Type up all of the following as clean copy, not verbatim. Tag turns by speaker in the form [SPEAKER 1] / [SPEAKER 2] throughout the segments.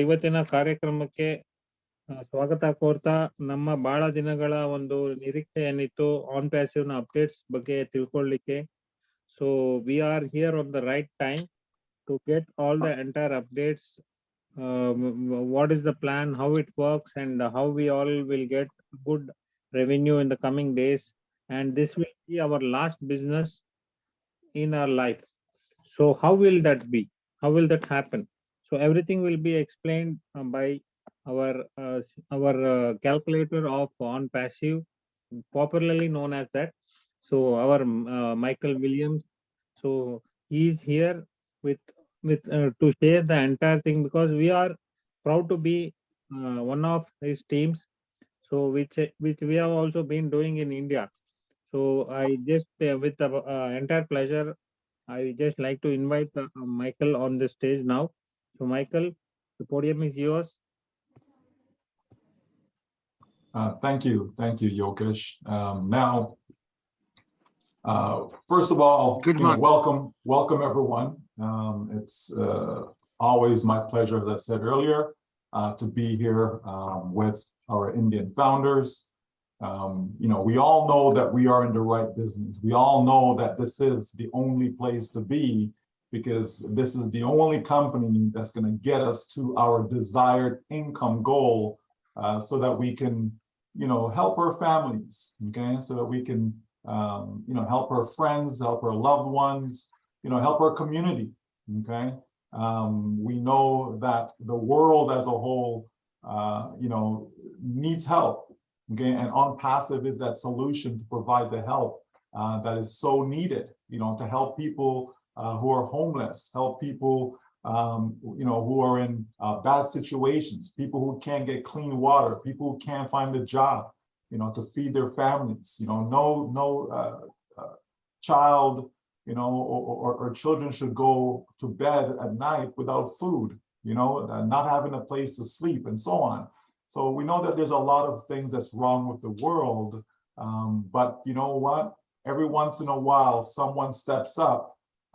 [SPEAKER 1] ಇವತ್ತಿನ ಕಾರ್ಯಕ್ರಮಕ್ಕೆ ಸ್ವಾಗತ ಕೋರ್ತಾ ನಮ್ಮ ಬಹಳ ದಿನಗಳ ಒಂದು ನಿರೀಕ್ಷೆ ಏನಿತ್ತು ಆನ್ ಪ್ಯಾಸಿವ್ ನ ಅಪ್ಡೇಟ್ಸ್ ಬಗ್ಗೆ ತಿಳ್ಕೊಳ್ಳಿಕ್ಕೆ. So we are here on the right time to get all the entire updates, what is the plan, how it works, and how we all will get good revenue in the coming days. And this will be our last business in our life. So how will that be? How will that happen? So everything will be explained by our calculator of on passive, popularly known as that. So our Michael Williams. So he is here with to share the entire thing, because we are proud to be one of his teams. So which we have also been doing in India. So I just with the entire pleasure, I just like to invite Michael on the stage now. So Michael, the podium is yours.
[SPEAKER 2] Thank you, Yogesh. Now, first of all, welcome everyone. It's always my pleasure, as I said earlier, to be here with our Indian founders. We all know that we are in the right business. We all know that this is the only place to be, because this is the only company that's going to get us to our desired income goal, so that we can, help our families, okay? So that we can, help our friends, help our loved ones, help our community, okay? We know that the world as a whole, needs help, okay? And on passive is that solution to provide the help that is so needed, to help people who are homeless, help people, who are in bad situations, people who can't get clean water, people who can't find a job, to feed their families. No child, or children should go to bed at night without food, not having a place to sleep, and so on. So we know that there's a lot of things that's wrong with the world, but you know what? Every once in a while, someone steps up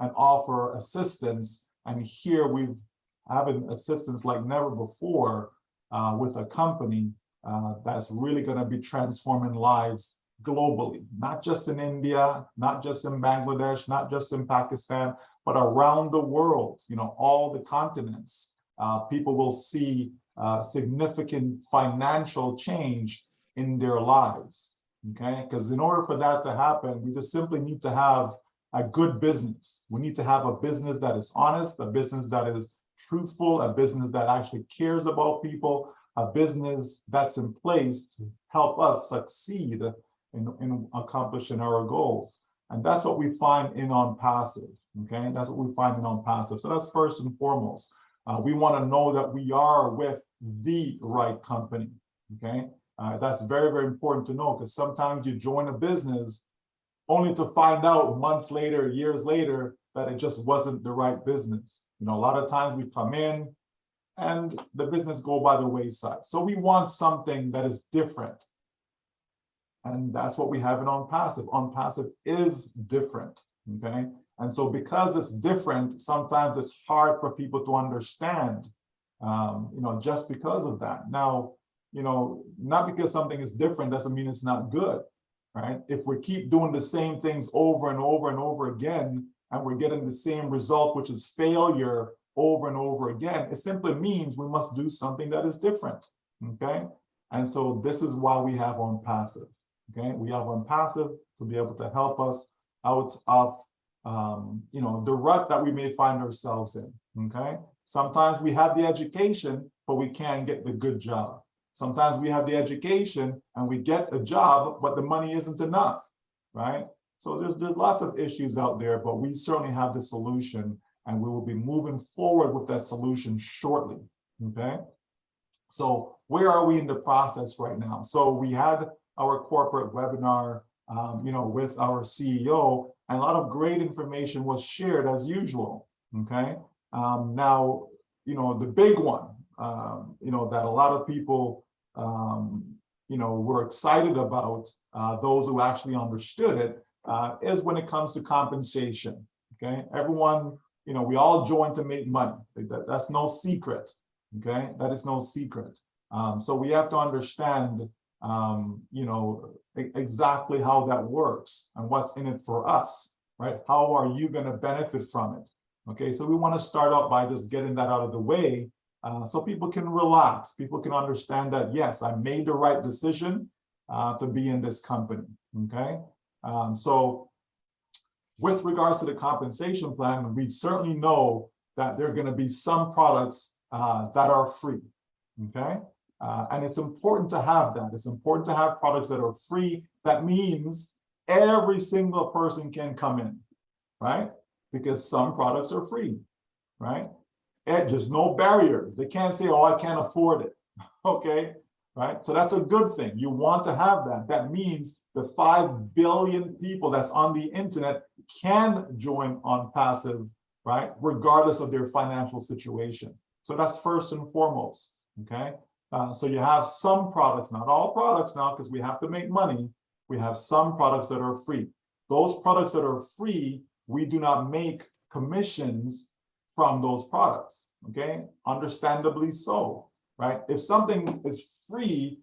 [SPEAKER 2] and offer assistance, and here we've having assistance like never before with a company that's really going to be transforming lives globally, not just in India, not just in Bangladesh, not just in Pakistan, but around the world, all the continents. People will see significant financial change in their lives, okay? Because in order for that to happen, we just simply need to have a good business. We need to have a business that is honest, a business that is truthful, a business that actually cares about people, a business that's in place to help us succeed in accomplishing our goals. And that's what we find in on passive, okay? That's what we find in on passive. So that's first and foremost. We want to know that we are with the right company, okay? That's very, very important to know, because sometimes you join a business only to find out months later, years later, that it just wasn't the right business. A lot of times we come in and the business go by the wayside. So we want something that is different. And that's what we have in on passive. On passive is different, okay? And so because it's different, sometimes it's hard for people to understand, just because of that. Now, not because something is different doesn't mean it's not good, right? If we keep doing the same things over and over and over again, and we're getting the same result, which is failure over and over again, it simply means we must do something that is different, okay? And so this is why we have on passive, okay? We have on passive to be able to help us out of, the rut that we may find ourselves in, okay? Sometimes we have the education, but we can't get the good job. Sometimes we have the education and we get a job, but the money isn't enough, right? So there's lots of issues out there, but we certainly have the solution, and we will be moving forward with that solution shortly, okay? So where are we in the process right now? So we had our corporate webinar, with our CEO, and a lot of great information was shared as usual, okay? Now, the big one, that a lot of people, were excited about, those who actually understood it, is when it comes to compensation, okay? Everyone, we all join to make money. That's no secret, Okay, that is no secret. So we have to understand, exactly how that works and what's in it for us, right? How are you going to benefit from it? Okay, so we want to start out by just getting that out of the way, so people can relax. People can understand that, yes, I made the right decision to be in this company. Okay, so with regards to the compensation plan, we certainly know that there are going to be some products that are free. Okay, and it's important to have that. It's important to have products that are free. That means every single person can come in, right? Because some products are free, right? And just no barriers. They can't say, oh, I can't afford it. Okay, right? So that's a good thing. You want to have that. That means the 5 billion people that's on the internet can join on passive, right? Regardless of their financial situation. So that's first and foremost, okay? So you have some products, not all products now, because we have to make money. We have some products that are free. Those products that are free, we do not make commissions from those products, okay? Understandably so, right? If something is free,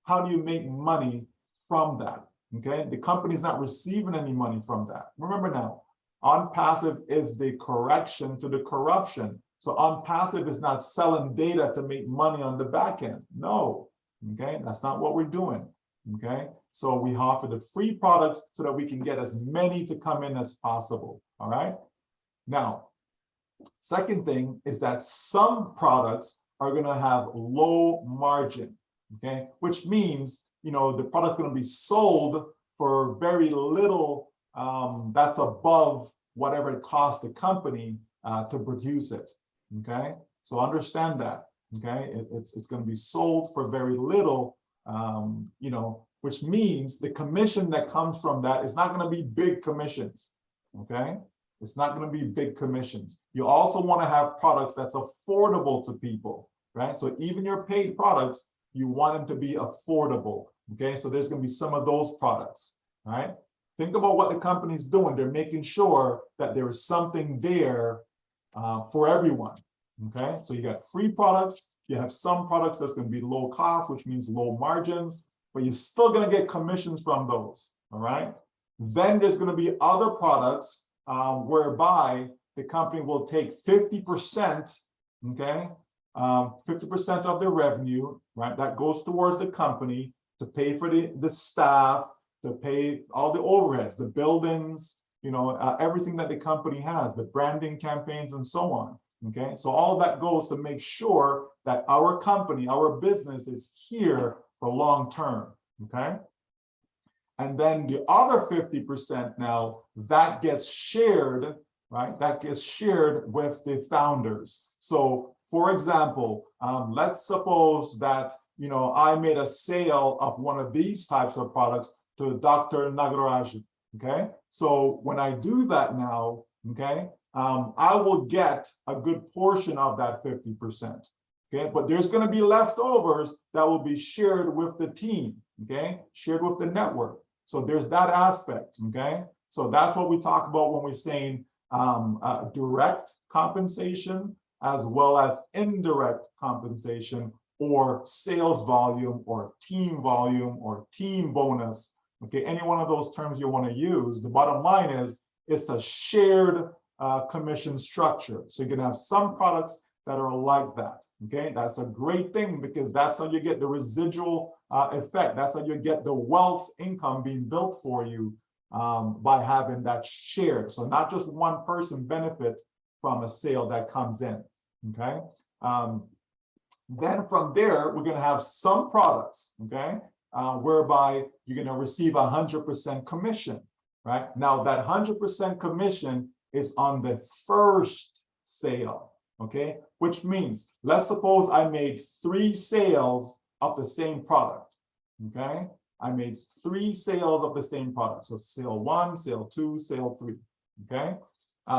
[SPEAKER 2] how do you make money from that, okay? The company's not receiving any money from that. Remember now, on-passive is the correction to the corruption. So on-passive is not selling data to make money on the back end. No, okay? That's not what we're doing, okay? So we offer the free products so that we can get as many to come in as possible, all right? Now, second thing is that some products are going to have low margin, okay? Which means, the product's going to be sold for very little that's above whatever it costs the company to produce it, okay? So understand that, okay? It's going to be sold for very little, which means the commission that comes from that is not going to be big commissions, okay? It's not going to be big commissions. You also want to have products that's affordable to people, right? So even your paid products, you want them to be affordable, okay? So there's going to be some of those products, right? Think about what the company's doing. They're making sure that there is something there for everyone, okay? So you got free products. You have some products that's going to be low cost, which means low margins, but you're still going to get commissions from those, all right? Then there's going to be other products whereby the company will take 50%, okay? 50% of their revenue, right? That goes towards the company to pay for the staff, to pay all the overheads, the buildings, everything that the company has, the branding campaigns and so on, okay? So all that goes to make sure that our company, our business is here for long term, okay? And then the other 50% now, that gets shared, right? That gets shared with the founders. So for example, let's suppose that, I made a sale of one of these types of products to Dr. Nagaraj, okay? So when I do that now, okay, I will get a good portion of that 50%, okay? But there's going to be leftovers that will be shared with the team, okay? Shared with the network. So there's that aspect, okay? So that's what we talk about when we're saying direct compensation as well as indirect compensation or sales volume or team bonus, okay? Any one of those terms you want to use. The bottom line is it's a shared commission structure. So you can have some products that are like that, okay? That's a great thing because that's how you get the residual effect. That's how you get the wealth income being built for you by having that shared. So not just one person benefit from a sale that comes in, okay? Then from there, we're going to have some products, okay, whereby you're going to receive 100% commission, right? Now that 100% commission is on the first sale, okay? Which means, let's suppose I made 3 sales of the same product, okay? I made 3 sales of the same product. So sale 1, sale 2, sale 3, okay?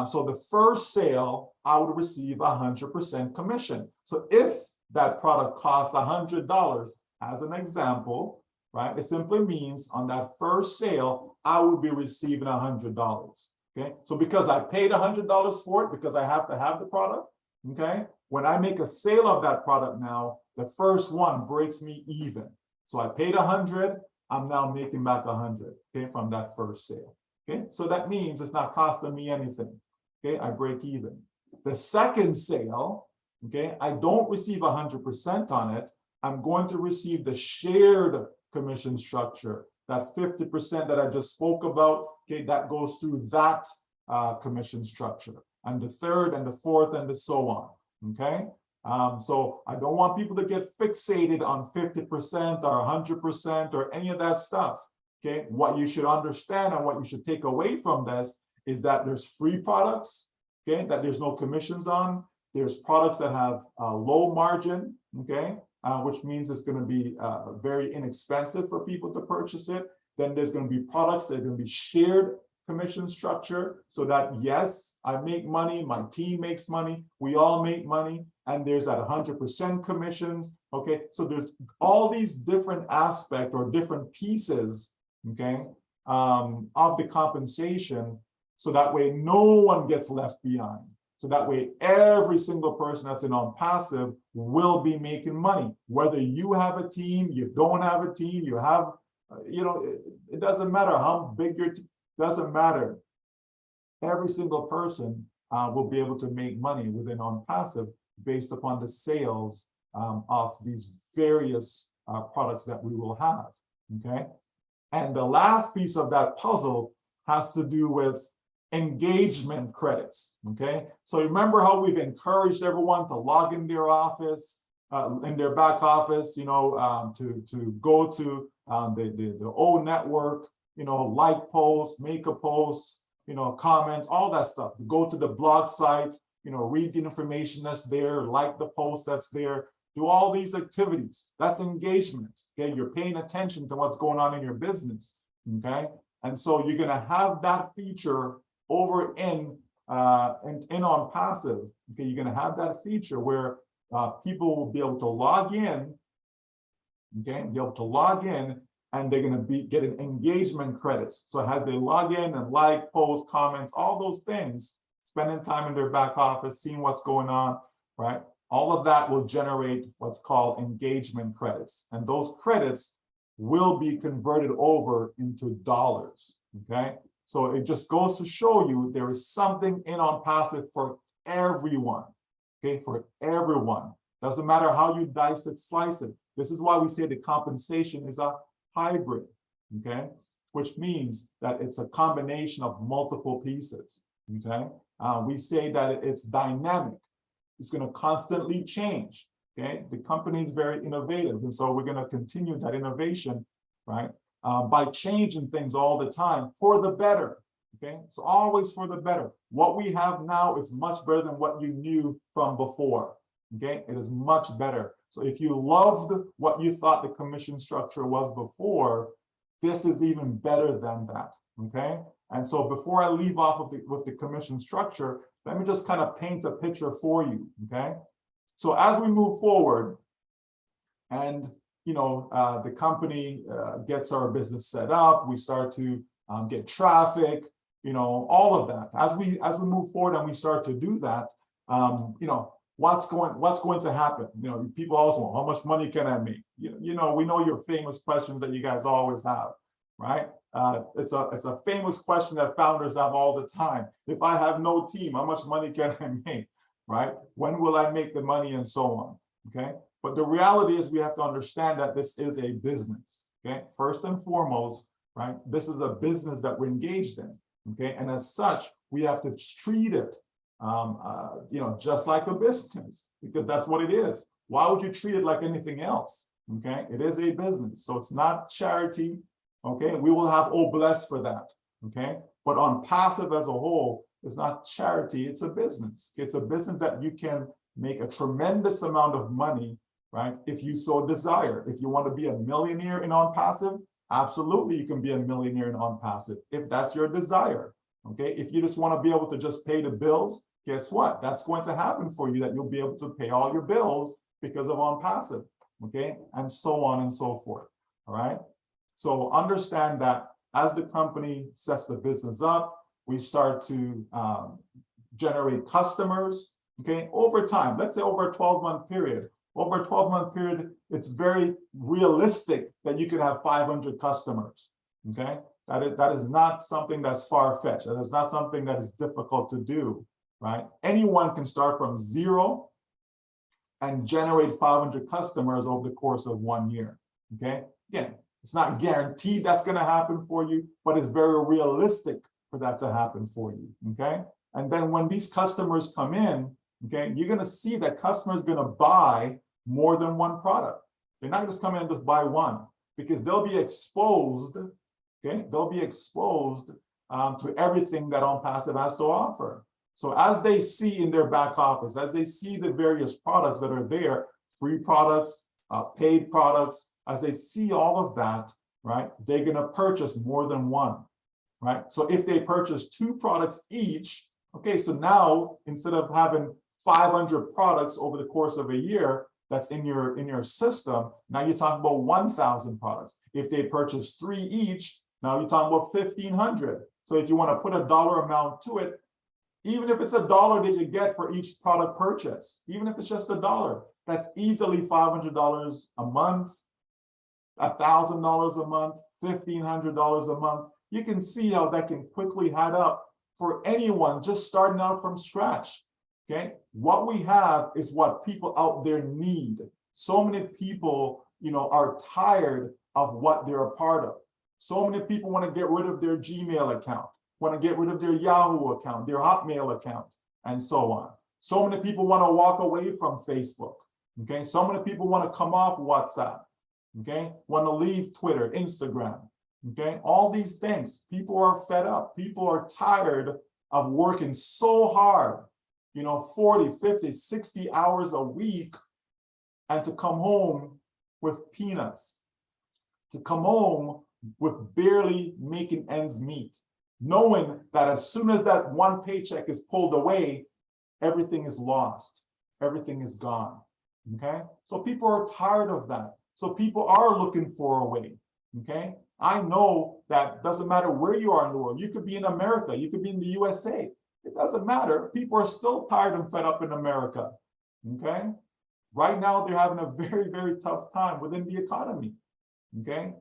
[SPEAKER 2] So the first sale, I would receive 100% commission. So if that product costs $100, as an example, right? It simply means on that first sale, I would be receiving $100, okay? So because I paid $100 for it, because I have to have the product, okay? When I make a sale of that product now, the first one breaks me even. So I paid 100, I'm now making back 100, okay, from that first sale, okay? So that means it's not costing me anything, okay? I break even. The second sale, okay, I don't receive 100% on it. I'm going to receive the shared commission structure, that 50% that I just spoke about, okay, that goes through that commission structure, and the third and the fourth and the so on, okay? So I don't want people to get fixated on 50% or 100% or any of that stuff, okay? What you should understand and what you should take away from this is that there's free products, okay, that there's no commissions on. There's products that have low margin, okay, which means it's going to be very inexpensive for people to purchase it. Then there's going to be products that are going to be shared commission structure, so that yes, I make money, my team makes money, we all make money, and there's that 100% commissions, okay? So there's all these different aspects or different pieces, okay, of the compensation, so that way no one gets left behind. So that way every single person that's in on passive will be making money, whether you have a team, you don't have a team, you have, you know, it doesn't matter how big your team, doesn't matter. Every single person will be able to make money within on passive based upon the sales of these various products that we will have, okay? And the last piece of that puzzle has to do with engagement credits, okay? So remember how we've encouraged everyone to log in their office, in their back office, you know, to go to the O network, you know, like posts, make a post, you know, comment, all that stuff. Go to the blog site, you know, read the information that's there, like the post that's there, do all these activities. That's engagement, okay? You're paying attention to what's going on in your business, okay? And so you're gonna have that feature over in on passive, okay? You're gonna have that feature where people will be able to log in, okay? Be able to log in, and they're going to be getting engagement credits. So as they log in and like, post, comments, all those things, spending time in their back office, seeing what's going on, right? All of that will generate what's called engagement credits. And those credits will be converted over into dollars, okay? So it just goes to show you there is something in on passive for everyone, okay? For everyone. Doesn't matter how you dice it, slice it. This is why we say the compensation is a hybrid, okay, which means that it's a combination of multiple pieces, okay? We say that it's dynamic. It's going to constantly change, okay? The company is very innovative, and so we're going to continue that innovation, right, by changing things all the time for the better, okay? So always for the better. What we have now is much better than what you knew from before, okay? It is much better. So if you loved what you thought the commission structure was before, this is even better than that, okay? And so before I leave off with the commission structure, let me just kind of paint a picture for you, okay? So as we move forward and, you know, the company gets our business set up, we start to get traffic, you know, all of that. As we move forward and we start to do that, you know, what's going to happen? You know, people always want, how much money can I make? You know, we know your famous questions that you guys always have, right? It's a famous question that founders have all the time. If I have no team, how much money can I make, right? When will I make the money, and so on, okay? But the reality is we have to understand that this is a business, okay? First and foremost, right? This is a business that we're engaged in, okay? And as such, we have to treat it you know, just like a business, because that's what it is. Why would you treat it like anything else? Okay, it is a business, so it's not charity. Okay, we will have bless for that. Okay, but on passive as a whole, it's not charity, it's a business. It's a business that you can make a tremendous amount of money, right? If you so desire. If you want to be a millionaire in on passive, absolutely you can be a millionaire in on passive if that's your desire. Okay, if you just want to be able to just pay the bills, guess what? That's going to happen for you, that you'll be able to pay all your bills because of on passive, okay? And so on and so forth, all right? So understand that as the company sets the business up, we start to generate customers, Okay, over time, let's say over a 12-month period. Over a 12-month period, it's very realistic that you can have 500 customers. Okay, that is not something that's far-fetched. That is not something that is difficult to do, right? Anyone can start from zero and generate 500 customers over the course of 1 year. Okay, again, it's not guaranteed that's going to happen for you, but it's very realistic for that to happen for you. Okay, and then when these customers come in, okay, you're going to see that customers are going to buy more than one product. They're not just come in and just buy one, because they'll be exposed. Okay, they'll be exposed to everything that OnPassive has to offer. So as they see in their back office, as they see the various products that are there, free products, paid products, as they see all of that, right, they're going to purchase more than one, right? So if they purchase 2 products each, okay, so now instead of having 500 products over the course of a year that's in your system, now you're talking about 1,000 products. If they purchase 3 each, now you're talking about 1,500. So if you want to put a dollar amount to it, even if it's $1 that you get for each product purchase, even if it's just $1, that's easily $500 a month, $1,000 a month, $1,500 a month. You can see how that can quickly add up for anyone just starting out from scratch. Okay, what we have is what people out there need. So many people, are tired of what they're a part of. So many people want to get rid of their Gmail account, want to get rid of their Yahoo account, their Hotmail account, and so on. So many people want to walk away from Facebook. Okay, so many people want to come off WhatsApp. Okay, want to leave Twitter, Instagram. Okay, all these things. People are fed up. People are tired of working so hard, 40, 50, 60 hours a week, and to come home with peanuts, to come home with barely making ends meet, knowing that as soon as that one paycheck is pulled away, everything is lost, everything is gone. Okay, so people are tired of that. So people are looking for a way. Okay, I know that doesn't matter where you are in the world. You could be in America, you could be in the USA. It doesn't matter. People are still tired and fed up in America. Okay, right now they're having a very, very tough time within the economy. Okay,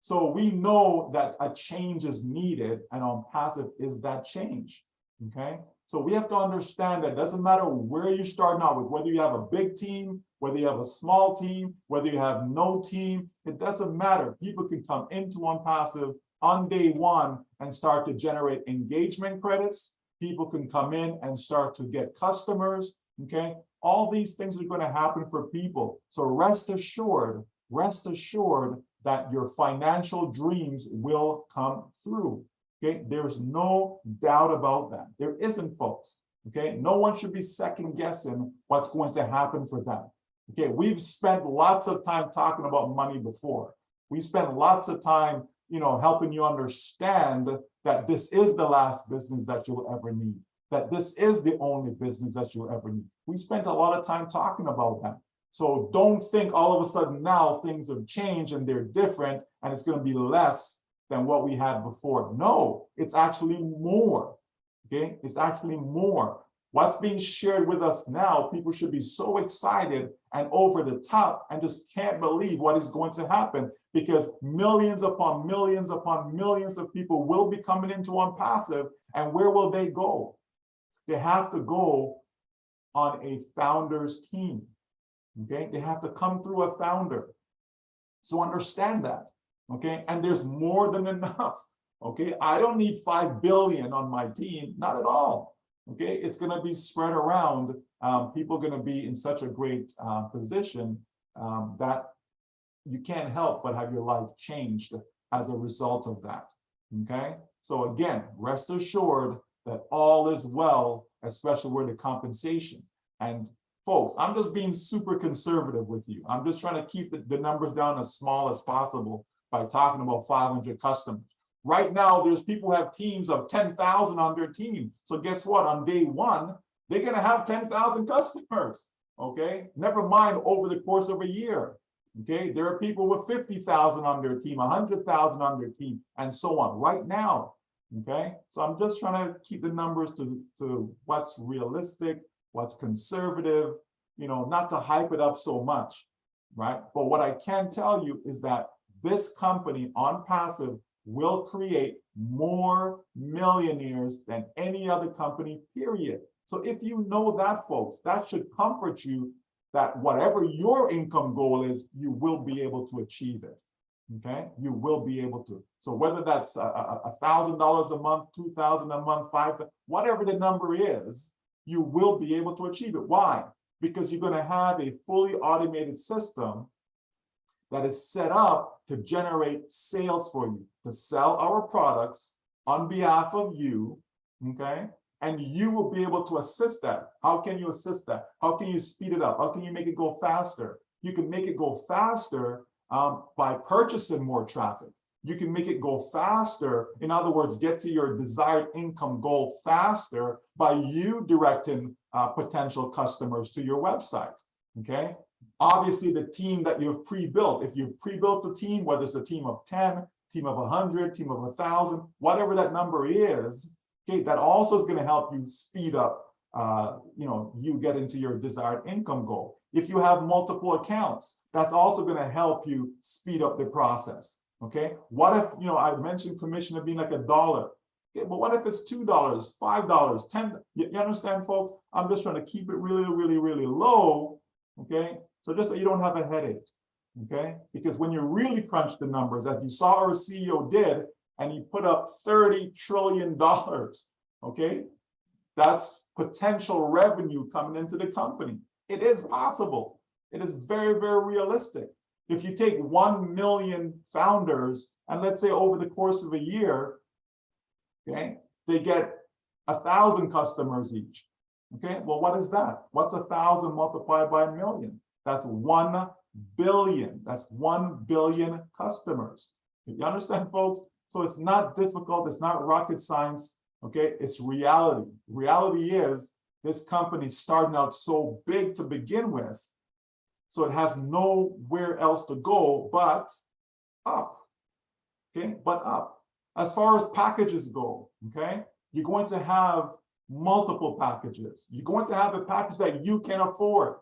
[SPEAKER 2] so we know that a change is needed, and OnPassive is that change. Okay, so we have to understand that it doesn't matter where you're starting out with, whether you have a big team, whether you have a small team, whether you have no team, it doesn't matter. People can come into OnPassive on day one and start to generate engagement credits. People can come in and start to get customers. Okay, all these things are going to happen for people. So rest assured that your financial dreams will come through. Okay, there's no doubt about that. There isn't, folks. Okay, no one should be second guessing what's going to happen for them. Okay, we've spent lots of time talking about money before. We spent lots of time, helping you understand that this is the last business that you'll ever need, that this is the only business that you'll ever need. We spent a lot of time talking about that. So don't think all of a sudden now things have changed and they're different and it's going to be less than what we had before. No, it's actually more. Okay, it's actually more. What's being shared with us now, people should be so excited and over the top and just can't believe what is going to happen, because millions upon millions upon millions of people will be coming into OnPassive, and where will they go? They have to go on a founder's team. Okay, they have to come through a founder. So understand that. Okay, and there's more than enough. Okay, I don't need 5 billion on my team, not at all. Okay, it's going to be spread around. People are going to be in such a great position that you can't help but have your life changed as a result of that. Okay, so again, rest assured that all is well, especially with the compensation. And folks, I'm just being super conservative with you. I'm just trying to keep the numbers down as small as possible by talking about 500 customers. Right now, there's people who have teams of 10,000 on their team. So guess what? On day one, they're going to have 10,000 customers. Okay, never mind over the course of a year. Okay, there are people with 50,000 on their team, 100,000 on their team, and so on right now. Okay, so I'm just trying to keep the numbers to what's realistic, what's conservative, not to hype it up so much, right? But what I can tell you is that this company on passive will create more millionaires than any other company, period. So if you know that, folks, that should comfort you that whatever your income goal is, you will be able to achieve it. Okay, you will be able to. So whether that's $1,000 a month, $2,000 a month, $5,000, whatever the number is, you will be able to achieve it. Why? Because you're going to have a fully automated system that is set up to generate sales for you, to sell our products on behalf of you, okay? And you will be able to assist that. How can you assist that? How can you speed it up? How can you make it go faster? You can make it go faster by purchasing more traffic. You can make it go faster. In other words, get to your desired income goal faster by you directing potential customers to your website, okay? Obviously, the team that you've pre-built, if you've pre-built a team, whether it's a team of 10, team of 100, team of 1,000, whatever that number is, okay, that also is going to help you speed up, you get into your desired income goal. If you have multiple accounts, that's also going to help you speed up the process. Okay, what if, I mentioned commission of being like $1. Okay, but what if it's $2, $5, $10? You understand, folks? I'm just trying to keep it really, really, really low. Okay, so just so you don't have a headache. Okay, because when you really crunch the numbers, as you saw our CEO did, and he put up $30 trillion, okay, that's potential revenue coming into the company. It is possible. It is very, very realistic. If you take 1 million founders, and let's say over the course of a year, okay, they get 1,000 customers each. Okay, well, what is that? What's 1,000 multiplied by a million? That's 1 billion. That's 1 billion customers. You understand, folks? So it's not difficult. It's not rocket science. Okay, it's reality. Reality is this company starting out so big to begin with, so it has nowhere else to go but up. Okay, but up. As far as packages go, okay, you're going to have multiple packages. You're going to have a package that you can afford.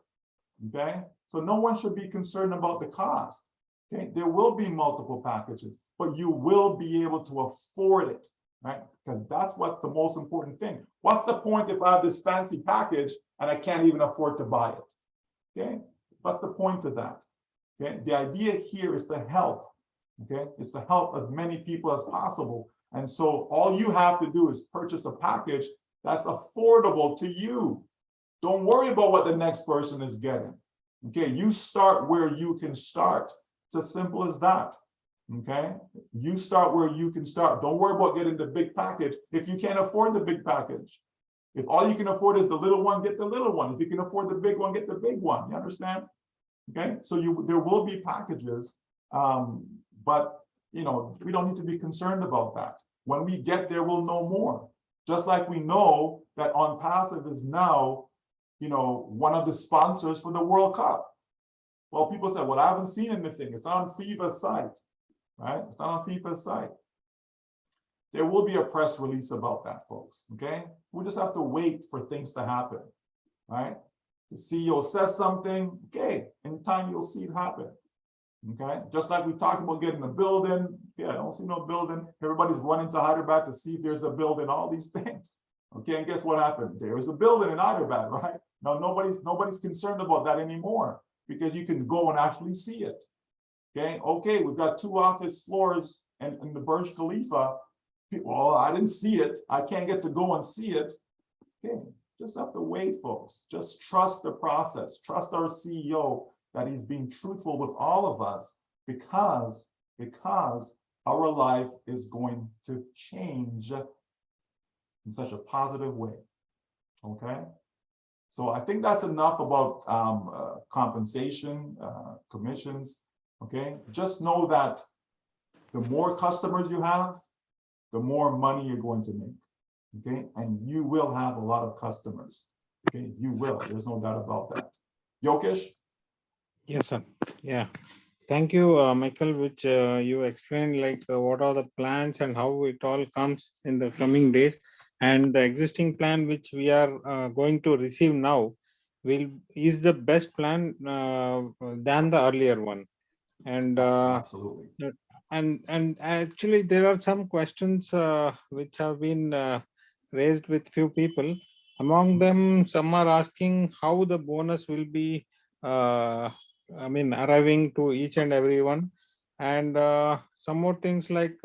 [SPEAKER 2] Okay, so no one should be concerned about the cost. Okay, there will be multiple packages, but you will be able to afford it, right? Because that's what's the most important thing. What's the point if I have this fancy package and I can't even afford to buy it? Okay, what's the point of that? Okay, the idea here is to help. Okay, it's to help as many people as possible. And so all you have to do is purchase a package that's affordable to you. Don't worry about what the next person is getting. Okay, you start where you can start. It's as simple as that. Okay, you start where you can start. Don't worry about getting the big package if you can't afford the big package. If all you can afford is the little one, get the little one. If you can afford the big one, get the big one. You understand? Okay, so there will be packages, but we don't need to be concerned about that. When we get there, we'll know more. Just like we know that On Passive is now, one of the sponsors for the World Cup. Well, people say, well, I haven't seen anything. It's on FIFA's site, right? It's not on FIFA's site. There will be a press release about that, folks, okay? We just have to wait for things to happen, right? The CEO says something, okay, in time you'll see it happen, okay? Just like we talked about getting a building, yeah, I don't see no building. Everybody's running to Hyderabad to see if there's a building, all these things, okay? And guess what happened? There is a building in Hyderabad, right? Now, nobody's concerned about that anymore because you can go and actually see it, okay? Okay, we've got 2 office floors in the Burj Khalifa. Well, I didn't see it. I can't get to go and see it. Okay, just have to wait, folks. Just trust the process. Trust our CEO that he's being truthful with all of us because our life is going to change in such a positive way. Okay, so I think that's enough about compensation, commissions. Okay, just know that the more customers you have, the more money you're going to make, okay? And you will have a lot of customers, okay? You will, there's no doubt about that. Yokesh?
[SPEAKER 1] Yes, sir. Yeah. Thank you, Michael, which you explained like what are the plans and how it all comes in the coming days. and the existing plan which we are going to receive now is the best plan than the earlier one. And
[SPEAKER 2] Absolutely.
[SPEAKER 1] and actually there are some questions which have been raised with few people. Among them, some are asking how the bonus will be arriving to each and everyone, and some more things like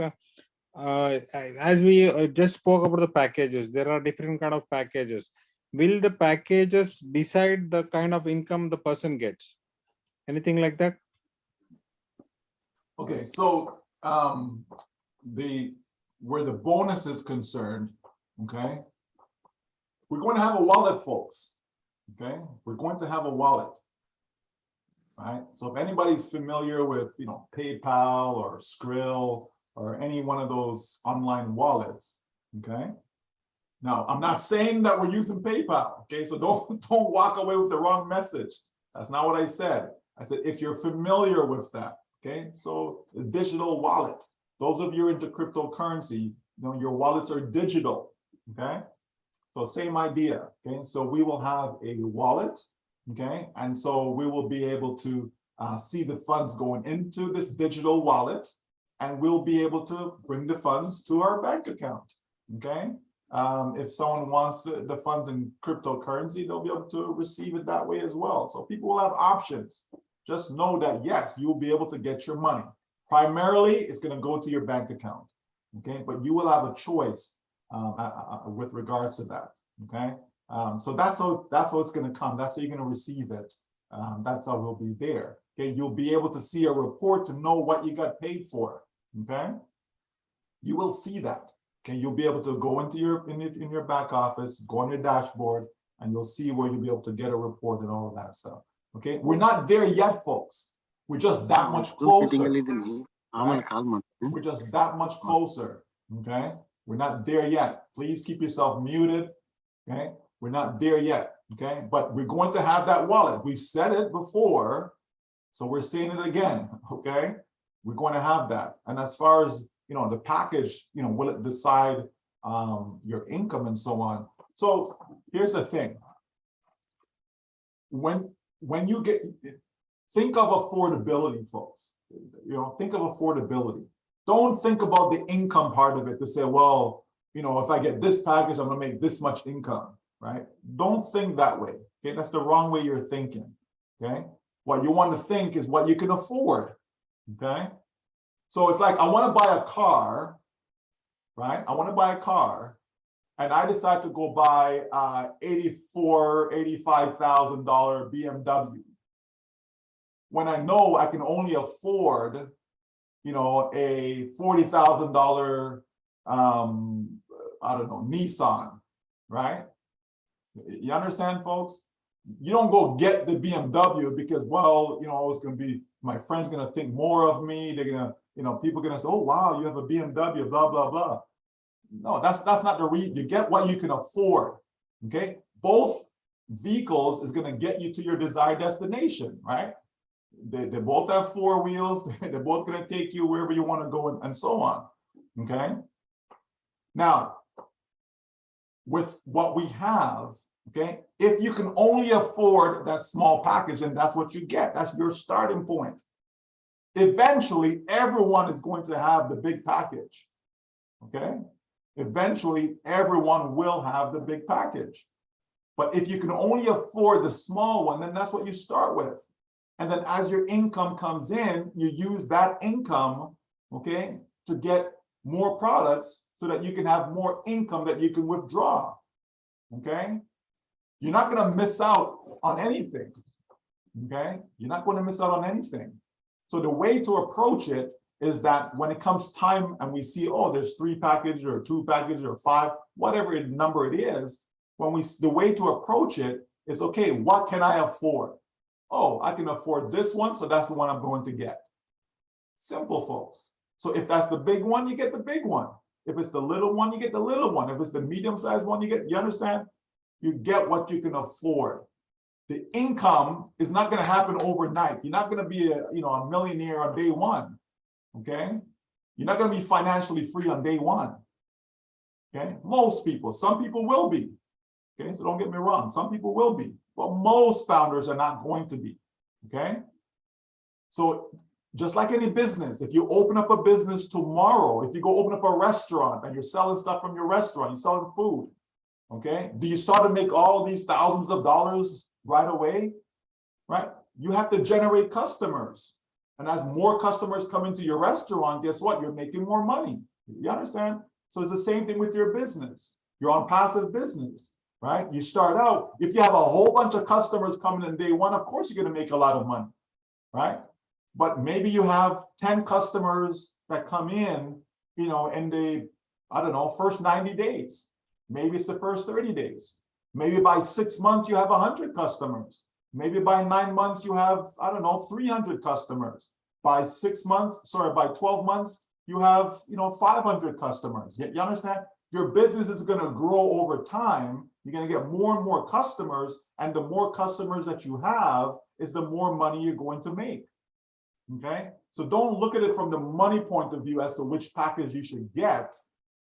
[SPEAKER 1] as we just spoke about the packages, there are different kind of packages. Will the packages decide the kind of income the person gets? Anything like that?
[SPEAKER 2] Okay, so where the bonus is concerned, okay, we're going to have a wallet, folks. Okay, we're going to have a wallet. Right. So if anybody's familiar with, you know, PayPal or Skrill or any one of those online wallets, okay. Now, I'm not saying that we're using PayPal, okay, so don't walk away with the wrong message. That's not what I said. I said if you're familiar with that, okay. So the digital wallet, those of you into cryptocurrency, you know, your wallets are digital, okay. So same idea, okay. So we will have a wallet, okay, and so we will be able to see the funds going into this digital wallet, and we'll be able to bring the funds to our bank account, okay. If someone wants the funds in cryptocurrency, they'll be able to receive it that way as well. So people will have options. Just know that, yes, you'll be able to get your money. Primarily, it's going to go to your bank account, okay, but you will have a choice with regards to that, okay. So that's how it's going to come. That's how you're going to receive it. That's how it'll be there. Okay, you'll be able to see a report to know what you got paid for. Okay, you will see that. Okay, you'll be able to go into in your back office, go on your dashboard, and you'll see where you'll be able to get a report and all of that stuff. Okay, we're not there yet, folks. We're just that much closer. Right? We're just that much closer. Okay, we're not there yet. Please keep yourself muted. Okay. We're not there yet, okay? But we're going to have that wallet. We've said it before, so we're saying it again, okay? We're going to have that. And as far as, you know, the package, you know, will it decide your income and so on? So here's the thing. When you think of affordability, folks, you know, think of affordability. Don't think about the income part of it to say, well, you know, if I get this package, I'm going to make this much income. Right? Don't think that way. Okay, that's the wrong way you're thinking. Okay, what you want to think is what you can afford. Okay, so it's like I want to buy a car, right? I want to buy a car, and I decide to go buy $85,000 BMW. When I know I can only afford, you know, a $40,000 I don't know, Nissan, right? You understand, folks? You don't go get the BMW because, well, you know, it's going to be, my friend's going to think more of me. They're going to, you know, people are going to say, oh, wow, you have a BMW, blah, blah, blah. No, that's not the reason. You get what you can afford, okay? Both vehicles is going to get you to your desired destination, right? They both have four wheels. They're both going to take you wherever you want to go and so on, okay? Now, with what we have, okay, if you can only afford that small package, and that's what you get, that's your starting point. Eventually, everyone is going to have the big package, okay? Eventually, everyone will have the big package. But if you can only afford the small one, then that's what you start with. And then as your income comes in, you use that income, okay, to get more products so that you can have more income that you can withdraw, okay? You're not going to miss out on anything, okay? You're not going to miss out on anything. So the way to approach it is that when it comes time and we see, oh, there's 3 packages or 2 packages or 5, whatever number it is, the way to approach it is, okay, what can I afford? Oh, I can afford this one, so that's the one I'm going to get. Simple, folks. So if that's the big one, you get the big one. If it's the little one, you get the little one. If it's the medium-sized one, you understand? You get what you can afford. The income is not going to happen overnight. You're not going to be a millionaire on day one, okay? You're not going to be financially free on day one. Okay, most people, some people will be. Okay, so don't get me wrong, some people will be, but most founders are not going to be. Okay, so just like any business, if you open up a business tomorrow, if you go open up a restaurant and you're selling stuff from your restaurant, you're selling food, okay, do you start to make all these thousands of dollars right away? Right? You have to generate customers. And as more customers come into your restaurant, guess what? You're making more money. You understand? So it's the same thing with your business. You're on passive business, right? You start out, if you have a whole bunch of customers coming in day one, of course you're going to make a lot of money, right? But maybe you have 10 customers that come in, you know, in the, I don't know, first 90 days. Maybe it's the first 30 days. Maybe by 6 months, you have 100 customers. Maybe by 9 months, you have, I don't know, 300 customers. By 6 months, sorry, by 12 months, you have, you know, 500 customers. You understand? Your business is going to grow over time. You're going to get more and more customers. And the more customers that you have is the more money you're going to make. Okay? So don't look at it from the money point of view as to which package you should get.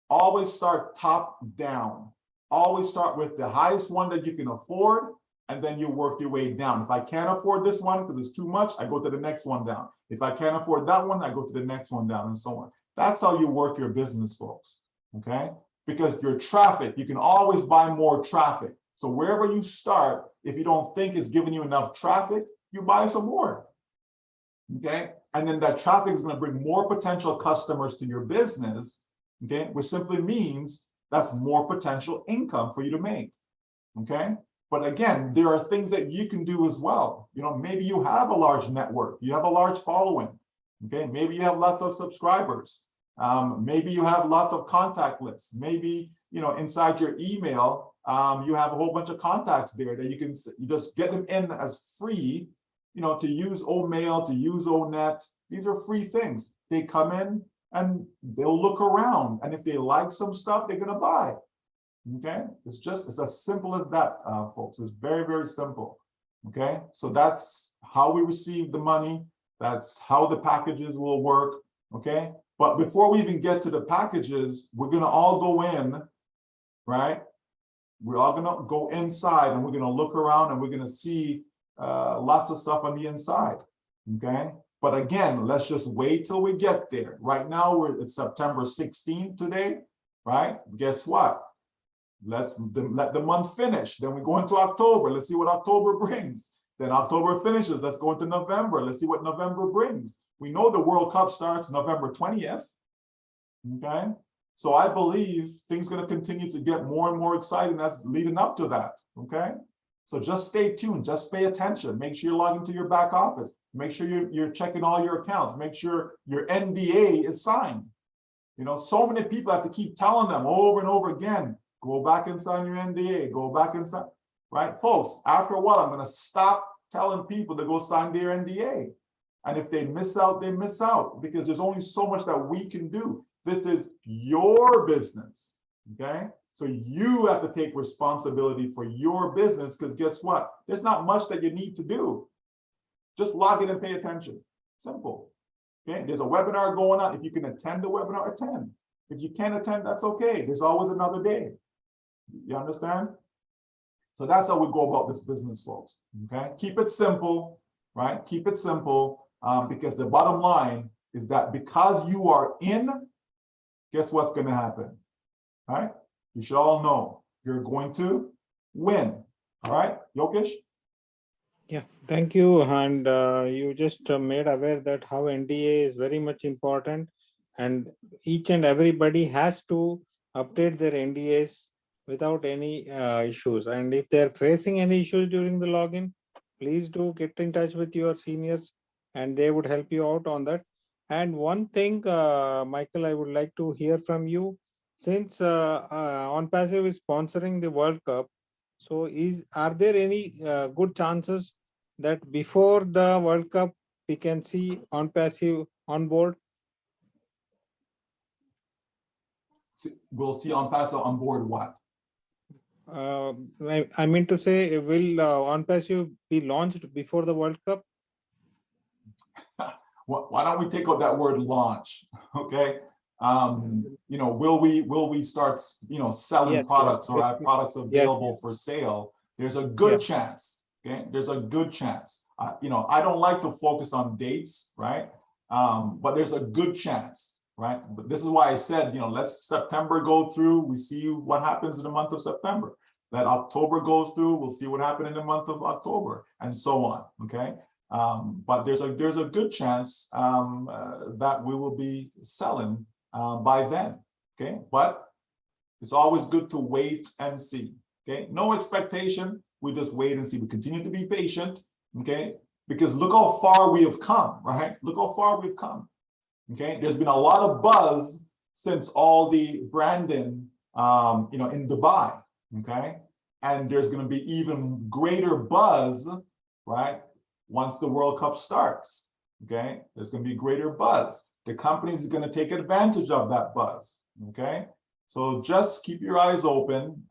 [SPEAKER 2] Always start top down. Always start with the highest one that you can afford, and then you work your way down. If I can't afford this one because it's too much, I go to the next one down. If I can't afford that one, I go to the next one down, and so on. That's how you work your business, folks. Okay? Because your traffic, you can always buy more traffic. So wherever you start, if you don't think it's giving you enough traffic, you buy some more. Okay? And then that traffic is going to bring more potential customers to your business, okay? Which simply means that's more potential income for you to make. Okay? But again, there are things that you can do as well. You know, maybe you have a large network, you have a large following. Okay, maybe you have lots of subscribers. Maybe you have lots of contact lists. Maybe, you know, inside your email, you have a whole bunch of contacts there that you just get them in as free, you know, to use OMail, to use ONet. These are free things. They come in and they'll look around. And if they like some stuff, they're going to buy. Okay, it's as simple as that, folks. It's very, very simple. Okay, so that's how we receive the money. That's how the packages will work. Okay, but before we even get to the packages, we're going to all go in, right? We're all going to go inside and we're going to look around and we're going to see lots of stuff on the inside. Okay, but again, let's just wait till we get there. Right now, it's September 16th today, right? Guess what? Let the month finish. Then we go into October. Let's see what October brings. Then October finishes. Let's go into November. Let's see what November brings. We know the World Cup starts November 20th. Okay. So I believe things are going to continue to get more and more exciting as leading up to that. Okay. So just stay tuned. Just pay attention. Make sure you log into your back office. Make sure you're checking all your accounts. Make sure your NDA is signed. You know, so many people have to keep telling them over and over again, go back and sign your NDA, go back and sign, right? Folks, after a while, I'm going to stop telling people to go sign their NDA. And if they miss out, they miss out, because there's only so much that we can do. This is your business, okay? So you have to take responsibility for your business, because guess what? There's not much that you need to do. Just log in and pay attention. Simple, okay? There's a webinar going on. If you can attend the webinar, attend. If you can't attend, that's okay. There's always another day. You understand? So that's how we go about this business, folks. Okay, keep it simple, right? Keep it simple, because the bottom line is that because you are in, guess what's going to happen, right? You should all know you're going to win. All right, Yokesh?
[SPEAKER 1] Yeah, thank you. And you just made aware that how NDA is very much important, and each and everybody has to update their NDAs without any issues. And if they're facing any issues during the login, please do get in touch with your seniors and they would help you out on that. And one thing, Michael, I would like to hear from you, since OnPassive is sponsoring the World Cup, so are there any good chances that before the World Cup we can see OnPassive on board?
[SPEAKER 2] We'll see OnPassive on board what?
[SPEAKER 1] I mean to say, will OnPassive be launched before the World Cup?
[SPEAKER 2] Why don't we take out that word launch, okay? You know, will we start, you know, selling
[SPEAKER 1] Yes,
[SPEAKER 2] products or
[SPEAKER 1] yes,
[SPEAKER 2] have products
[SPEAKER 1] yes,
[SPEAKER 2] available
[SPEAKER 1] yes.
[SPEAKER 2] for sale? There's a good
[SPEAKER 1] Yeah.
[SPEAKER 2] chance. Okay, there's a good chance. You know, I don't like to focus on dates, right? But there's a good chance, right? But this is why I said, you know, let's September go through. We see what happens in the month of September. Let October goes through. We'll see what happened in the month of October, and so on. Okay. But there's a good chance that we will be selling by then. Okay, but it's always good to wait and see. Okay, no expectation. We just wait and see. We continue to be patient. Okay, because look how far we have come, right? Look how far we've come. Okay, there's been a lot of buzz since all the branding, you know, in Dubai. Okay, and there's going to be even greater buzz, right? Once the World Cup starts. Okay, there's going to be greater buzz. The companies are going to take advantage of that buzz. Okay, so just keep your eyes open.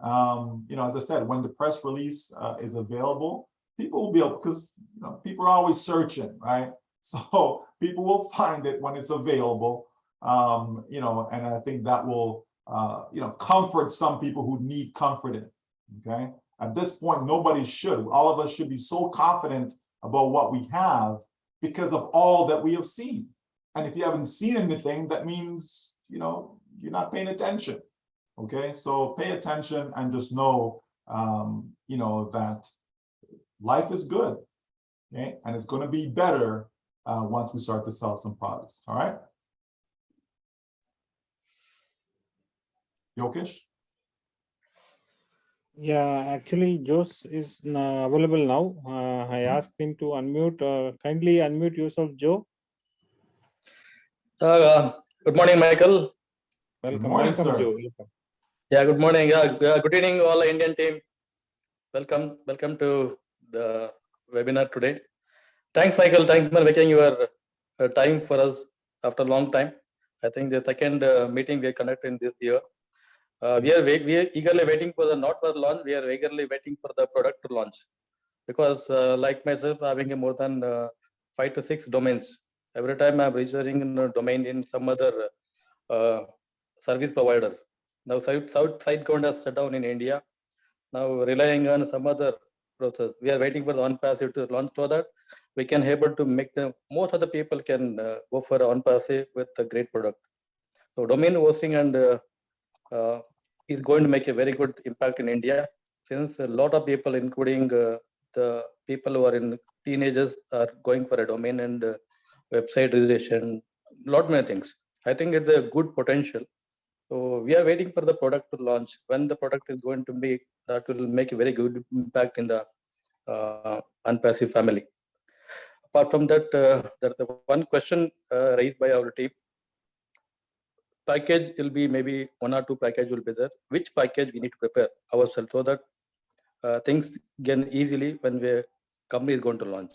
[SPEAKER 2] You know, as I said, when the press release is available, people will be able, because you know, people are always searching, right? So people will find it when it's available. You know, and I think that will you know, comfort some people who need comforting. Okay, at this point, nobody should. All of us should be so confident about what we have because of all that we have seen. And if you haven't seen anything, that means, you know, you're not paying attention. Okay, so pay attention and just know, you know, that life is good. Okay, and it's going to be better once we start to sell some products. All right. Yokesh?
[SPEAKER 1] Yeah, actually, Jose is available now. I asked him to unmute. Kindly unmute yourself, Joe.
[SPEAKER 3] Good morning, Michael.
[SPEAKER 1] Welcome,
[SPEAKER 2] morning,
[SPEAKER 1] welcome,
[SPEAKER 2] sir.
[SPEAKER 1] Joe. Welcome.
[SPEAKER 3] Yeah, good morning. Good evening, all Indian team. Welcome to the webinar today. Thanks, Michael. Thanks for making your time for us after a long time. I think the second meeting we are conducting this year. We are eagerly waiting for the not for the launch. We are eagerly waiting for the product to launch, because like myself, having more than 5 to 6 domains. Every time I'm registering in a domain in some other service provider. Now South SiteGround has shut down in India. Now relying on some other process. We are waiting for the on-passive to launch so that we can able to make the most of the people can go for on-passive with a great product. So domain hosting and is going to make a very good impact in India, since a lot of people, including the people who are in teenagers, are going for a domain and website registration, lot many things. I think it's a good potential. So we are waiting for the product to launch. When the product is going to be, that will make a very good impact in the unpassive family. Apart from that, there's one question raised by our team. Package will be maybe 1 or 2 package will be there. Which package we need to prepare ourselves so that things can easily when the company is going to launch.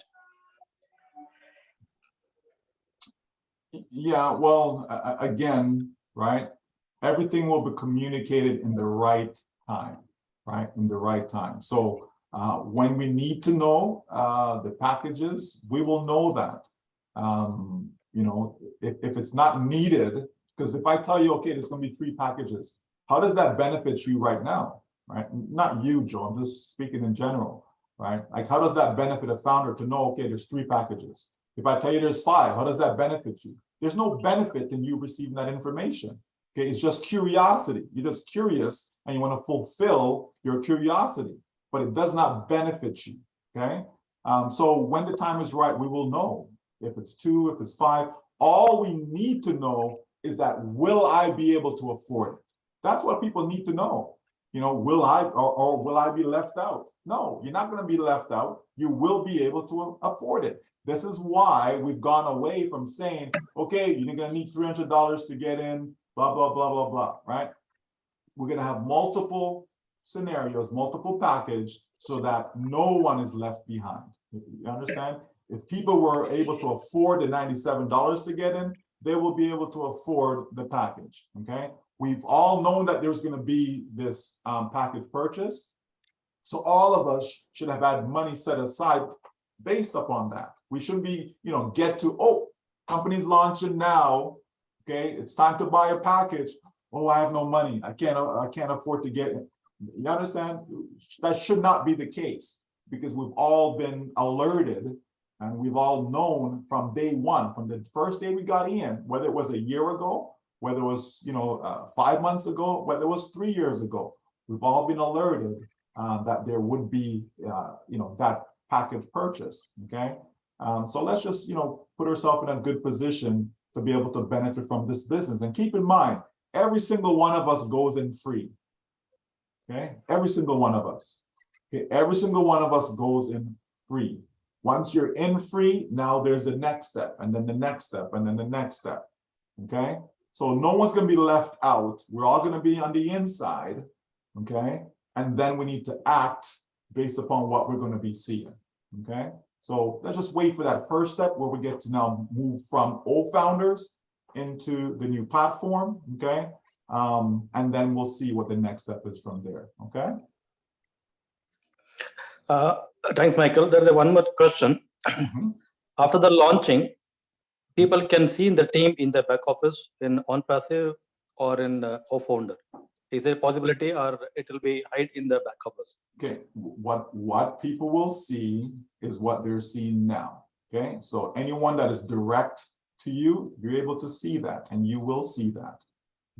[SPEAKER 2] Yeah, well, again, right? Everything will be communicated in the right time, right? In the right time. So when we need to know the packages, we will know that. You know, if it's not needed, because if I tell you, okay, there's going to be 3 packages, how does that benefit you right now, right? Not you, Joe, I'm just speaking in general, right? Like, how does that benefit a founder to know, okay, there's 3 packages? If I tell you there's 5, how does that benefit you? There's no benefit in you receiving that information. Okay, it's just curiosity. You're just curious and you want to fulfill your curiosity, but it does not benefit you. Okay, so when the time is right, we will know if it's 2, if it's 5. All we need to know is that, will I be able to afford it? That's what people need to know. You know, will I or will I be left out? No, you're not going to be left out. You will be able to afford it. This is why we've gone away from saying, okay, you're going to need $300 to get in, blah, blah, blah, blah, blah, right? We're going to have multiple scenarios, multiple package, so that no one is left behind. You understand? If people were able to afford the $97 to get in, they will be able to afford the package, okay? We've all known that there's going to be this package purchase. So all of us should have had money set aside based upon that. We shouldn't be, you know, get to, oh, company's launching now, Okay, it's time to buy a package. Oh, I have no money. I can't afford to get it. You understand? That should not be the case, because we've all been alerted and we've all known from day one, from the first day we got in, whether it was a year ago, whether it was 5 months ago, whether it was 3 years ago, we've all been alerted that there would be that package purchase. Okay, so let's just put ourselves in a good position to be able to benefit from this business. And keep in mind, every single one of us goes in free. Okay, every single one of us. Okay, every single one of us goes in free. Once you're in free, now there's the next step, and then the next step, and then the next step. Okay, so no one's going to be left out. We're all going to be on the inside. Okay, and then we need to act based upon what we're going to be seeing. Okay, so let's just wait for that first step where we get to now move from old founders into the new platform. Okay, and then we'll see what the next step is from there. Okay.
[SPEAKER 3] Thanks, Michael. There's one more question. After the launching, people can see in the team in the back office in on passive or in co-founder. Is there a possibility, or it will be hide in the back office?
[SPEAKER 2] Okay, what people will see is what they're seeing now. Okay, so anyone that is direct to you, you're able to see that, and you will see that.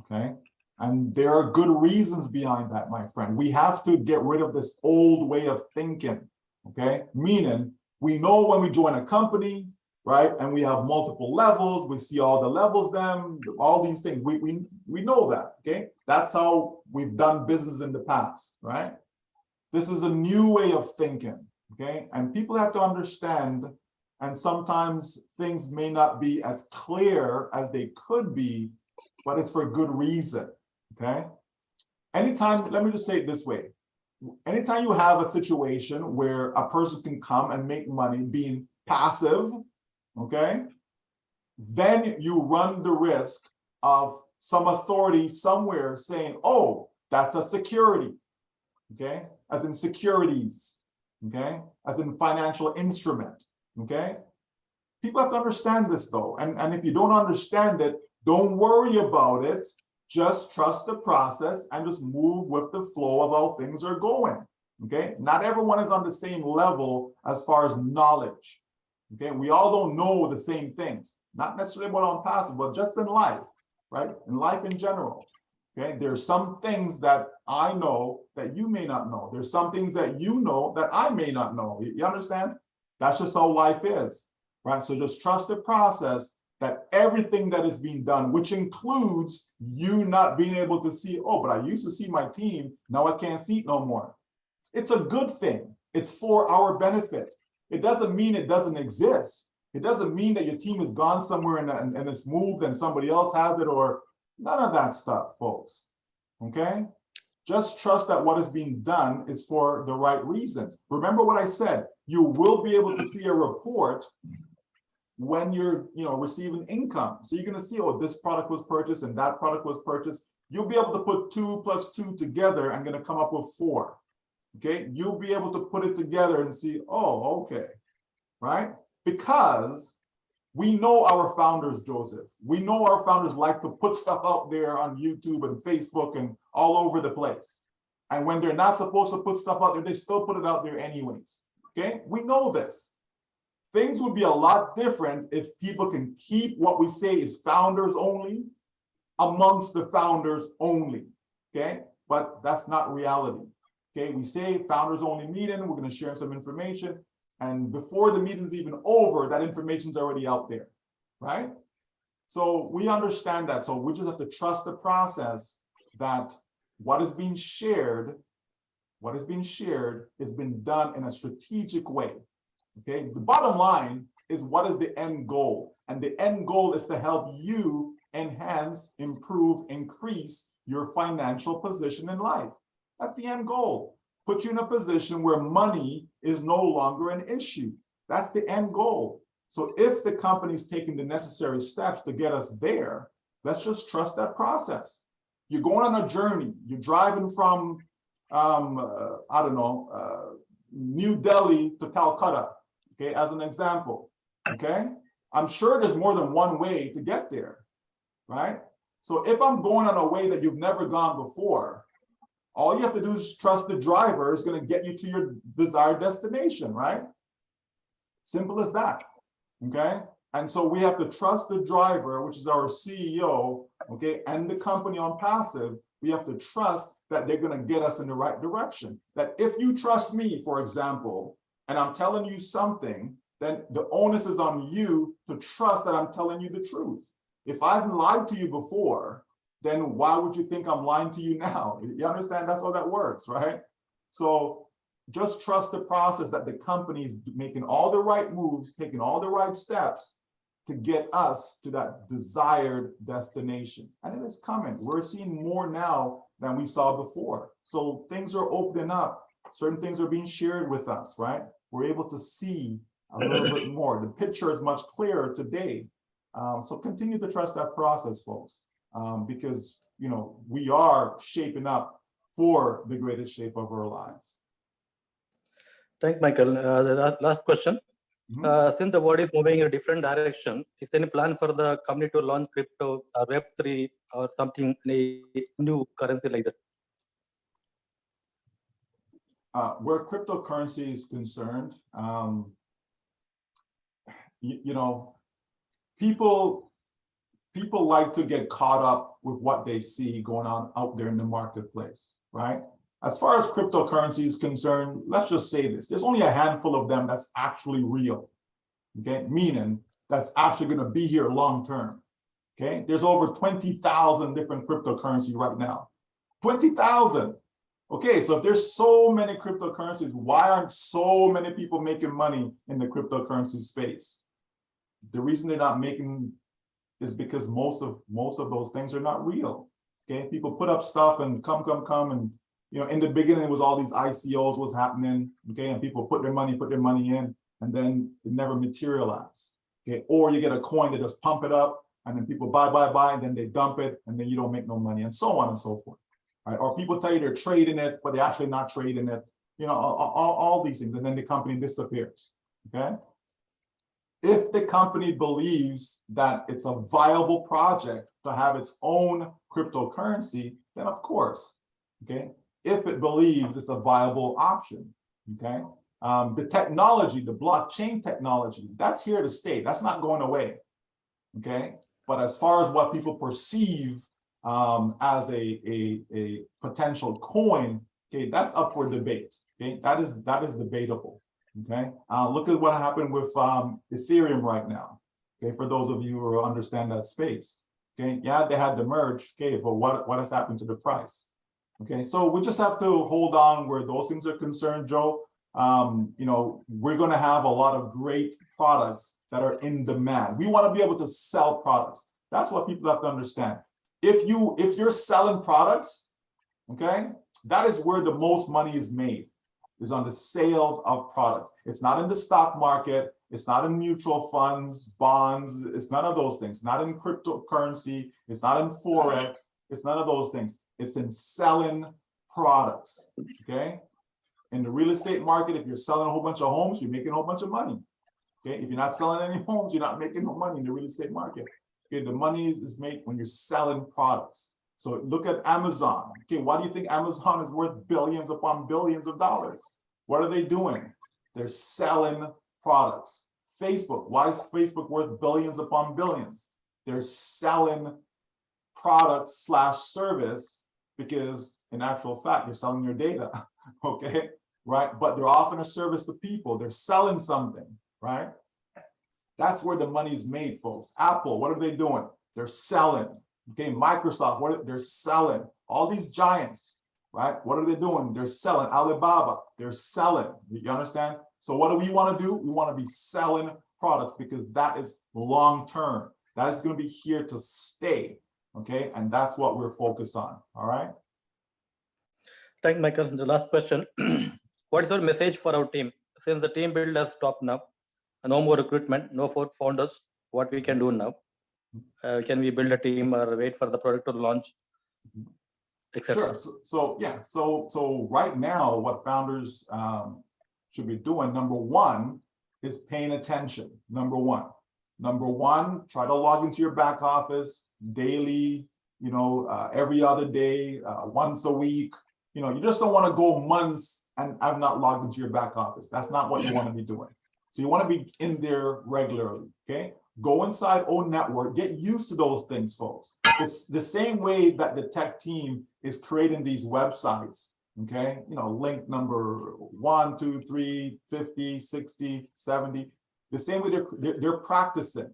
[SPEAKER 2] Okay, and there are good reasons behind that, my friend. We have to get rid of this old way of thinking. Okay, meaning we know when we join a company, right, and we have multiple levels, we see all the levels, all these things, we know that. Okay, that's how we've done business in the past, right? This is a new way of thinking. Okay, and people have to understand, and sometimes things may not be as clear as they could be, but it's for good reason. Okay, anytime, let me just say it this way, anytime you have a situation where a person can come and make money being passive, okay, then you run the risk of some authority somewhere saying, oh, that's a security, okay, as in securities, okay, as in financial instrument. Okay, people have to understand this though, and if you don't understand it, don't worry about it. Just trust the process and just move with the flow of how things are going. Okay, not everyone is on the same level as far as knowledge. Okay, we all don't know the same things, not necessarily about on passive, but just in life, right? In life in general. Okay, there's some things that I know that you may not know. There's some things that you know that I may not know. You understand? That's just how life is, right? So just trust the process, that everything that is being done, which includes you not being able to see, oh, but I used to see my team, now I can't see it no more. It's a good thing. It's for our benefit. It doesn't mean it doesn't exist. It doesn't mean that your team has gone somewhere and it's moved and somebody else has it, or none of that stuff, folks. Okay? Just trust that what is being done is for the right reasons. Remember what I said, you will be able to see a report when you're receiving income. So you're going to see, oh, this product was purchased and that product was purchased. You'll be able to put 2 + 2 together and going to come up with 4. Okay, you'll be able to put it together and see, oh, okay, right? Because we know our founders, Joseph. We know our founders like to put stuff out there on YouTube and Facebook and all over the place. And when they're not supposed to put stuff out there, they still put it out there anyways. Okay, we know this. Things would be a lot different if people can keep what we say is founders only amongst the founders only. Okay, but that's not reality. Okay, we say founders only meeting, we're going to share some information, and before the meeting's even over, that information's already out there, right? So we understand that. So we just have to trust the process that what is being shared has been done in a strategic way. Okay, the bottom line is, what is the end goal? And the end goal is to help you enhance, improve, increase your financial position in life. That's the end goal. Put you in a position where money is no longer an issue. That's the end goal. So if the company's taking the necessary steps to get us there, let's just trust that process. You're going on a journey. You're driving from, New Delhi to Calcutta, okay, as an example, okay? I'm sure there's more than one way to get there. right? So if I'm going on a way that you've never gone before, all you have to do is trust the driver is going to get you to your desired destination, right? Simple as that, okay? And so we have to trust the driver, which is our CEO, okay, and the company on passive. We have to trust that they're going to get us in the right direction. That if you trust me, for example, and I'm telling you something, then the onus is on you to trust that I'm telling you the truth. If I've lied to you before, then why would you think I'm lying to you now? You understand? That's how that works, right? So just trust the process that the company is making all the right moves, taking all the right steps to get us to that desired destination. And it is coming. We're seeing more now than we saw before. So things are opening up. Certain things are being shared with us, right? We're able to see a little bit more. The picture is much clearer today. So continue to trust that process, folks, because, you know, we are shaping up for the greatest shape of our lives.
[SPEAKER 3] Thank Michael. The last question. Since the world is moving in a different direction, is there any plan for the company to launch crypto or Web3 or something, any new currency like that?
[SPEAKER 2] Where cryptocurrency is concerned, you know, people like to get caught up with what they see going on out there in the marketplace, right? As far as cryptocurrency is concerned, let's just say this, there's only a handful of them that's actually real, okay? Meaning that's actually gonna be here long-term, okay? There's over 20,000 different cryptocurrency right now, 20,000. Okay, so if there's so many cryptocurrencies, why aren't so many people making money in the cryptocurrency space? The reason they're not making is because most of those things are not real. Okay, people put up stuff and come, and you know, in the beginning it was all these ICOs was happening. Okay, and people put their money in, and then it never materialized. Okay, or you get a coin that just pump it up, and then people buy, and then they dump it, and then you don't make no money, and so on and so forth. Right? Or people tell you they're trading it, but they're actually not trading it. You know, all these things, and then the company disappears. Okay. If the company believes that it's a viable project to have its own cryptocurrency, then of course, okay, if it believes it's a viable option, okay, the technology, the blockchain technology, that's here to stay. That's not going away, okay? But as far as what people perceive as a potential coin, okay, that's up for debate, okay? That is debatable. Okay, look at what happened with Ethereum right now. Okay, for those of you who understand that space. Okay, yeah, they had to merge. Okay, but what has happened to the price? Okay, so we just have to hold on where those things are concerned, Joe. You know, we're going to have a lot of great products that are in demand. We want to be able to sell products. That's what people have to understand. If you're selling products, okay, that is where the most money is made. Is on the sales of products. It's not in the stock market. It's not in mutual funds, bonds. It's none of those things. Not in cryptocurrency. It's not in Forex. It's none of those things. It's in selling products, okay? In the real estate market, if you're selling a whole bunch of homes, you're making a whole bunch of money, okay? If you're not selling any homes, you're not making no money in the real estate market. Okay, the money is made when you're selling products. So look at Amazon. Okay, why do you think Amazon is worth billions upon billions of dollars? What are they doing? They're selling products. Facebook, why is Facebook worth billions upon billions? They're selling products / service because in actual fact, you're selling your data, okay? Right, but they're offering a service to people. They're selling something, right? That's where the money is made, folks. Apple, what are they doing? They're selling. Okay, Microsoft, they're selling. All these giants, right? What are they doing? They're selling. Alibaba, they're selling. You understand? So what do we want to do? We want to be selling products because that is long-term. That is going to be here to stay, okay? And that's what we're focused on, all right?
[SPEAKER 3] Thank you, Michael. The last question. What is your message for our team? Since the team build has stopped now, no more recruitment, no more founders, what we can do now? Can we build a team or wait for the product to launch, etc.?
[SPEAKER 2] Sure. So right now, what founders should be doing, number one, is paying attention. Number one, Number one, try to log into your back office daily, every other day, once a week. You just don't want to go months and I've not logged into your back office. That's not what you want to be doing. So you want to be in there regularly, okay? Go inside own network, get used to those things, folks. It's the same way that the tech team is creating these websites, okay? Link number 1, 2, 3, 50, 60, 70. The same way they're practicing,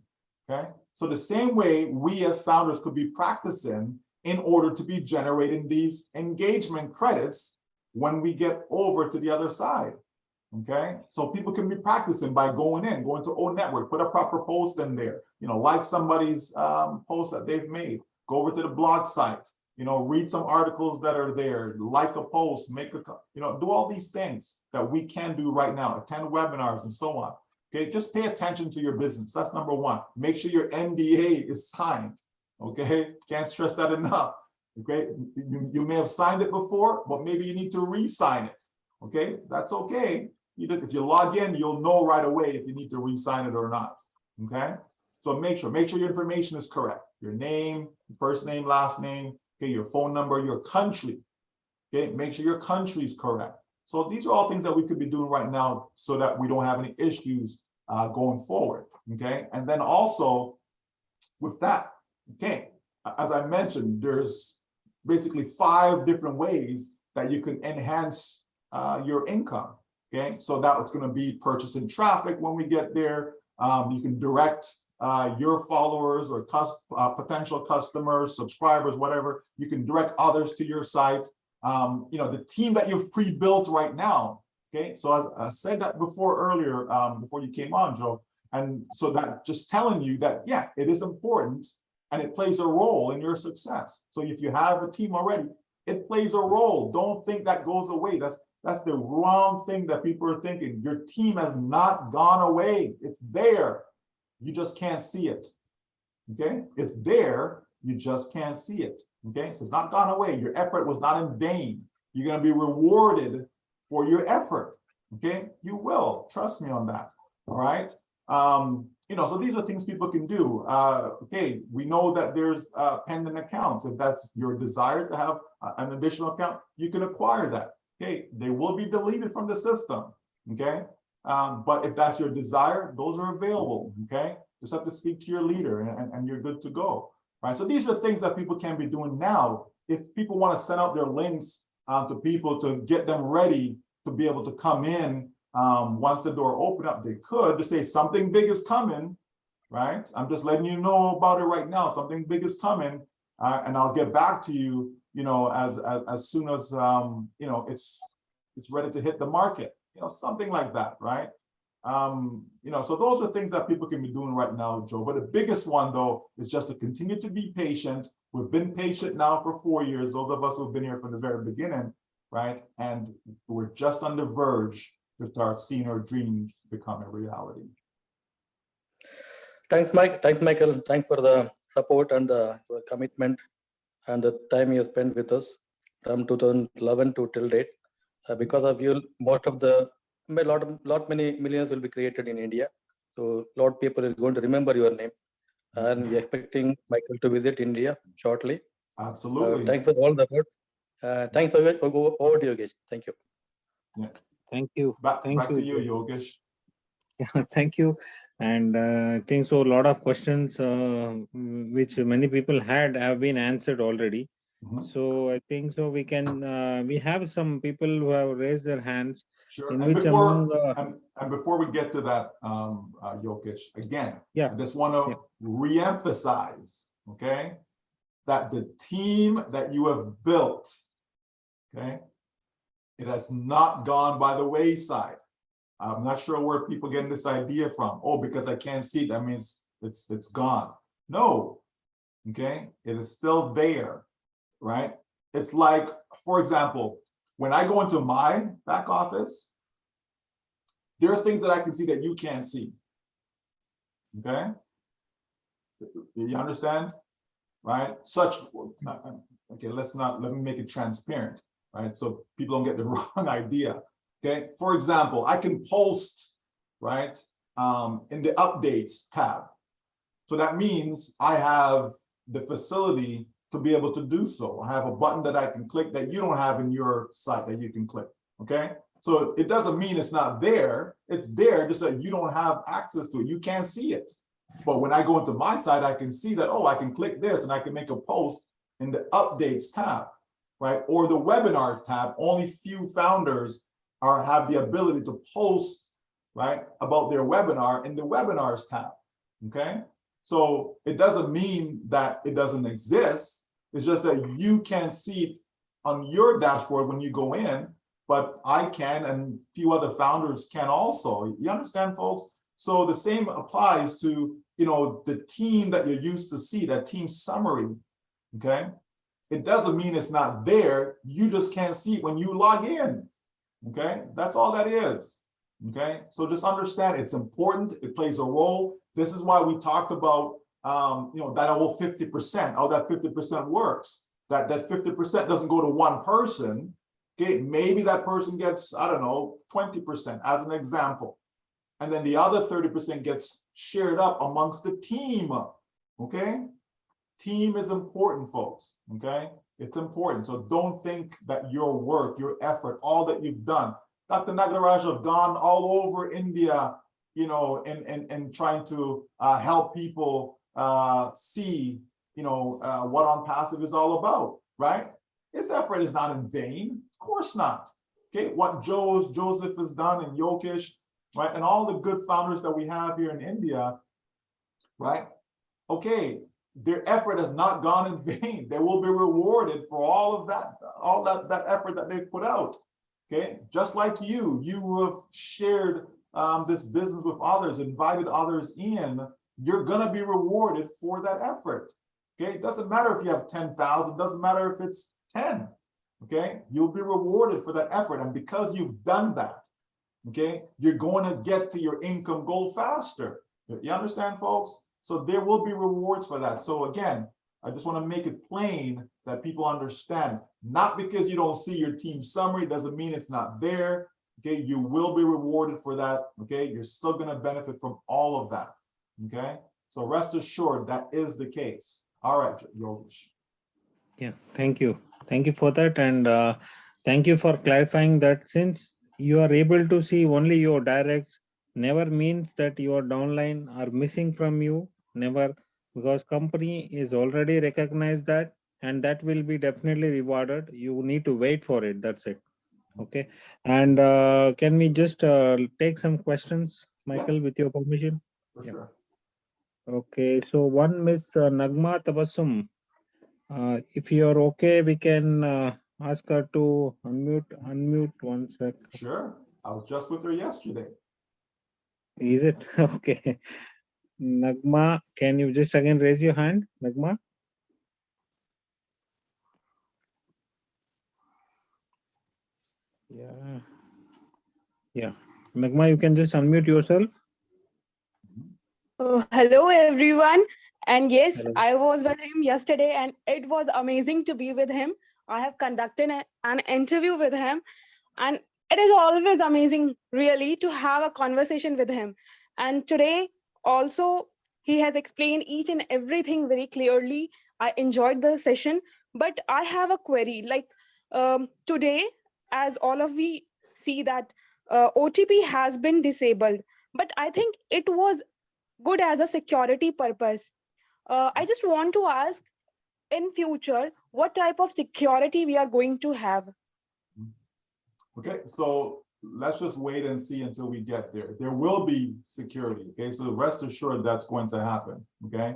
[SPEAKER 2] okay? So the same way we as founders could be practicing in order to be generating these engagement credits when we get over to the other side, okay? So people can be practicing by going to own network, put a proper post in there, like somebody's post that they've made, go over to the blog site, read some articles that are there, like a post, make a, do all these things that we can do right now, attend webinars and so on. Okay, just pay attention to your business. That's number one. Make sure your NDA is signed. Okay, can't stress that enough. Okay, you may have signed it before, but maybe you need to re-sign it. Okay, that's okay. If you log in, you'll know right away if you need to re-sign it or not. Okay, so make sure your information is correct. Your name, first name, last name. Okay, your phone number, your country. Okay, make sure your country is correct. So these are all things that we could be doing right now so that we don't have any issues going forward, okay? And then also with that, okay, as I mentioned, there's basically 5 different ways that you can enhance your income, okay? So that's gonna be purchasing traffic when we get there. You can direct your followers or potential customers, subscribers, whatever. You can direct others to your site. The team that you've pre-built right now, okay? So as I said that earlier, before you came on, Joe, and so that just telling you that, yeah, it is important and it plays a role in your success. So if you have a team already, it plays a role. Don't think that goes away. That's the wrong thing that people are thinking. Your team has not gone away. It's there. You just can't see it, okay? It's there. You just can't see it. Okay, so it's not gone away. Your effort was not in vain. You're going to be rewarded for your effort. Okay, you will, trust me on that. All right. So these are things people can do. Okay, we know that there's pending accounts. If that's your desire to have an additional account, you can acquire that. Okay, they will be deleted from the system. Okay, but if that's your desire, those are available. Okay, just have to speak to your leader and you're good to go. Right, so these are things that people can be doing now. If people want to send out their links to people to get them ready to be able to come in once the door open up, they could to say something big is coming, right? I'm just letting you know about it right now. Something big is coming, and I'll get back to you, as soon as it's ready to hit the market, something like that, right? So those are things that people can be doing right now, Joe. But the biggest one, though, is just to continue to be patient. We've been patient now for 4 years, those of us who've been here from the very beginning, right? And we're just on the verge to start seeing our dreams become a reality.
[SPEAKER 3] Thanks, Mike. Thanks, Michael. Thanks for the support and your commitment and the time you spent with us from 2011 to till date. Because of you, many millions will be created in India. So a lot of people is going to remember your name, and we're expecting Michael to visit India shortly.
[SPEAKER 2] Absolutely.
[SPEAKER 3] Thanks for all the effort. Thanks over to you, Yogesh. Thank you.
[SPEAKER 2] Yeah.
[SPEAKER 1] Thank you.
[SPEAKER 2] Back to you,
[SPEAKER 1] Joe.
[SPEAKER 2] Yogesh.
[SPEAKER 1] Yeah, thank you. And I think so a lot of questions which many people have been answered already. So I think so we can we have some people who have raised their hands.
[SPEAKER 2] Sure.
[SPEAKER 1] In
[SPEAKER 2] And
[SPEAKER 1] which
[SPEAKER 2] before we get to that, Yogesh, again,
[SPEAKER 1] yeah,
[SPEAKER 2] I just want to re-emphasize, okay, that the team that you have built, okay, it has not gone by the wayside. I'm not sure where people getting this idea from. Oh, because I can't see it, that means it's gone. No, okay, it is still there, right? It's like, for example, when I go into my back office, there are things that I can see that you can't see. Okay, you understand, right? Okay, let me make it transparent, right? So people don't get the wrong idea. Okay, for example, I can post, right, in the updates tab. So that means I have the facility to be able to do so. I have a button that I can click that you don't have in your site that you can click, okay? So it doesn't mean it's not there. It's there, just that you don't have access to it. You can't see it. But when I go into my site, I can see that, oh, I can click this and I can make a post in the updates tab, right? Or the webinars tab. Only few founders have the ability to post, right, about their webinar in the webinars tab, okay? So it doesn't mean that it doesn't exist. It's just that you can't see it on your dashboard when you go in, but I can, and a few other founders can also. You understand, folks? So the same applies to, you know, the team that you're used to see, that team summary, okay? It doesn't mean it's not there. You just can't see it when you log in, okay? That's all that is, okay? So just understand it's important. It plays a role. This is why we talked about, you know, that whole 50%, how that 50% works. That 50% doesn't go to one person. Okay, maybe that person gets, I don't know, 20% as an example. And then the other 30% gets shared up amongst the team, okay? Team is important, folks, okay? It's important. So don't think that your work, your effort, all that you've done. Dr. Nagaraj have gone all over India, you know, and trying to help people see, you know, what On Passive is all about, right? His effort is not in vain, of course not. Okay, what Joseph has done and Yokesh, right, and all the good founders that we have here in India, right? Okay, their effort has not gone in vain. They will be rewarded for all of that effort that they've put out. Okay, just like you have shared this business with others, invited others in, you're gonna be rewarded for that effort. Okay, it doesn't matter if you have 10,000, doesn't matter if it's 10, okay? You'll be rewarded for that effort. And because you've done that, okay, you're going to get to your income goal faster. You understand, folks? So there will be rewards for that. So again, I just want to make it plain that people understand, not because you don't see your team summary, doesn't mean it's not there. Okay, you will be rewarded for that. Okay, you're still going to benefit from all of that. Okay, so rest assured that is the case. All right, Yogesh.
[SPEAKER 1] Yeah, thank you. Thank you for that. And thank you for clarifying that since you are able to see only your directs, never means that your downline are missing from you, never, because company is already recognized that, and that will be definitely rewarded. You need to wait for it. That's it. Okay. And can we just take some questions, Michael,
[SPEAKER 2] Yes.
[SPEAKER 1] with your permission?
[SPEAKER 2] For
[SPEAKER 1] Yeah.
[SPEAKER 2] sure.
[SPEAKER 1] Okay. So one Miss Nagma Tabassum. If you're okay, we can ask her to unmute 1 sec.
[SPEAKER 2] Sure. I was just with her yesterday.
[SPEAKER 1] Is it? Okay. Nagma, can you just again raise your hand, Nagma? Yeah. Yeah. Nagma, you can just unmute yourself.
[SPEAKER 4] Oh, hello, everyone. And yes,
[SPEAKER 1] Hello.
[SPEAKER 4] I was with him yesterday, and it was amazing to be with him. I have conducted an interview with him, and it is always amazing, really, to have a conversation with him. And today, also, he has explained each and everything very clearly. I enjoyed the session, but I have a query. Like today, as all of we see that OTP has been disabled, but I think it was good as a security purpose. I just want to ask in future, what type of security we are going to have?
[SPEAKER 2] Okay, so let's just wait and see until we get there. There will be security, okay? So rest assured that's going to happen, okay?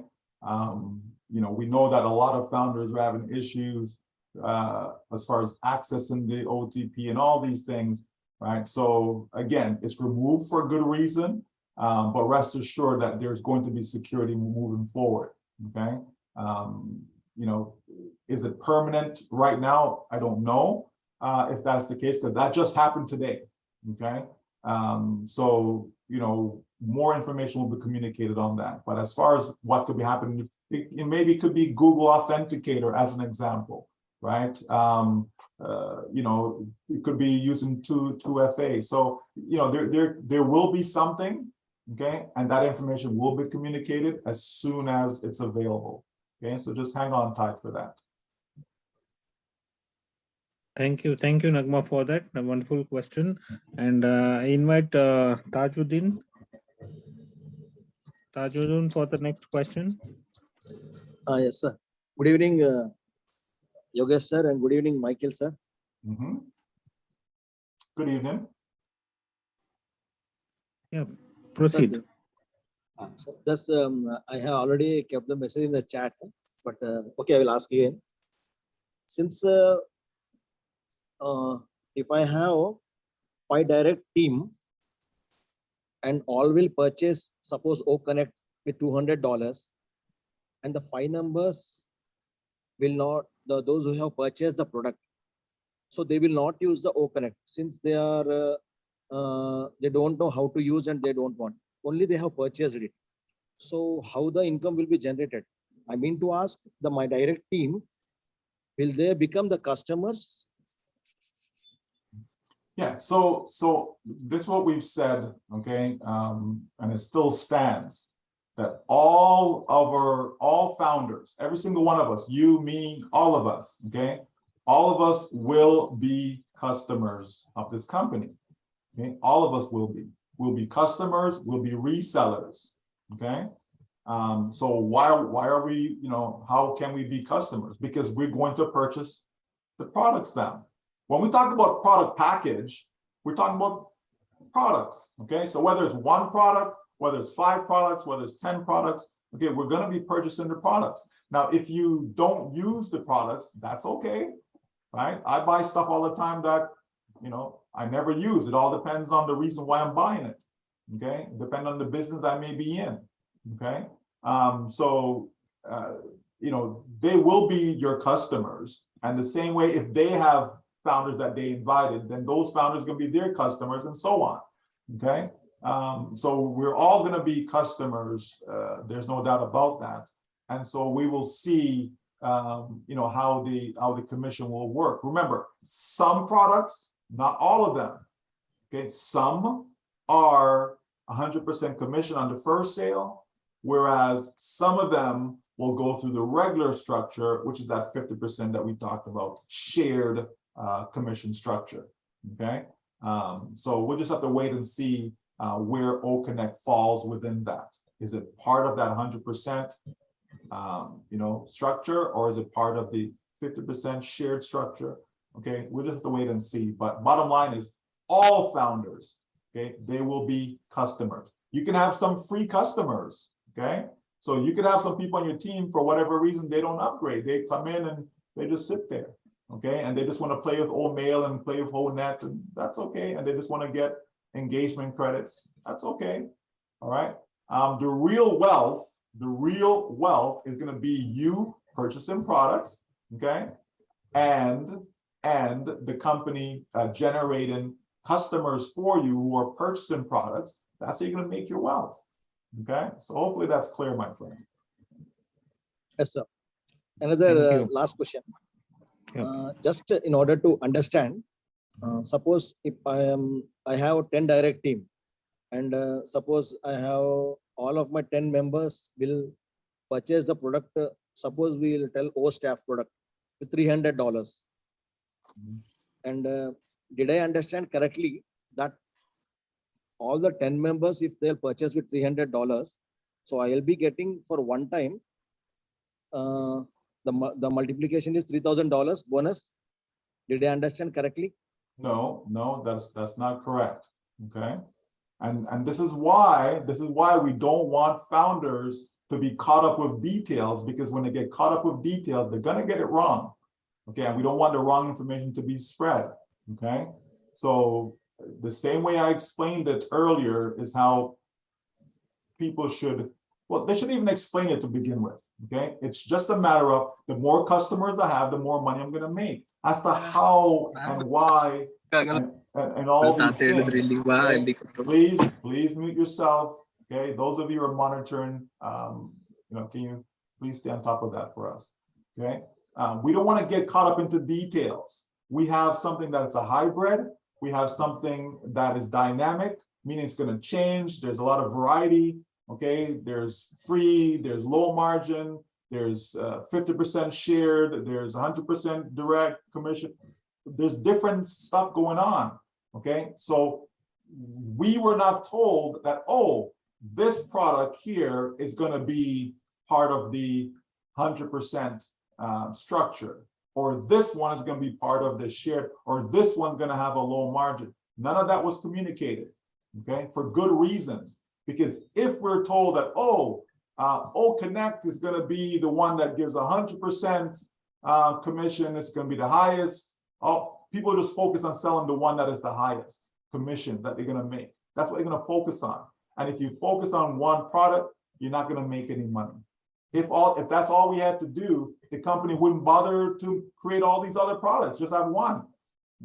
[SPEAKER 2] You know, we know that a lot of founders are having issues as far as accessing the OTP and all these things, right? So again, it's removed for a good reason, but rest assured that there's going to be security moving forward, okay? You know, is it permanent right now? I don't know if that's the case, because that just happened today, okay? So, you know, more information will be communicated on that. But as far as what could be happening, it maybe could be Google Authenticator as an example, right? You know, it could be using 2FA. So, you know, there will be something, okay? And that information will be communicated as soon as it's available, okay? So just hang on tight for that.
[SPEAKER 1] Thank you, Nagma, for that a wonderful question. And I invite Tajuddin for the next question.
[SPEAKER 5] Yes, sir. Good evening, Yogesh sir, and good evening, Michael sir.
[SPEAKER 2] Good evening.
[SPEAKER 1] Yeah, proceed.
[SPEAKER 5] Sir, thus, I have already kept the message in the chat, but okay, I will ask again. Since if I have 5 direct team and all will purchase, suppose O Connect with $200, and the 5 numbers will not, those who have purchased the product, so they will not use the O Connect since they are they don't know how to use and they don't want. Only they have purchased it. So how the income will be generated? I mean to ask my direct team, will they become the customers?
[SPEAKER 2] Yeah, so this is what we've said, okay, and it still stands, that all founders, every single one of us, you, me, all of us, okay, all of us will be customers of this company. Okay, all of us will be. We'll be customers, we'll be resellers. Okay. So why are we, how can we be customers? Because we're going to purchase the products then. When we talk about product package, we're talking about products. Okay. So whether it's 1 product, whether it's 5 products, whether it's 10 products, okay, we're going to be purchasing the products. Now, if you don't use the products, that's okay. Right. I buy stuff all the time that, I never use. It all depends on the reason why I'm buying it. Okay. Depend on the business I may be in. Okay. They will be your customers. And the same way, if they have founders that they invited, then those founders are going to be their customers and so on. Okay. So we're all going to be customers. There's no doubt about that. And so we will see, how the commission will work. Remember, some products, not all of them. Okay. Some are 100% commission on the first sale, whereas some of them will go through the regular structure, which is that 50% that we talked about, shared commission structure. Okay. So we'll just have to wait and see where O Connect falls within that. Is it part of that 100% structure, or is it part of the 50% shared structure? Okay, we'll just have to wait and see. But bottom line is, all founders, okay, they will be customers. You can have some free customers. Okay, so you could have some people on your team, for whatever reason, they don't upgrade. They come in and they just sit there. Okay, and they just want to play with old mail and play with whole net, and that's okay. And they just want to get engagement credits. That's okay. All right. The real wealth is going to be you purchasing products. Okay, and the company generating customers for you who are purchasing products. That's how you're going to make your wealth. Okay, so hopefully that's clear, my friend.
[SPEAKER 5] Yes, sir. Another last question. Just in order to understand, suppose if I have 10 direct team, and suppose I have all of my 10 members will purchase the product. Suppose we will tell O staff product with $300. And did I understand correctly that all the 10 members, if they'll purchase with $300, so I'll be getting for one time, the multiplication is $3,000 bonus. Did I understand correctly?
[SPEAKER 2] No, that's not correct. Okay. And this is why we don't want founders to be caught up with details, because when they get caught up with details, they're going to get it wrong. Okay. And we don't want the wrong information to be spread. Okay. So the same way I explained it earlier is how people should, well, they shouldn't even explain it to begin with. Okay. It's just a matter of, the more customers I have, the more money I'm going to make. As to how and why and all these things. Okay? Please mute yourself. Okay. Those of you who are monitoring, can you please stay on top of that for us? Okay. We don't want to get caught up into details. We have something that's a hybrid. We have something that is dynamic. meaning it's going to change. There's a lot of variety. Okay, there's free, there's low margin, there's 50% shared, there's 100% direct commission. There's different stuff going on. Okay, so we were not told that, oh, this product here is going to be part of the 100% structure, or this one is going to be part of the shared, or this one's going to have a low margin. None of that was communicated, okay, for good reasons. Because if we're told that, oh, O-Connect is going to be the one that gives 100% commission, it's going to be the highest, people just focus on selling the one that is the highest commission that they're going to make. That's what they're going to focus on. And if you focus on one product, you're not going to make any money. If that's all we had to do, the company wouldn't bother to create all these other products, just have one.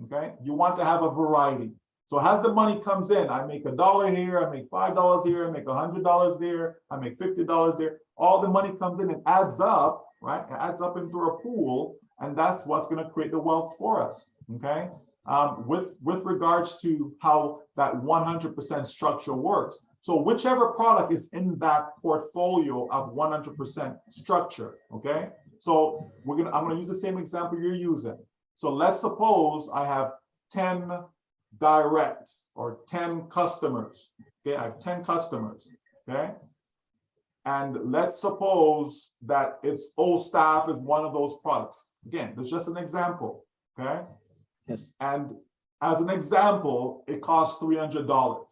[SPEAKER 2] Okay, you want to have a variety. So as the money comes in, I make $1 here, I make $5 here, I make $100 there, I make $50 there. All the money comes in and adds up, right? It adds up into a pool, and that's what's going to create the wealth for us. Okay, with regards to how that 100% structure works. So whichever product is in that portfolio of 100% structure. Okay, so I'm going to use the same example you're using. So let's suppose I have 10 direct or 10 customers. Okay, I have 10 customers. Okay, and let's suppose that it's O-Staff is one of those products. Again, that's just an example. Okay,
[SPEAKER 5] Yes.
[SPEAKER 2] and as an example, it costs $300.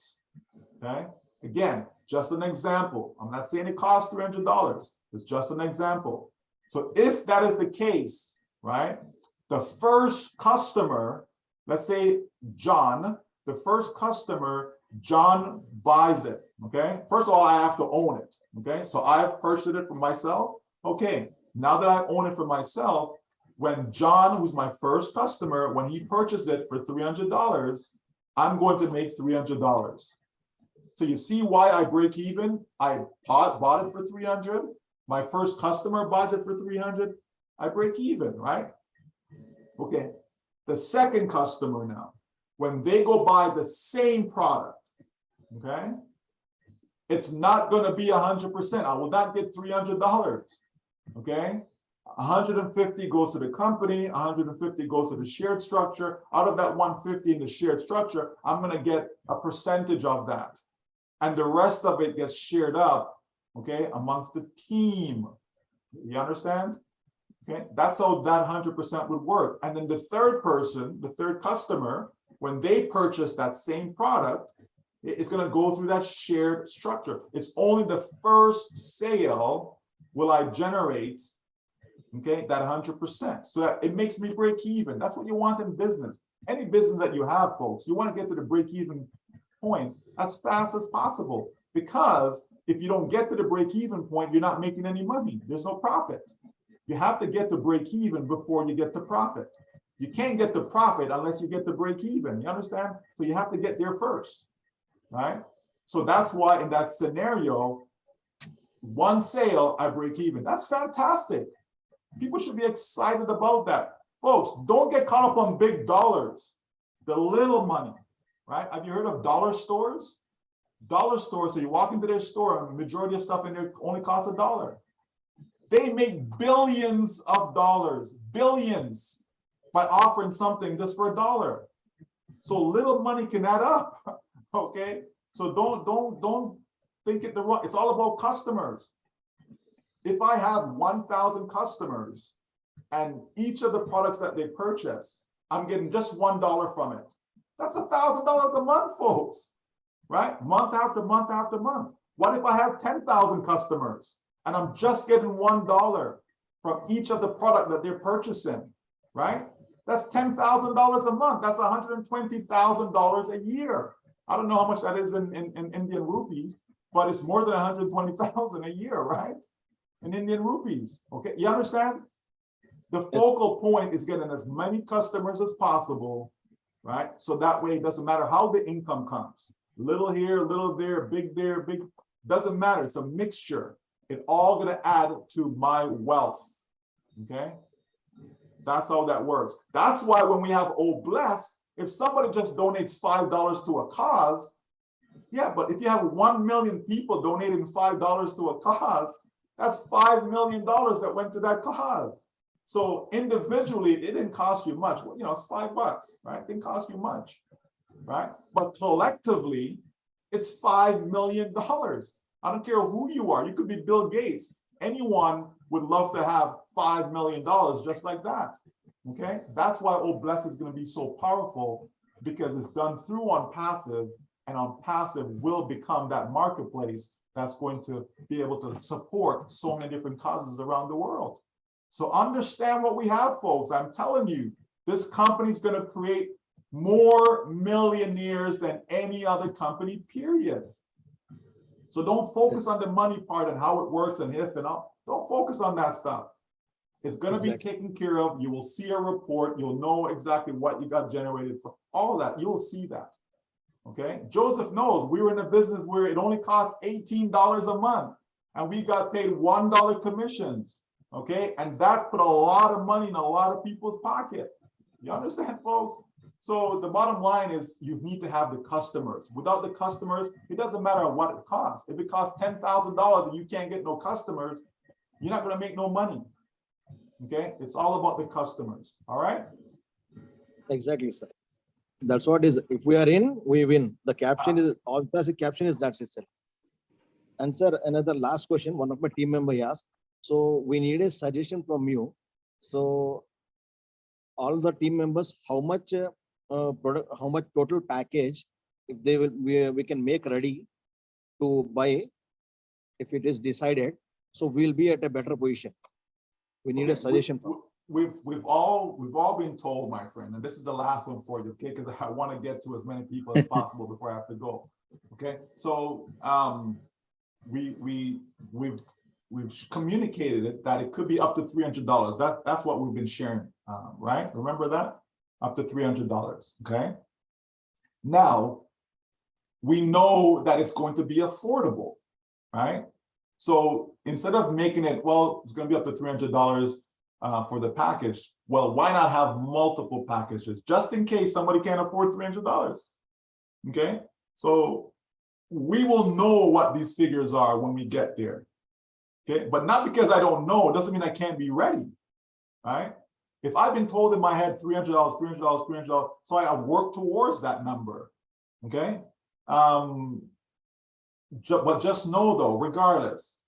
[SPEAKER 2] Okay, again, just an example. I'm not saying it costs $300. It's just an example. So if that is the case, right, the first customer, let's say John, the first customer, John buys it. Okay, first of all, I have to own it. Okay, so I've purchased it for myself. Okay, now that I own it for myself, when John, who's my first customer, when he purchased it for $300, I'm going to make $300. So you see why I break even? I bought it for $300. My first customer buys it for $300. I break even, right? Okay. The second customer now, when they go buy the same product, okay, it's not going to be 100%. I will not get $300. Okay. 150 goes to the company, 150 goes to the shared structure. Out of that 150 in the shared structure, I'm going to get a percentage of that. And the rest of it gets shared up, okay, amongst the team. You understand? Okay, that's how that 100% would work. And then the third person, the third customer, when they purchase that same product, it's going to go through that shared structure. It's only the first sale will I generate, okay, that 100%. So that it makes me break even. That's what you want in business. Any business that you have, folks, you want to get to the break even point as fast as possible. Because if you don't get to the break even point, you're not making any money. There's no profit. You have to get to break even before you get to profit. You can't get to profit unless you get to break even. You understand? So you have to get there first, right? So that's why in that scenario, one sale, I break even. That's fantastic. People should be excited about that. Folks, don't get caught up on big dollars, the little money, right? Have you heard of dollar stores? Dollar stores, so you walk into their store and the majority of stuff in there only costs $1. They make billions of dollars, billions, by offering something just for $1. So little money can add up, okay? So don't think it the wrong. It's all about customers. If I have 1,000 customers and each of the products that they purchase, I'm getting just $1 from it. That's $1,000 a month, folks, right? Month after month after month. What if I have 10,000 customers and I'm just getting $1 from each of the product that they're purchasing, right? That's $10,000 a month. That's $120,000 a year. I don't know how much that is in Indian rupees, but it's more than 120,000 a year, right? In Indian rupees. Okay, you understand? The focal point is getting as many customers as possible, right? So that way it doesn't matter how the income comes. Little here, little there, big, doesn't matter. It's a mixture. It's all going to add to my wealth. Okay, that's how that works. That's why when we have Oh Blessed, if somebody just donates $5 to a cause, Yeah, but if you have 1 million people donating $5 to a cause, that's $5 million that went to that cause. So individually, it didn't cost you much. Well, you know, it's $5, right? It didn't cost you much, right? But collectively, it's $5 million. I don't care who you are. You could be Bill Gates. Anyone would love to have $5 million just like that. Okay, that's why Bless is going to be so powerful, because it's done through On Passive, and On Passive will become that marketplace that's going to be able to support so many different causes around the world. So understand what we have, folks. I'm telling you, this company is going to create more millionaires than any other company, period. So don't focus on the money part and how it works and if and all. Don't focus on that stuff. It's going to be taken care of. You will see a report. You'll know exactly what you got generated for all of that. You will see that. Okay. Joseph knows we were in a business where it only cost $18 a month and we got paid $1 commissions. Okay. And that put a lot of money in a lot of people's pocket. You understand, folks? So the bottom line is you need to have the customers. Without the customers, it doesn't matter what it costs. If it costs $10,000 and you can't get no customers, you're not going to make no money. Okay, it's all about the customers. All right.
[SPEAKER 5] Exactly, sir. That's what is. If we are in, we win. The caption is all. Basic caption is that's itself. And sir, another last question. One of my team members asked. So we need a suggestion from you. So all the team members, how much product, how much total package, if they will, we can make ready to buy, if it is decided. So we'll be at a better position. We need a suggestion.
[SPEAKER 2] We've all been told, my friend, and this is the last one for you, okay? Because I want to get to as many people as possible before I have to go. Okay, so we've communicated it that it could be up to $300. That's what we've been sharing, right? Remember that? Up to $300. Okay. Now we know that it's going to be affordable, right? So instead of making it, well, it's going to be up to $300 for the package. Well, why not have multiple packages just in case somebody can't afford $300? Okay, so we will know what these figures are when we get there. Okay, but not because I don't know, it doesn't mean I can't be ready, right? If I've been told in my head $300, $300, $300, so I work towards that number. Okay. But just know though, regardless,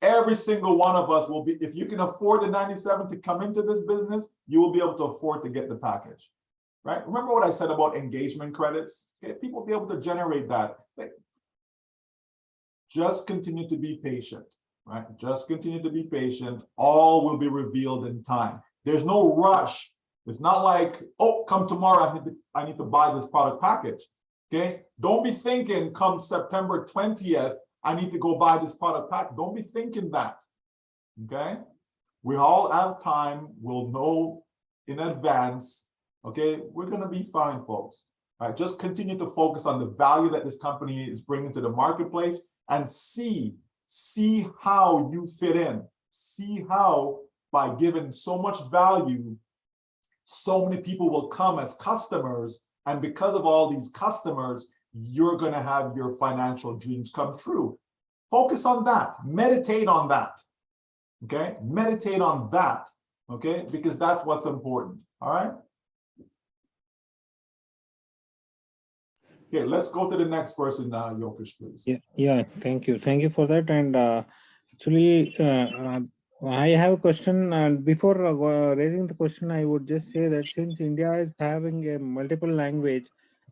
[SPEAKER 2] every single one of us will be, if you can afford the 97 to come into this business, you will be able to afford to get the package, right? Remember what I said about engagement credits? Okay, people will be able to generate that. Just continue to be patient, right? Just continue to be patient. All will be revealed in time. There's no rush. It's not like, oh, come tomorrow, I need to buy this product package. Okay, don't be thinking come September 20th, I need to go buy this product pack. Don't be thinking that. Okay, we all have time. We'll know in advance. Okay, we're gonna be fine, folks. All right, just continue to focus on the value that this company is bringing to the marketplace and see how you fit in. See how by giving so much value, so many people will come as customers. And because of all these customers, you're going to have your financial dreams come true. Focus on that. Meditate on that. Okay. Meditate on that. Okay. Because that's what's important. All right. Okay. Let's go to the next person now, Yokesh, please.
[SPEAKER 1] Yeah. Thank you. Thank you for that. And actually, I have a question. And before raising the question, I would just say that since India is having a multiple language,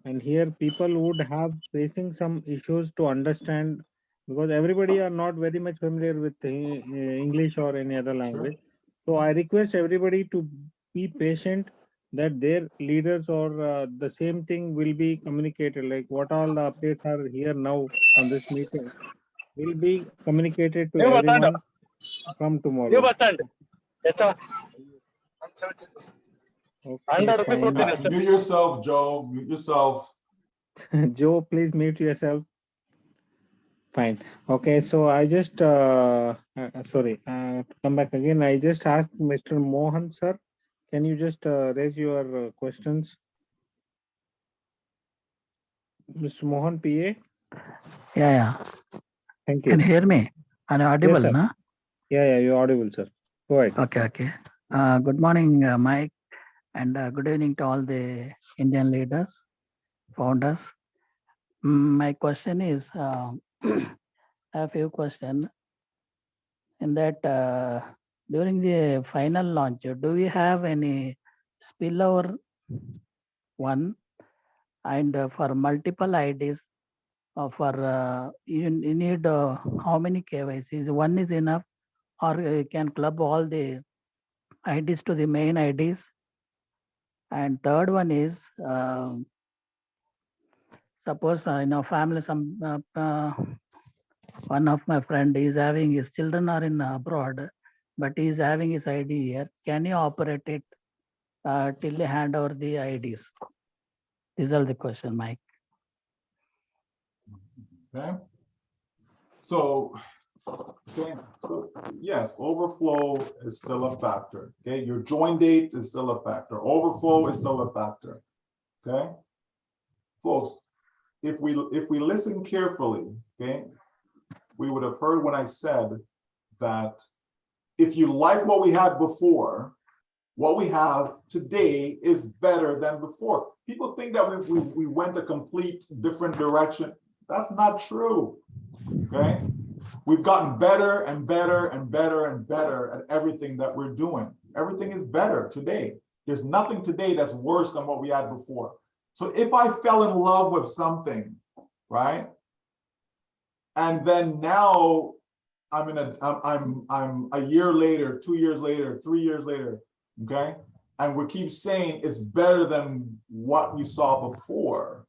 [SPEAKER 1] and here people would have facing some issues to understand, because everybody are not very much familiar with English or any other language. So I request everybody to be patient, that their leaders or the same thing will be communicated, like what all the updates are here now on this meeting will be communicated to everyone from tomorrow. Okay, fine.
[SPEAKER 2] Mute yourself, Joe. Mute yourself.
[SPEAKER 1] Joe, please mute yourself. Fine. Okay, so I just sorry, to come back again, I just asked Mr. Mohan, sir, can you just raise your questions? Mr. Mohan, PA.
[SPEAKER 6] Yeah.
[SPEAKER 1] Thank you.
[SPEAKER 6] Can you hear me? Am I audible,
[SPEAKER 1] sir.
[SPEAKER 6] na?
[SPEAKER 1] Yeah, you're audible, sir. Go ahead.
[SPEAKER 6] Okay. Good morning, Mike, and good evening to all the Indian leaders, founders. My question is, I have a few questions. In that, during the final launch, do we have any spillover one? And for multiple IDs, for you need how many KYCs? One is enough, or you can club all the IDs to the main IDs? And third one is, suppose family, one of my friend is having his children are in abroad, but he is having his ID here. Can you operate it till they hand over the IDs? These are the question, Mike.
[SPEAKER 2] Okay. So, yes, overflow is still a factor. Okay, your join date is still a factor. Overflow is still a factor. Okay, folks, if we listen carefully, okay, we would have heard when I said that if you like what we had before, what we have today is better than before. People think that we went a complete different direction. That's not true. Okay, we've gotten better and better and better and better at everything that we're doing. Everything is better today. There's nothing today that's worse than what we had before. So if I fell in love with something, right, and then now I'm a year later, 2 years later, 3 years later, okay, and we keep saying it's better than what we saw before.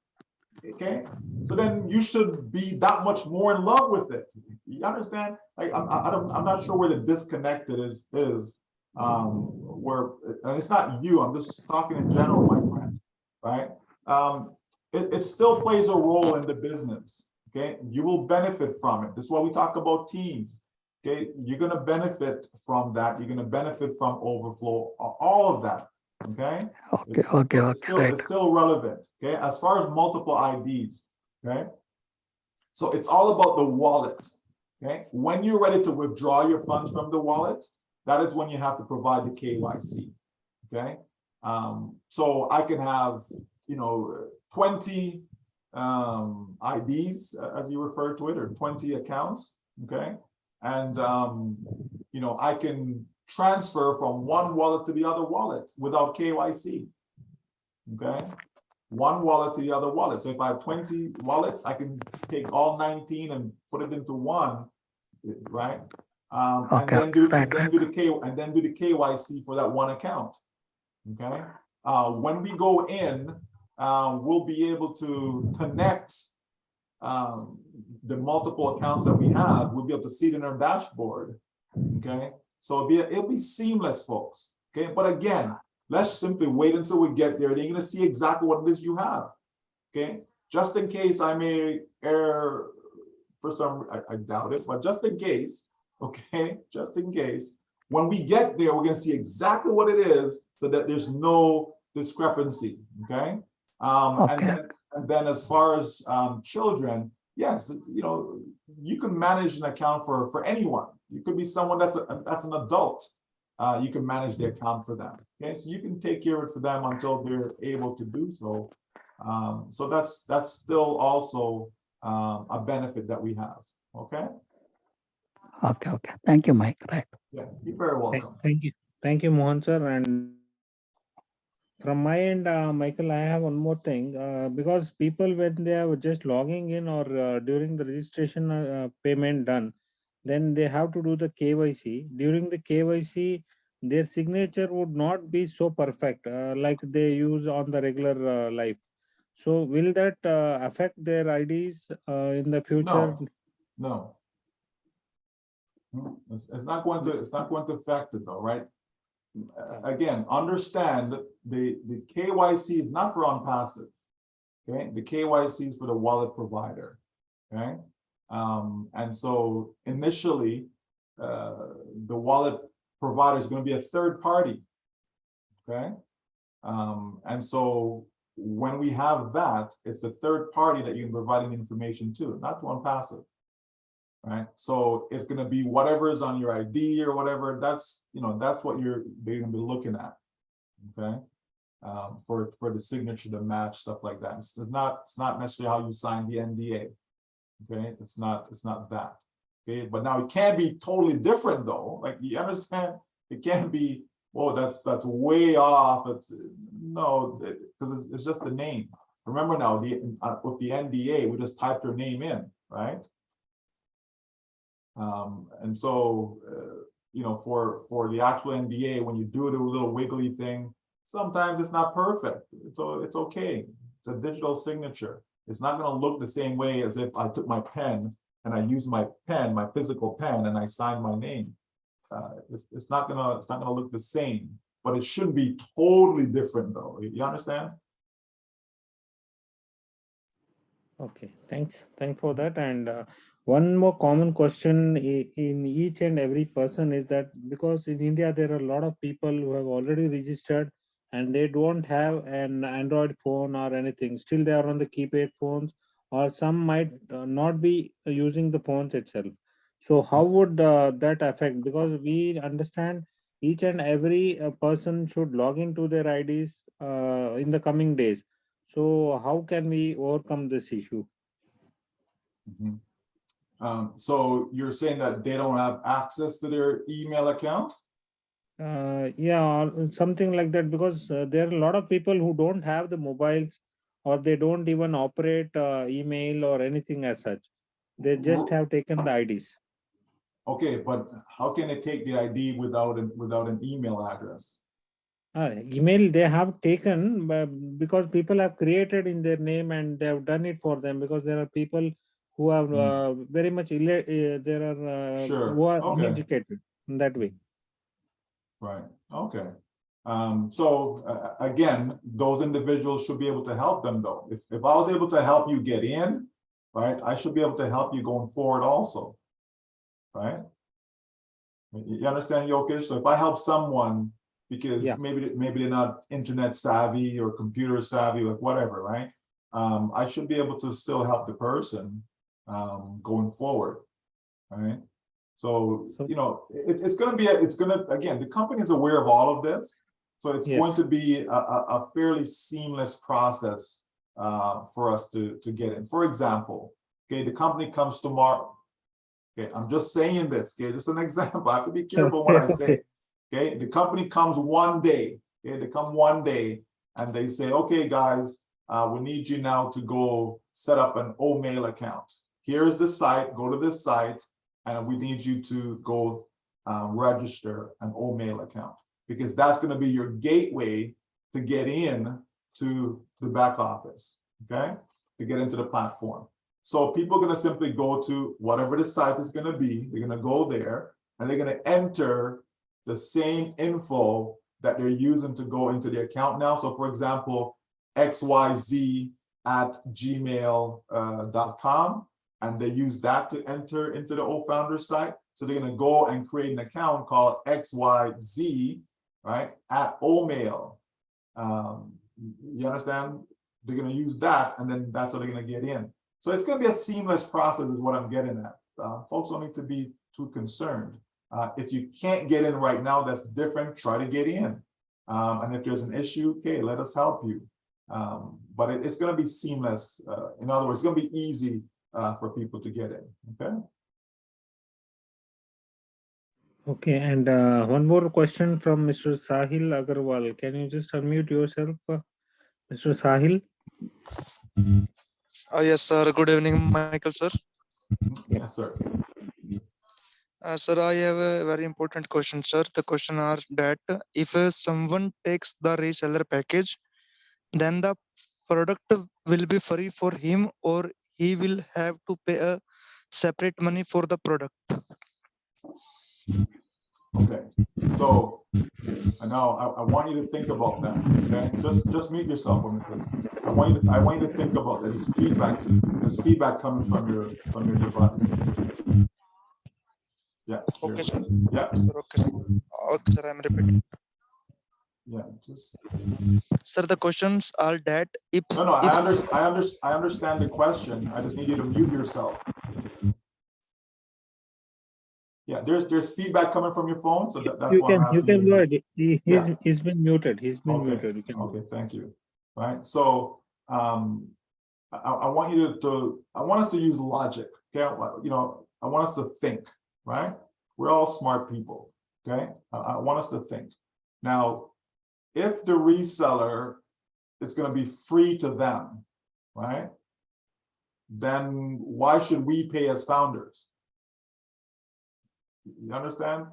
[SPEAKER 2] Okay, so then you should be that much more in love with it. You understand? Like I'm not sure where the disconnect is. Where, and it's not you. I'm just talking in general, my friend. Right? It still plays a role in the business. Okay, you will benefit from it. This is why we talk about teams. Okay, you're going to benefit from that. You're going to benefit from overflow. All of that. Okay. It's still relevant. Okay, as far as multiple IDs. Okay, so it's all about the wallet. Okay, when you're ready to withdraw your funds from the wallet, that is when you have to provide the KYC. Okay, so I can have 20 IDs as you refer to it, or 20 accounts. Okay, and I can transfer from one wallet to the other wallet without KYC. Okay, one wallet to the other wallet. So if I have 20 wallets, I can take all 19 and put it into one, right? And then do the KYC for that one account. Okay. When we go in, we'll be able to connect the multiple accounts that we have. We'll be able to see it in our dashboard. Okay. So it'll be seamless, folks. Okay, but again, let's simply wait until we get there. Then you're going to see exactly what it is you have. Okay, just in case I may err for some, I doubt it, but just in case, okay, just in case, when we get there, we're going to see exactly what it is so that there's no discrepancy. Okay, and then as far as children, yes, you can manage an account for anyone. You could be someone that's an adult. You can manage the account for them. Okay, so you can take care of it for them until they're able to do so. So that's still also a benefit that we have. Okay.
[SPEAKER 6] Okay. Thank you, Mike. Right.
[SPEAKER 2] Yeah, you're very welcome.
[SPEAKER 1] Thank you, Mohan sir. And from my end, Michael, I have one more thing. Because people, when they are just logging in or during the registration payment done, then they have to do the KYC. During the KYC, their signature would not be so perfect like they use on the regular life. So will that affect their IDs in the future?
[SPEAKER 2] No. It's not going to affect it though, right? Again, understand that the KYC is not for on-passive. Okay, the KYC is for the wallet provider. Okay, and so initially, the wallet provider is going to be a third party. Okay, and so when we have that, it's the third party that you're providing information to, not to OnPassive. Right, so it's going to be whatever is on your ID or whatever. That's that's what they're going to be looking at. Okay, for the signature to match, stuff like that. It's not necessarily how you sign the NDA. Okay, it's not that. Okay, but now it can be totally different though. Like, you understand, it can be, oh, that's way off. It's no, because it's just the name. Remember now, with the NDA, we just type your name in, right? And so, for the actual NDA, when you do a little wiggly thing, sometimes it's not perfect. It's okay. It's a digital signature. It's not going to look the same way as if I took my pen and I used my pen, my physical pen, and I signed my name. It's not gonna look the same, but it shouldn't be totally different though. You understand?
[SPEAKER 1] Okay, thanks for that. And one more common question in each and every person is that, because in India there are a lot of people who have already registered and they don't have an Android phone or anything, still they are on the keypad phones, or some might not be using the phones itself. So how would that affect? Because we understand each and every person should log into their IDs in the coming days. So how can we overcome this issue?
[SPEAKER 2] Mm-hmm. So you're saying that they don't have access to their email account?
[SPEAKER 1] Yeah, something like that, because there are a lot of people who don't have the mobiles, or they don't even operate email or anything as such. They just have taken the IDs.
[SPEAKER 2] Okay, but how can they take the ID without an email address?
[SPEAKER 1] Email they have taken, because people have created in their name and they have done it for them, because there are people who are very much there are
[SPEAKER 2] Sure.
[SPEAKER 1] who are
[SPEAKER 2] Okay.
[SPEAKER 1] uneducated in that way.
[SPEAKER 2] Right. Okay. So again, those individuals should be able to help them though. If I was able to help you get in, right, I should be able to help you going forward also. Right? You understand, Yokesh? So if I help someone because maybe they're not internet savvy or computer savvy, like whatever, right? I should be able to still help the person going forward, right? So it's going to again, the company is aware of all of this, so it's going to be a fairly seamless process for us to get in. For example, okay, the company comes tomorrow. Okay, I'm just saying this. Okay, just an example. I have to be careful what I say. Okay, the company comes one day. Okay, they come one day and they say, okay, guys, we need you now to go set up an OMail account. Here's the site. Go to this site, and we need you to go register an OMail account, because that's going to be your gateway to get in to the back office. Okay, to get into the platform. So people are going to simply go to whatever the site is going to be. They're going to go there and they're going to enter the same info that they're using to go into the account now. So for example, xyz@gmail.com, and they use that to enter into the OFounder site. So they're going to go and create an account called XYZ, right, at OMail. You understand? They're going to use that, and then that's how they're going to get in. So it's going to be a seamless process is what I'm getting at. Folks don't need to be too concerned. If you can't get in right now, that's different. Try to get in. And if there's an issue, okay, let us help you. But it's going to be seamless. In other words, it's going to be easy for people to get in. Okay.
[SPEAKER 1] Okay, and one more question from Mr. Sahil Agarwal. Can you just unmute yourself, Mr. Sahil?
[SPEAKER 7] Yes, sir. Good evening, Michael, sir.
[SPEAKER 2] Yes, sir.
[SPEAKER 7] Sir, I have a very important question, sir. The question is that if someone takes the reseller package, then the product will be free for him, or he will have to pay a separate money for the product.
[SPEAKER 2] Okay, so now I want you to think about that. Okay, just mute yourself on this. I want you to think about that. There's feedback coming from your device. Yeah.
[SPEAKER 7] Okay, sir.
[SPEAKER 2] Yeah.
[SPEAKER 7] Sir, okay, sir. Okay, sir. I'm repeating.
[SPEAKER 2] Yeah, just
[SPEAKER 7] Sir, the questions are that if
[SPEAKER 2] no.
[SPEAKER 7] if
[SPEAKER 2] I understand the question. I just need you to mute yourself. Yeah, there's feedback coming from your phone, so that's
[SPEAKER 1] You
[SPEAKER 2] why I'm
[SPEAKER 1] can
[SPEAKER 2] asking you.
[SPEAKER 1] go ahead.
[SPEAKER 2] Yeah.
[SPEAKER 1] He's been muted. He's been
[SPEAKER 2] Okay.
[SPEAKER 1] muted. You can go.
[SPEAKER 2] Okay, thank you. Right, so I want you to I want us to use logic. Okay, I want us to think. Right, we're all smart people. Okay, I want us to think. Now, if the reseller is going to be free to them, right? Then why should we pay as founders? You understand?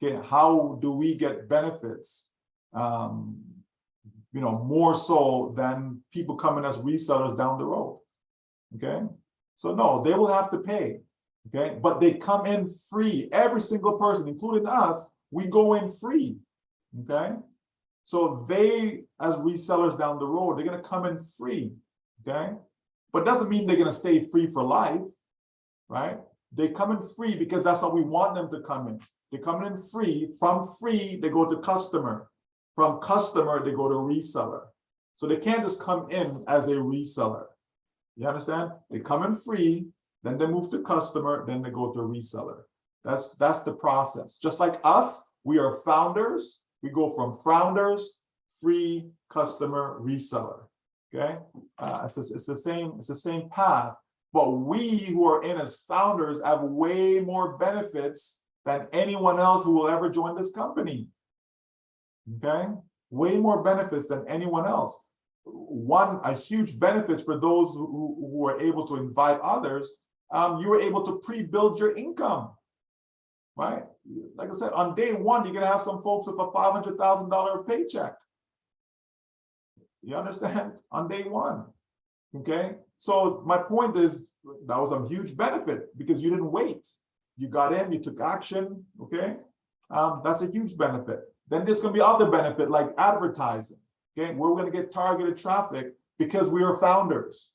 [SPEAKER 2] Okay, how do we get benefits? More so than people coming as resellers down the road. Okay, so no, they will have to pay. Okay, but they come in free. Every single person, including us, we go in free. Okay, so they, as resellers down the road, they're going to come in free. Okay, but doesn't mean they're going to stay free for life, right? They come in free because that's how we want them to come in. They come in free. From free, they go to customer. From customer, they go to reseller. So they can't just come in as a reseller. You understand? They come in free, then they move to customer, then they go to reseller. That's the process. Just like us, we are founders. We go from founders, free, customer, reseller. Okay, it's the same path. But we who are in as founders have way more benefits than anyone else who will ever join this company. Okay, way more benefits than anyone else. A huge benefits for those who are able to invite others. You were able to pre-build your income, right? Like I said, on day one, you're gonna have some folks with a $500,000 paycheck. You understand? On day one, okay? So my point is, that was a huge benefit because you didn't wait. You got in, you took action, okay? That's a huge benefit. Then there's going to be other benefit like advertising, okay? We're going to get targeted traffic because we are founders,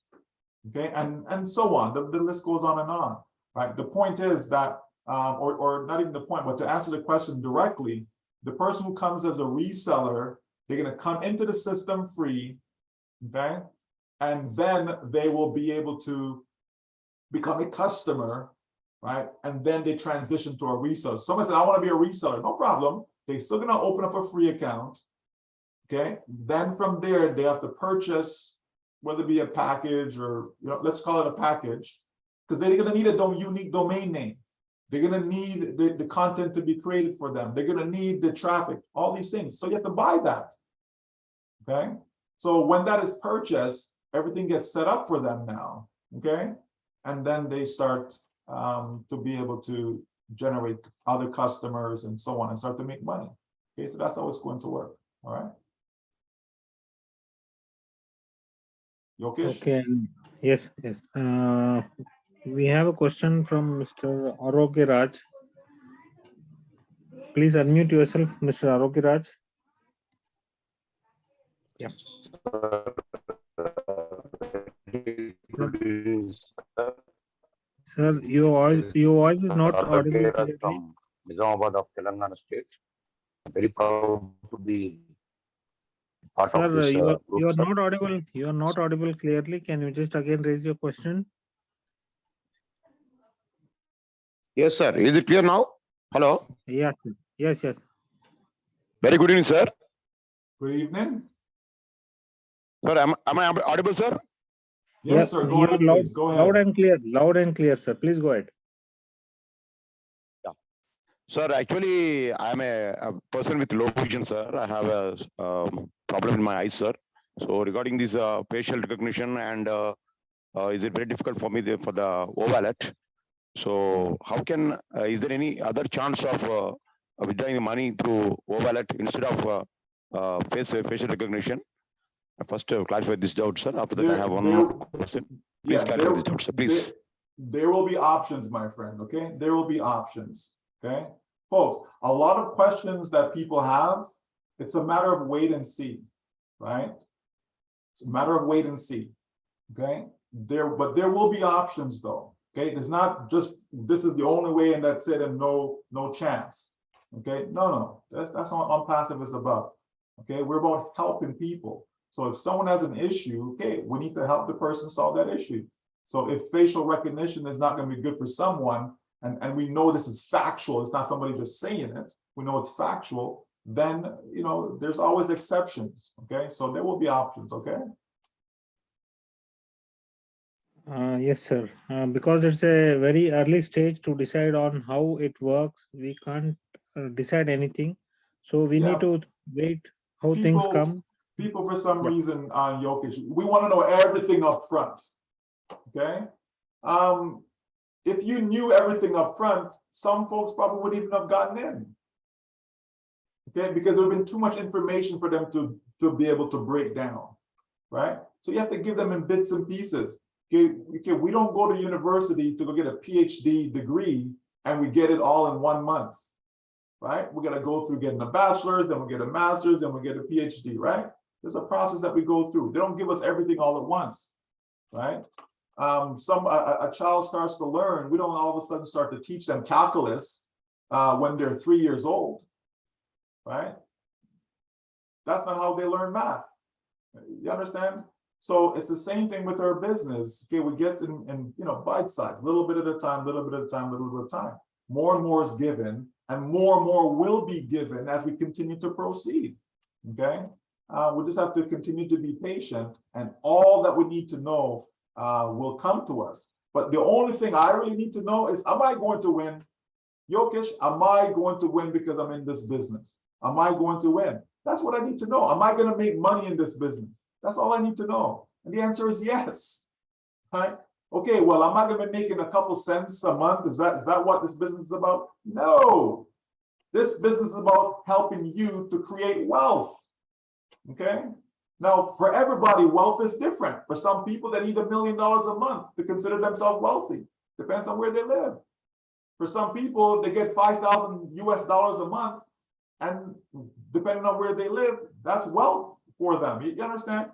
[SPEAKER 2] okay? And so on. The list goes on and on, right? The point is that, or not even the point, but to answer the question directly, the person who comes as a reseller, they're going to come into the system free, okay? And then they will be able to become a customer, right? And then they transition to a reseller. Someone said, I want to be a reseller. No problem. They're still going to open up a free account. Okay. Then from there, they have to purchase, whether it be a package or, let's call it a package, because they're going to need a unique domain name. They're going to need the content to be created for them. They're going to need the traffic, all these things. So you have to buy that. Okay. So when that is purchased, everything gets set up for them now. Okay. And then they start to be able to generate other customers and so on and start to make money. Okay, so that's how it's going to work. All right. Yokesh?
[SPEAKER 1] Okay. Yes. We have a question from Mr. Arogiraj. Please unmute yourself, Mr. Arogiraj. Yeah. Sir, your voice is not audible clearly.
[SPEAKER 8] From Nizamabad of Telangana state. Very proud to be part of this
[SPEAKER 1] Sir,
[SPEAKER 8] group.
[SPEAKER 1] you are
[SPEAKER 8] Sir.
[SPEAKER 1] not audible. You are not audible clearly. Can you just again raise your question?
[SPEAKER 8] Yes, sir. Is it clear now? Hello.
[SPEAKER 1] Yes. Yes.
[SPEAKER 8] Very good evening, sir.
[SPEAKER 2] Good evening.
[SPEAKER 8] Sir, am I audible, sir?
[SPEAKER 2] Yes, sir. Go
[SPEAKER 1] you
[SPEAKER 2] ahead,
[SPEAKER 1] are
[SPEAKER 2] please. Go ahead.
[SPEAKER 1] loud and clear, sir. Please go ahead.
[SPEAKER 8] Yeah. Sir, actually, I am a person with low vision, sir. I have a problem in my eyes, sir. So regarding this facial recognition and is it very difficult for me for the wallet? So how can, is there any other chance of withdrawing money through wallet instead of facial recognition? First, clarify this doubt, sir. After that, I have one more question. Please clarify this doubt, sir. Please.
[SPEAKER 2] There will be options, my friend. Okay, there will be options. Okay, folks. A lot of questions that people have, it's a matter of wait and see, right? It's a matter of wait and see. Okay, but there will be options, though. Okay, it's not just this is the only way and that's it and no chance. Okay, no, that's not what passive is about. Okay, we're about helping people. So if someone has an issue, okay, we need to help the person solve that issue. So if facial recognition is not going to be good for someone, and we know this is factual, it's not somebody just saying it, we know it's factual, then, you know, there's always exceptions. Okay, so there will be options. Okay.
[SPEAKER 1] Yes, sir. Because it's a very early stage to decide on how it works, we can't decide anything. So we
[SPEAKER 2] Yeah.
[SPEAKER 1] need to wait how things come.
[SPEAKER 2] People for some
[SPEAKER 1] Yeah.
[SPEAKER 2] reason on Yokesh, we want to know everything up front. Okay. If you knew everything up front, some folks probably wouldn't even have gotten in. Okay, because there would have been too much information for them to be able to break down, right? So you have to give them in bits and pieces. Okay, we don't go to university to go get a PhD degree and we get it all in 1 month, right? We're gonna go through getting a bachelor's, then we get a master's, then we get a PhD, right? There's a process that we go through. They don't give us everything all at once, right? A child starts to learn, we don't all of a sudden start to teach them calculus when they're 3 years old, right? That's not how they learn math. You understand? So it's the same thing with our business. Okay, we get in you know, bite size, little bit at a time, little bit at a time, little bit at a time. More and more is given, and more will be given as we continue to proceed. Okay, we just have to continue to be patient, and all that we need to know will come to us. But the only thing I really need to know is, am I going to win? Yokesh, am I going to win because I'm in this business? Am I going to win? That's what I need to know. Am I going to make money in this business? That's all I need to know. And the answer is yes. Right? Okay, well, am I going to be making a couple cents a month? Is that what this business is about? No. This business is about helping you to create wealth. Okay? Now, for everybody, wealth is different. For some people, they need $1 million a month to consider themselves wealthy. Depends on where they live. For some people, they get $5,000 US a month, and depending on where they live, that's wealth for them. You understand?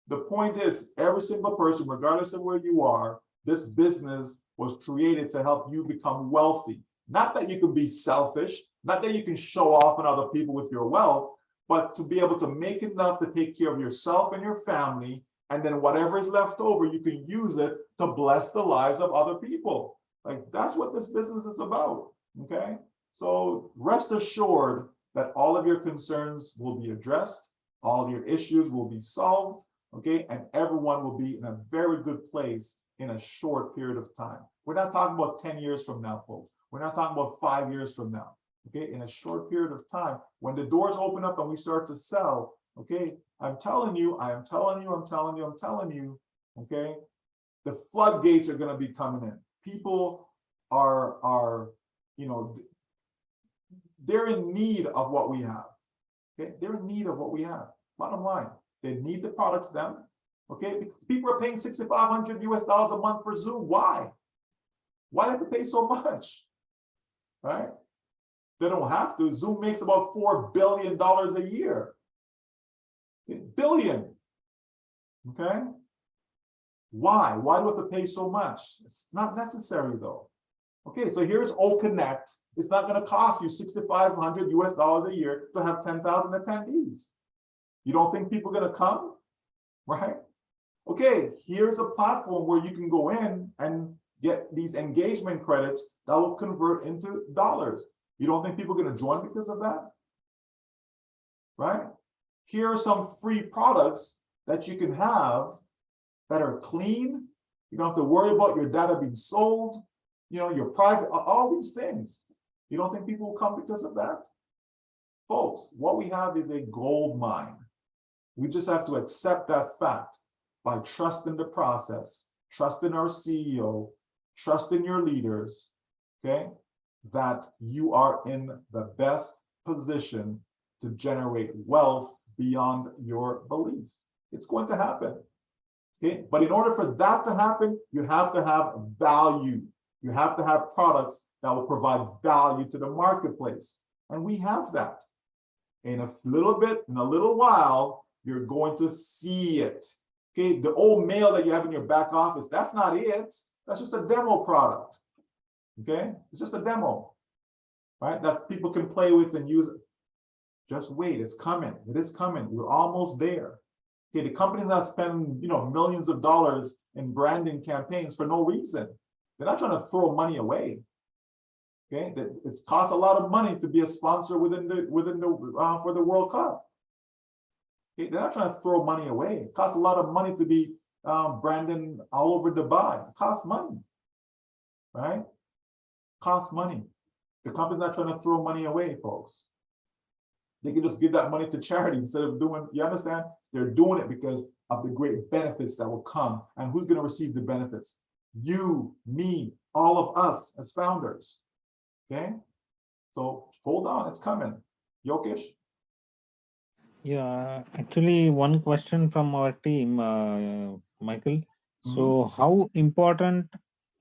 [SPEAKER 2] The point is, every single person, regardless of where you are, this business was created to help you become wealthy. Not that you can be selfish, not that you can show off on other people with your wealth, but to be able to make enough to take care of yourself and your family, and then whatever is left over, you can use it to bless the lives of other people. Like, that's what this business is about. Okay, so rest assured that all of your concerns will be addressed, all of your issues will be solved, okay, and everyone will be in a very good place in a short period of time. We're not talking about 10 years from now, folks. We're not talking about 5 years from now, okay? In a short period of time, when the doors open up and we start to sell, okay, I'm telling you, okay, the floodgates are gonna be coming in. People are, you know, they're in need of what we have. Okay, they're in need of what we have. Bottom line, they need the products then. Okay, people are paying $6,500 US a month for Zoom. Why? Why have to pay so much? Right? They don't have to. Zoom makes about $4 billion a year. Billion. Okay. Why? Why do we have to pay so much? It's not necessary though. Okay, so here's OConnect. It's not going to cost you $6,500 US a year to have 10,000 attendees. You don't think people are going to come? Right? Okay, here's a platform where you can go in and get these engagement credits that will convert into dollars. You don't think people are going to join because of that? Right? Here are some free products that you can have that are clean. You don't have to worry about your data being sold, you know, your private, all these things. You don't think people will come because of that? Folks, what we have is a gold mine. We just have to accept that fact by trusting the process, trusting our CEO, trusting your leaders, okay, that you are in the best position to generate wealth beyond your belief. It's going to happen, okay? But in order for that to happen, you have to have value. You have to have products that will provide value to the marketplace. And we have that. In a little bit, in a little while, you're going to see it. Okay, the old mail that you have in your back office, that's not it. That's just a demo product. Okay, it's just a demo, right? That people can play with and use. Just wait, it's coming. It is coming. We're almost there. Okay, the companies that spend, you know, millions of dollars in branding campaigns for no reason. They're not trying to throw money away. Okay, it costs a lot of money to be a sponsor for the World Cup. Okay, they're not trying to throw money away. It costs a lot of money to be branding all over Dubai. It costs money, right? Costs money. The company's not trying to throw money away, folks. They can just give that money to charity instead of doing, you understand? They're doing it because of the great benefits that will come. And who's going to receive the benefits? You, me, all of us as founders. Okay? So hold on, it's coming. Yokesh?
[SPEAKER 1] Yeah, actually, one question from our team, Michael. So, how important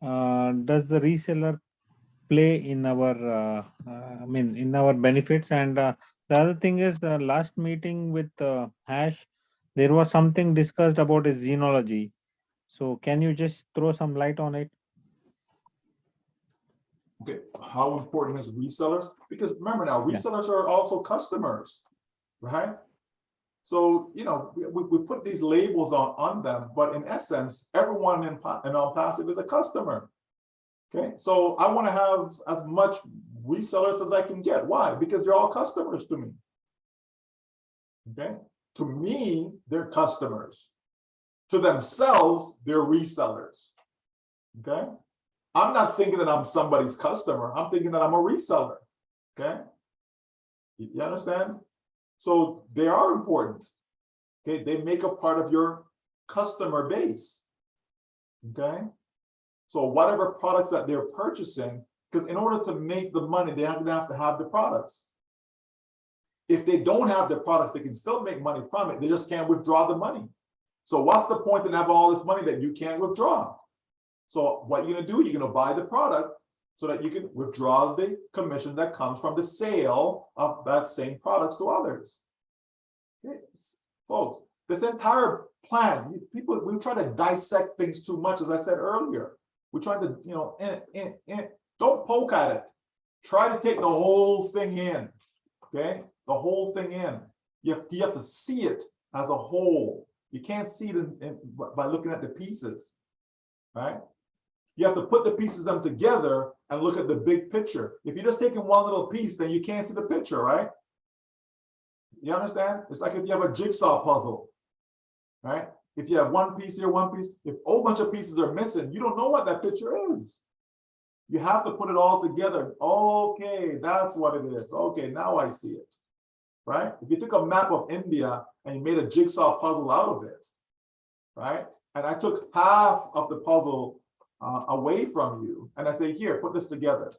[SPEAKER 1] does the reseller play in our, in our benefits? And the other thing is, the last meeting with Hash, there was something discussed about a xenology. So, can you just throw some light on it?
[SPEAKER 2] Okay, how important is resellers? Because remember now, resellers are also customers, right? So, you know, we put these labels on them, but in essence, everyone in passive is a customer. Okay, so I want to have as much resellers as I can get. Why? Because they're all customers to me. Okay, to me, they're customers. To themselves, they're resellers. Okay, I'm not thinking that I'm somebody's customer. I'm thinking that I'm a reseller. Okay, you understand? So they are important. Okay, they make a part of your customer base. Okay, so whatever products that they're purchasing, because in order to make the money, they're going to have the products. If they don't have the products, they can still make money from it. They just can't withdraw the money. So what's the point in having all this money that you can't withdraw? So what you're going to do, you're going to buy the product so that you can withdraw the commission that comes from the sale of that same products to others. Okay. Folks, this entire plan, we try to dissect things too much, as I said earlier. We're trying to, you know, don't poke at it. Try to take the whole thing in, okay? The whole thing in. You have to see it as a whole. You can't see it by looking at the pieces, right? You have to put the pieces them together and look at the big picture. If you're just taking one little piece, then you can't see the picture, right? You understand? It's like if you have a jigsaw puzzle, right? If you have one piece here, one piece, if a whole bunch of pieces are missing, you don't know what that picture is. You have to put it all together. Okay, that's what it is. Okay, now I see it, right? If you took a map of India and you made a jigsaw puzzle out of it, right? And I took half of the puzzle away from you, and I say, here, put this together.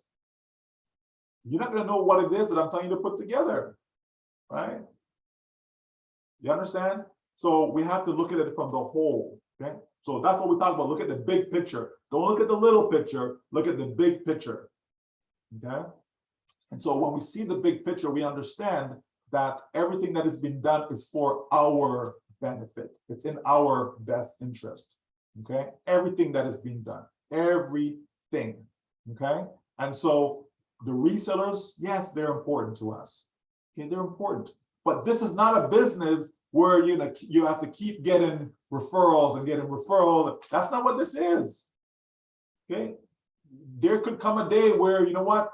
[SPEAKER 2] You're not going to know what it is that I'm telling you to put together, right? You understand? So we have to look at it from the whole, okay? So that's what we talk about. Look at the big picture. Don't look at the little picture. Look at the big picture, okay? And so when we see the big picture, we understand that everything that is being done is for our benefit. It's in our best interest, okay? Everything that is being done, everything, okay? And so the resellers, yes, they're important to us. Okay, they're important. But this is not a business where you have to keep getting referrals and getting referrals. That's not what this is. Okay, there could come a day where, you know what?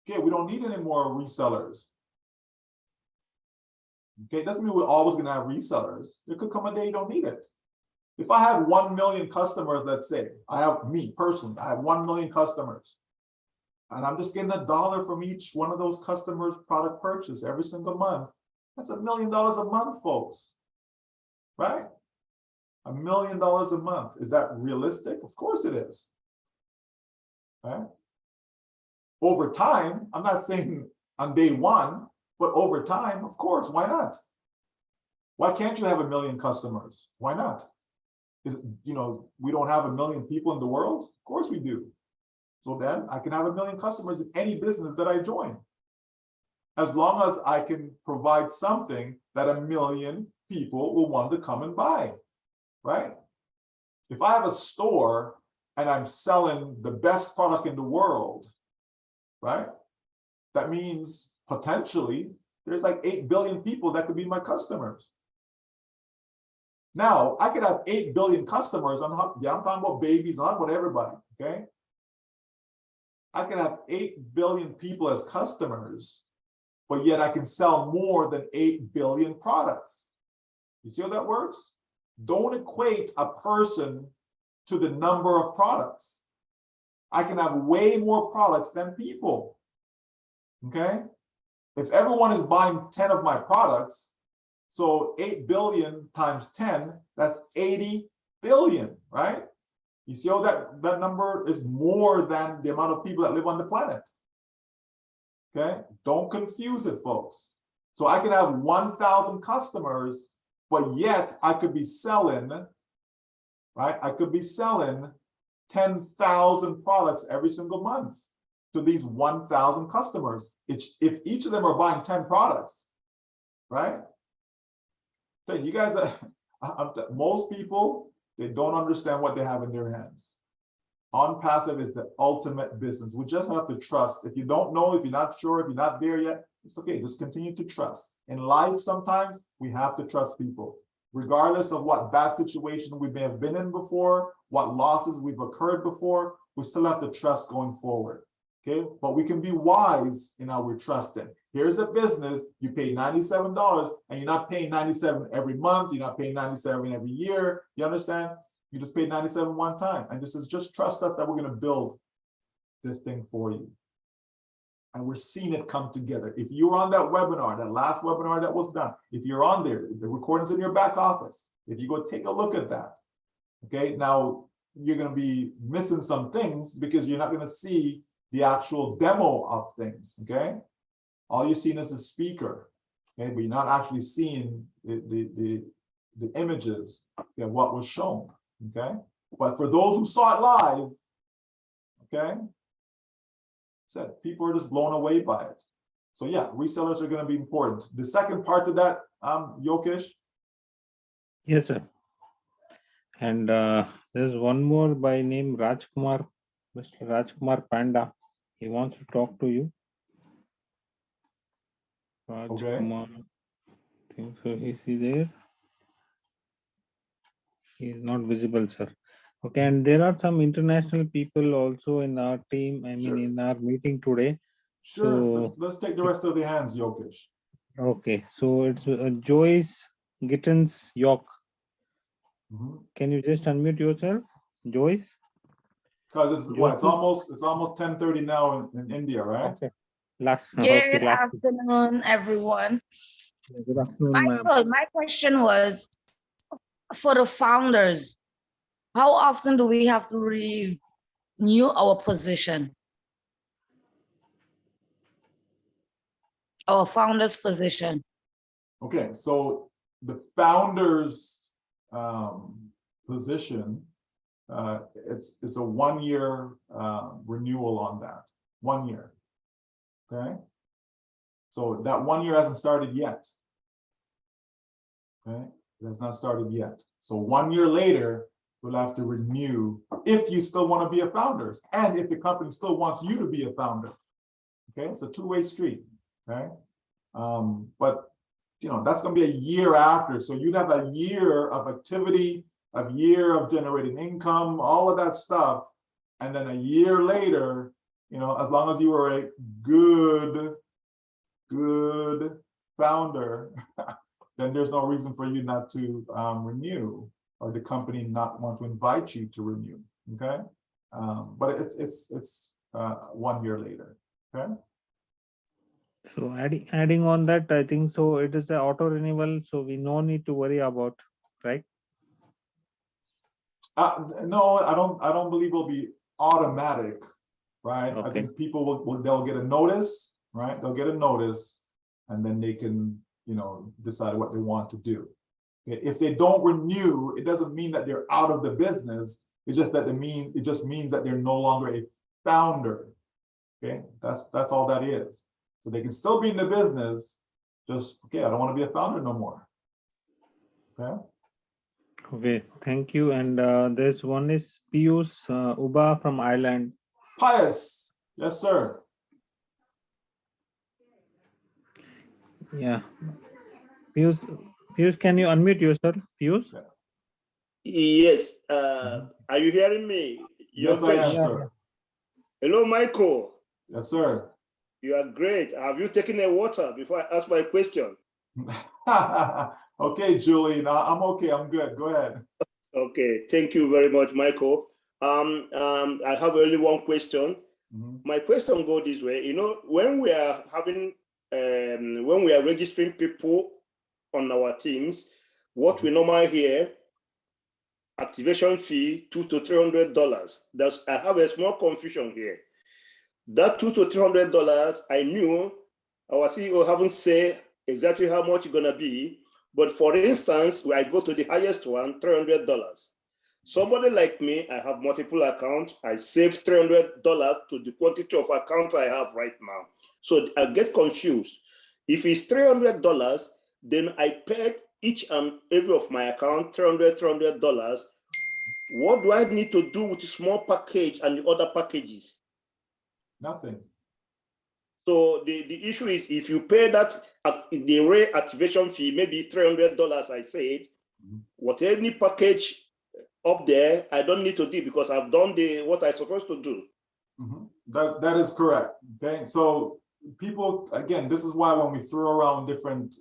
[SPEAKER 2] Okay, we don't need any more resellers. Okay, it doesn't mean we're always going to have resellers. There could come a day you don't need it. If I have 1 million customers, let's say, I have me personally, I have 1 million customers, and I'm just getting $1 from each one of those customers' product purchase every single month. That's $1 million a month, folks, right? $1 million a month. Is that realistic? Of course it is, right? Over time, I'm not saying on day one, but over time, of course, why not? Why can't you have 1 million customers? Why not? We don't have 1 million people in the world? Of course we do. So then I can have 1 million customers in any business that I join, as long as I can provide something that 1 million people will want to come and buy, right? If I have a store and I'm selling the best product in the world, right? That means potentially there's like 8 billion people that could be my customers. Now, I could have 8 billion customers. I'm talking about babies, I'm talking about everybody, okay? I can have 8 billion people as customers, but yet I can sell more than 8 billion products. You see how that works? Don't equate a person to the number of products. I can have way more products than people, okay? If everyone is buying 10 of my products, so 8 billion times 10, that's 80 billion, right? You see how that number is more than the amount of people that live on the planet, okay? Don't confuse it, folks. So I can have 1,000 customers, but yet I could be selling, right? I could be selling 10,000 products every single month to these 1,000 customers. If each of them are buying 10 products, right? Okay, you guys, most people, they don't understand what they have in their hands. On passive is the ultimate business. We just have to trust. If you don't know, if you're not sure, if you're not there yet, it's okay. Just continue to trust. In life, sometimes we have to trust people. Regardless of what bad situation we may have been in before, what losses we've occurred before, we still have to trust going forward. Okay, but we can be wise in how we're trusting. Here's a business, you pay $97 and you're not paying 97 every month, you're not paying 97 every year. You understand? You just pay 97 one time. And this is just trust us that we're going to build this thing for you. And we're seeing it come together. If you're on that webinar, that last webinar that was done, if you're on there, the recording's in your back office. If you go take a look at that, okay, now you're going to be missing some things because you're not going to see the actual demo of things, okay? All you're seeing is a speaker, okay? But you're not actually seeing the images of what was shown, okay? But for those who saw it live, okay, said people are just blown away by it. So yeah, resellers are going to be important. The second part of that, Yokesh.
[SPEAKER 1] Yes, sir. And there's one more by name Rajkumar, Mr. Rajkumar Panda. He wants to talk to you. Rajkumar, I think so. Is he there? He is not visible, sir. Okay, and there are some international people also in our team, in our meeting today.
[SPEAKER 2] Sure,
[SPEAKER 1] So
[SPEAKER 2] let's take the rest of the hands, Yokesh.
[SPEAKER 1] okay, so it's Joyce Gittins York. Can you just unmute yourself, Joyce?
[SPEAKER 2] Because it's almost 10:30 now in India, right?
[SPEAKER 1] Okay.
[SPEAKER 9] Good afternoon, everyone.
[SPEAKER 1] Good afternoon, ma'am.
[SPEAKER 9] Michael, my question was for the founders, how often do we have to renew our position? Our founder's position.
[SPEAKER 2] Okay, so the founder's position, it's a 1 year renewal on that. 1 year. Okay. So that 1 year hasn't started yet. Okay, it has not started yet. So 1 year later, we'll have to renew if you still want to be a founder and if the company still wants you to be a founder. Okay, it's a two-way street. Okay. But you know, that's going to be a year after. So you'd have a year of activity, a year of generating income, all of that stuff. And then a year later, you know, as long as you were a good founder, then there's no reason for you not to renew, or the company not want to invite you to renew. Okay. But it's 1 year later. Okay.
[SPEAKER 1] So adding on that, I think so it is an auto renewal, so we no need to worry about, right?
[SPEAKER 2] No, I don't believe it'll be automatic, right?
[SPEAKER 1] Okay.
[SPEAKER 2] I think people they'll get a notice, right? They'll get a notice, and then they can, you know, decide what they want to do. If they don't renew, it doesn't mean that they're out of the business. It's just that it just means that they're no longer a founder. Okay, that's all that is. So they can still be in the business, just okay, I don't want to be a founder no more. Okay.
[SPEAKER 1] Okay, thank you. And there's one is Pius Uba from Ireland.
[SPEAKER 2] Pius, yes, sir.
[SPEAKER 1] Yeah. Piyush, can you unmute yourself? Piyush?
[SPEAKER 10] Yes. Are you hearing me?
[SPEAKER 2] Yes, I am,
[SPEAKER 1] Yeah.
[SPEAKER 2] sir.
[SPEAKER 10] Hello, Michael.
[SPEAKER 2] Yes, sir.
[SPEAKER 10] You are great. Have you taken a water before I ask my question?
[SPEAKER 2] Okay, Julie. No, I'm okay. I'm good. Go ahead.
[SPEAKER 10] Okay. Thank you very much, Michael. I have only one question. My question goes this way. You know, when we are having, when we are registering people on our teams, what we normally hear, activation fee $200 to $300. I have a small confusion here. That $200 to $300, I knew our CEO haven't said exactly how much it's gonna be. But for instance, when I go to the highest one, $300. Somebody like me, I have multiple accounts. I save $300 to the quantity of accounts I have right now. So I get confused. If it's $300, then I paid each and every of my account $300. What do I need to do with the small package and the other packages?
[SPEAKER 2] Nothing.
[SPEAKER 10] So the issue is, if you pay that the array activation fee, maybe $300, I said, whatever any package up there, I don't need to do because I've done what I'm supposed to do.
[SPEAKER 2] That is correct. Okay, so people, again, this is why when we throw around different,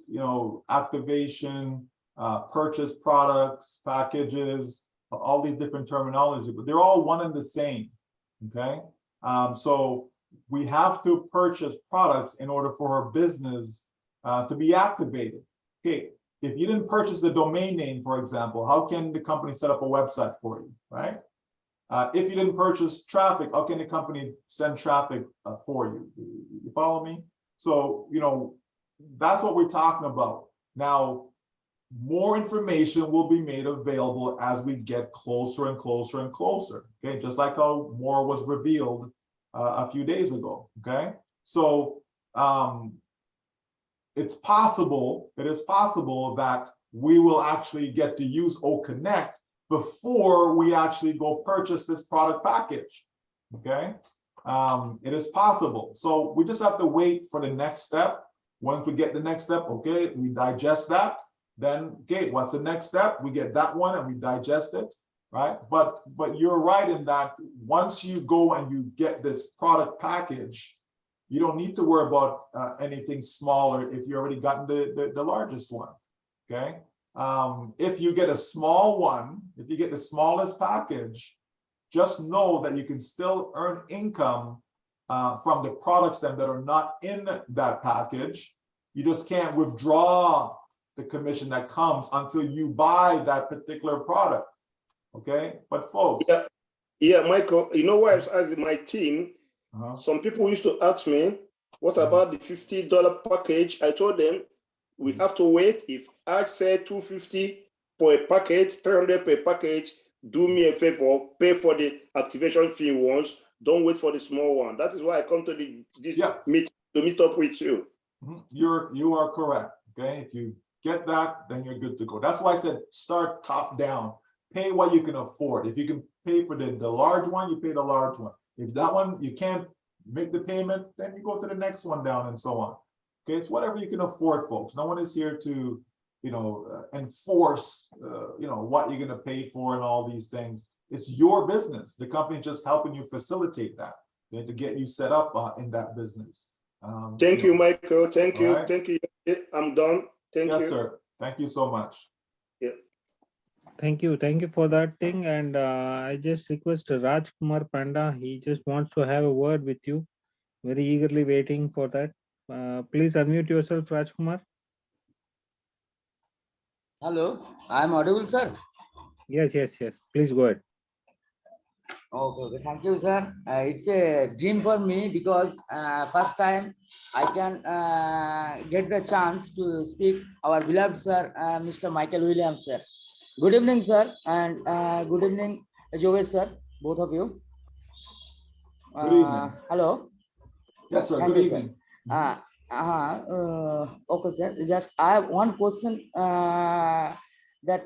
[SPEAKER 2] activation, purchase products, packages, all these different terminology, but they're all one and the same. Okay, so we have to purchase products in order for our business to be activated. Okay, if you didn't purchase the domain name, for example, how can the company set up a website for you, right? If you didn't purchase traffic, how can the company send traffic for you? You follow me? So, that's what we're talking about. Now, more information will be made available as we get closer and closer and closer. Okay, just like how more was revealed a few days ago. Okay, so it is possible that we will actually get to use OConnect before we actually go purchase this product package. Okay, it is possible. So we just have to wait for the next step. Once we get the next step, okay, we digest that. Then, okay, what's the next step? We get that one and we digest it, right? But you're right in that once you go and you get this product package, you don't need to worry about anything smaller if you already gotten the largest one. Okay. If you get a small one, if you get the smallest package, just know that you can still earn income from the products that are not in that package. You just can't withdraw the commission that comes until you buy that particular product. Okay, but folks.
[SPEAKER 10] Yeah, Michael, you know why I was asking my team? Some people used to ask me, what about the $50 package? I told them, we have to wait. If I say $250 for a package, $300 per package, do me a favor, pay for the activation fee once. Don't wait for the small one. That is why I come to this meet to meet up with you.
[SPEAKER 2] You are correct. Okay, if you get that, then you're good to go. That's why I said start top down. Pay what you can afford. If you can pay for the large one, you pay the large one. If that one you can't make the payment, then you go to the next one down and so on. Okay, it's whatever you can afford, folks. No one is here to, enforce, what you're going to pay for and all these things. It's your business. The company is just helping you facilitate that, to get you set up in that business.
[SPEAKER 10] Thank you, Michael. Thank you.
[SPEAKER 2] Right.
[SPEAKER 10] Thank you. I'm done. Thank you.
[SPEAKER 2] Yes, sir. Thank you so much.
[SPEAKER 10] Yeah.
[SPEAKER 1] Thank you for that thing. And I just request Raj Kumar Panda. He just wants to have a word with you. Very eagerly waiting for that. Please unmute yourself, Raj Kumar.
[SPEAKER 11] Hello, I am audible, sir.
[SPEAKER 1] Yes. Please go ahead.
[SPEAKER 11] Okay. Thank you, sir. It's a dream for me because first time I can get the chance to speak our beloved sir, Mr. Michael Williams, sir. Good evening, sir, and good evening, Jogesh, sir, both of you.
[SPEAKER 2] Good evening.
[SPEAKER 11] Hello.
[SPEAKER 2] Yes, sir.
[SPEAKER 11] Thank
[SPEAKER 2] Good
[SPEAKER 11] you,
[SPEAKER 2] evening.
[SPEAKER 11] Sir. Okay, sir. Just I have one question that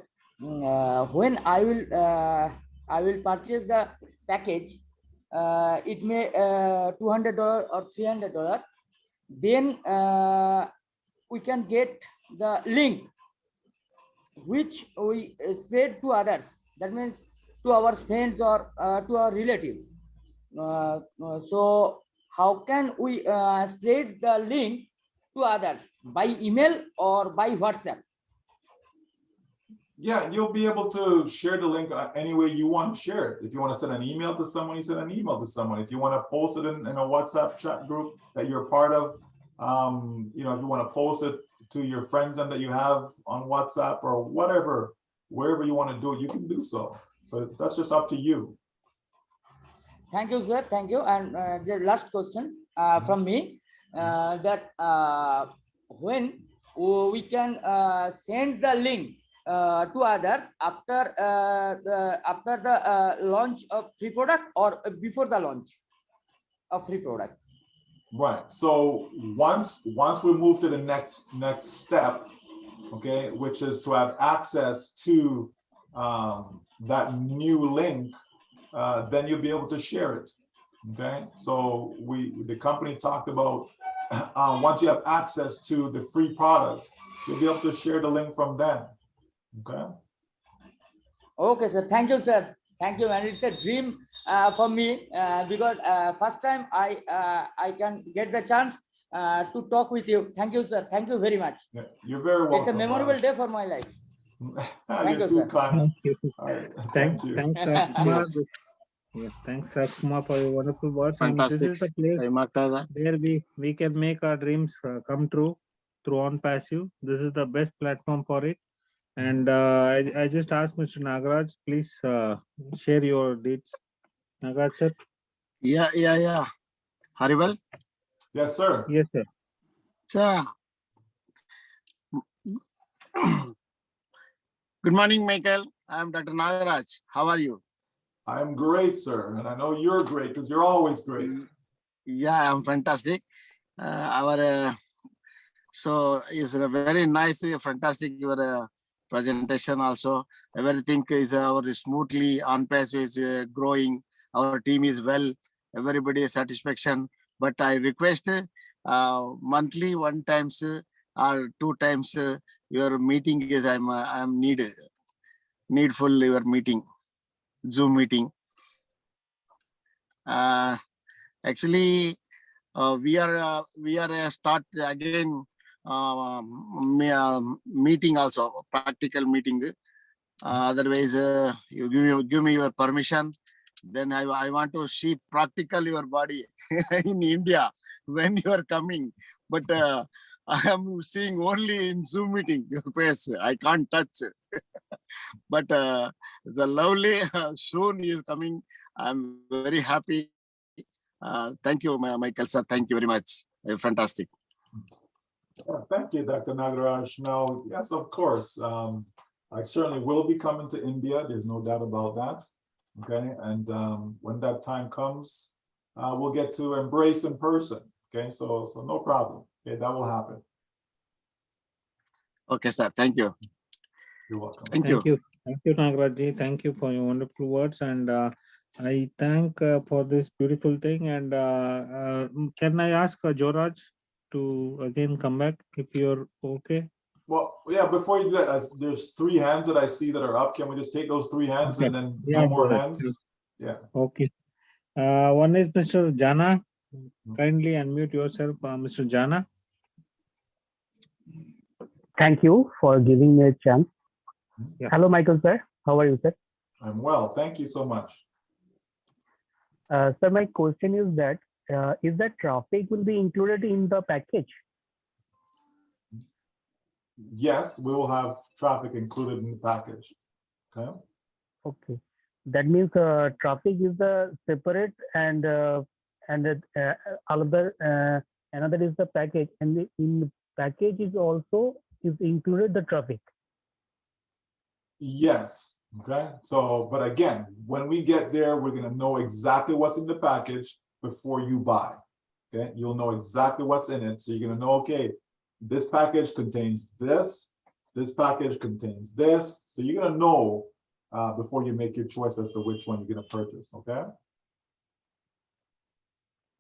[SPEAKER 11] when I will purchase the package, it may $200 or $300. Then we can get the link which we spread to others. That means to our friends or to our relatives. So how can we spread the link to others, by email or by WhatsApp?
[SPEAKER 2] Yeah, you'll be able to share the link any way you want to share it. If you want to send an email to someone, you send an email to someone. If you want to post it in a WhatsApp chat group that you're part of, you know, if you want to post it to your friends and that you have on WhatsApp or whatever, wherever you want to do it, you can do so. So that's just up to you.
[SPEAKER 11] Thank you, sir. Thank you. And the last question from me, that when we can send the link to others after the launch of free product or before the launch of free product?
[SPEAKER 2] Right. So once we move to the next step, okay, which is to have access to that new link, then you'll be able to share it. Okay. So the company talked about once you have access to the free products, you'll be able to share the link from them. Okay.
[SPEAKER 11] Okay, sir. Thank you, sir. Thank you. And it's a dream for me because first time I can get the chance to talk with you. Thank you, sir. Thank you very much.
[SPEAKER 2] Yeah, you're very welcome.
[SPEAKER 11] It's a memorable day for my life. Thank
[SPEAKER 2] You're
[SPEAKER 11] you,
[SPEAKER 2] too
[SPEAKER 11] sir.
[SPEAKER 2] kind.
[SPEAKER 1] Thank you.
[SPEAKER 2] All right.
[SPEAKER 1] Thanks,
[SPEAKER 2] Thank you.
[SPEAKER 1] thanks, Rajkumar. Yeah, thanks, Rajkumar, for your wonderful words.
[SPEAKER 12] Fantastic.
[SPEAKER 1] And this is the place where we can make our dreams come true through On Passive. This is the best platform for it. And I just asked Mr. Nagaraj, please share your deeds. Nagaraj, sir.
[SPEAKER 12] Yeah. Harival.
[SPEAKER 2] Yes, sir.
[SPEAKER 1] Yes, sir.
[SPEAKER 12] Sir. Good morning, Michael. I'm Dr. Nagaraj. How are you?
[SPEAKER 2] I'm great, sir. And I know you're great because you're always great.
[SPEAKER 12] Yeah, I'm fantastic. So it's a very nice, fantastic your presentation also. Everything is smoothly on pace, is growing. Our team is well. Everybody is satisfaction. But I request monthly, one times or two times your meeting is I'm needful your meeting, Zoom meeting. Actually, we are start again meeting also, practical meeting. Otherwise, you give me your permission. Then I want to see practical your body in India when you are coming. But I am seeing only in Zoom meeting your face. I can't touch. But the lovely soon is coming. I'm very happy. Thank you, Michael sir. Thank you very much. Fantastic.
[SPEAKER 2] Thank you, Dr. Nagaraj. Now, yes, of course. I certainly will be coming to India. There's no doubt about that. Okay. And when that time comes, we'll get to embrace in person. Okay. So no problem. Okay. That will happen.
[SPEAKER 12] Okay, sir. Thank you.
[SPEAKER 2] You're welcome.
[SPEAKER 12] Thank you.
[SPEAKER 1] Thank you, Nagaraj. Thank you for your wonderful words. And I thank for this beautiful thing. And can I ask Joraj to again come back if you're okay?
[SPEAKER 2] Well, yeah, before you do that, there's 3 hands that I see that are up. Can we just take those 3 hands and then no more hands? Yeah.
[SPEAKER 1] Okay. One is Mr. Jana. Kindly unmute yourself, Mr. Jana.
[SPEAKER 13] Thank you for giving me a chance.
[SPEAKER 1] Yeah.
[SPEAKER 13] Hello, Michael sir. How are you, sir?
[SPEAKER 2] I'm well. Thank you so much.
[SPEAKER 13] Sir, my question is that traffic will be included in the package?
[SPEAKER 2] Yes, we will have traffic included in the package. Okay.
[SPEAKER 13] Okay. That means traffic is the separate and another is the package, and in the package is also is included the traffic.
[SPEAKER 2] Yes. Okay. So, but again, when we get there, we're going to know exactly what's in the package before you buy. Okay. You'll know exactly what's in it. So you're going to know, okay, this package contains this package contains this. So you're going to know before you make your choice as to which one you're going to purchase. Okay.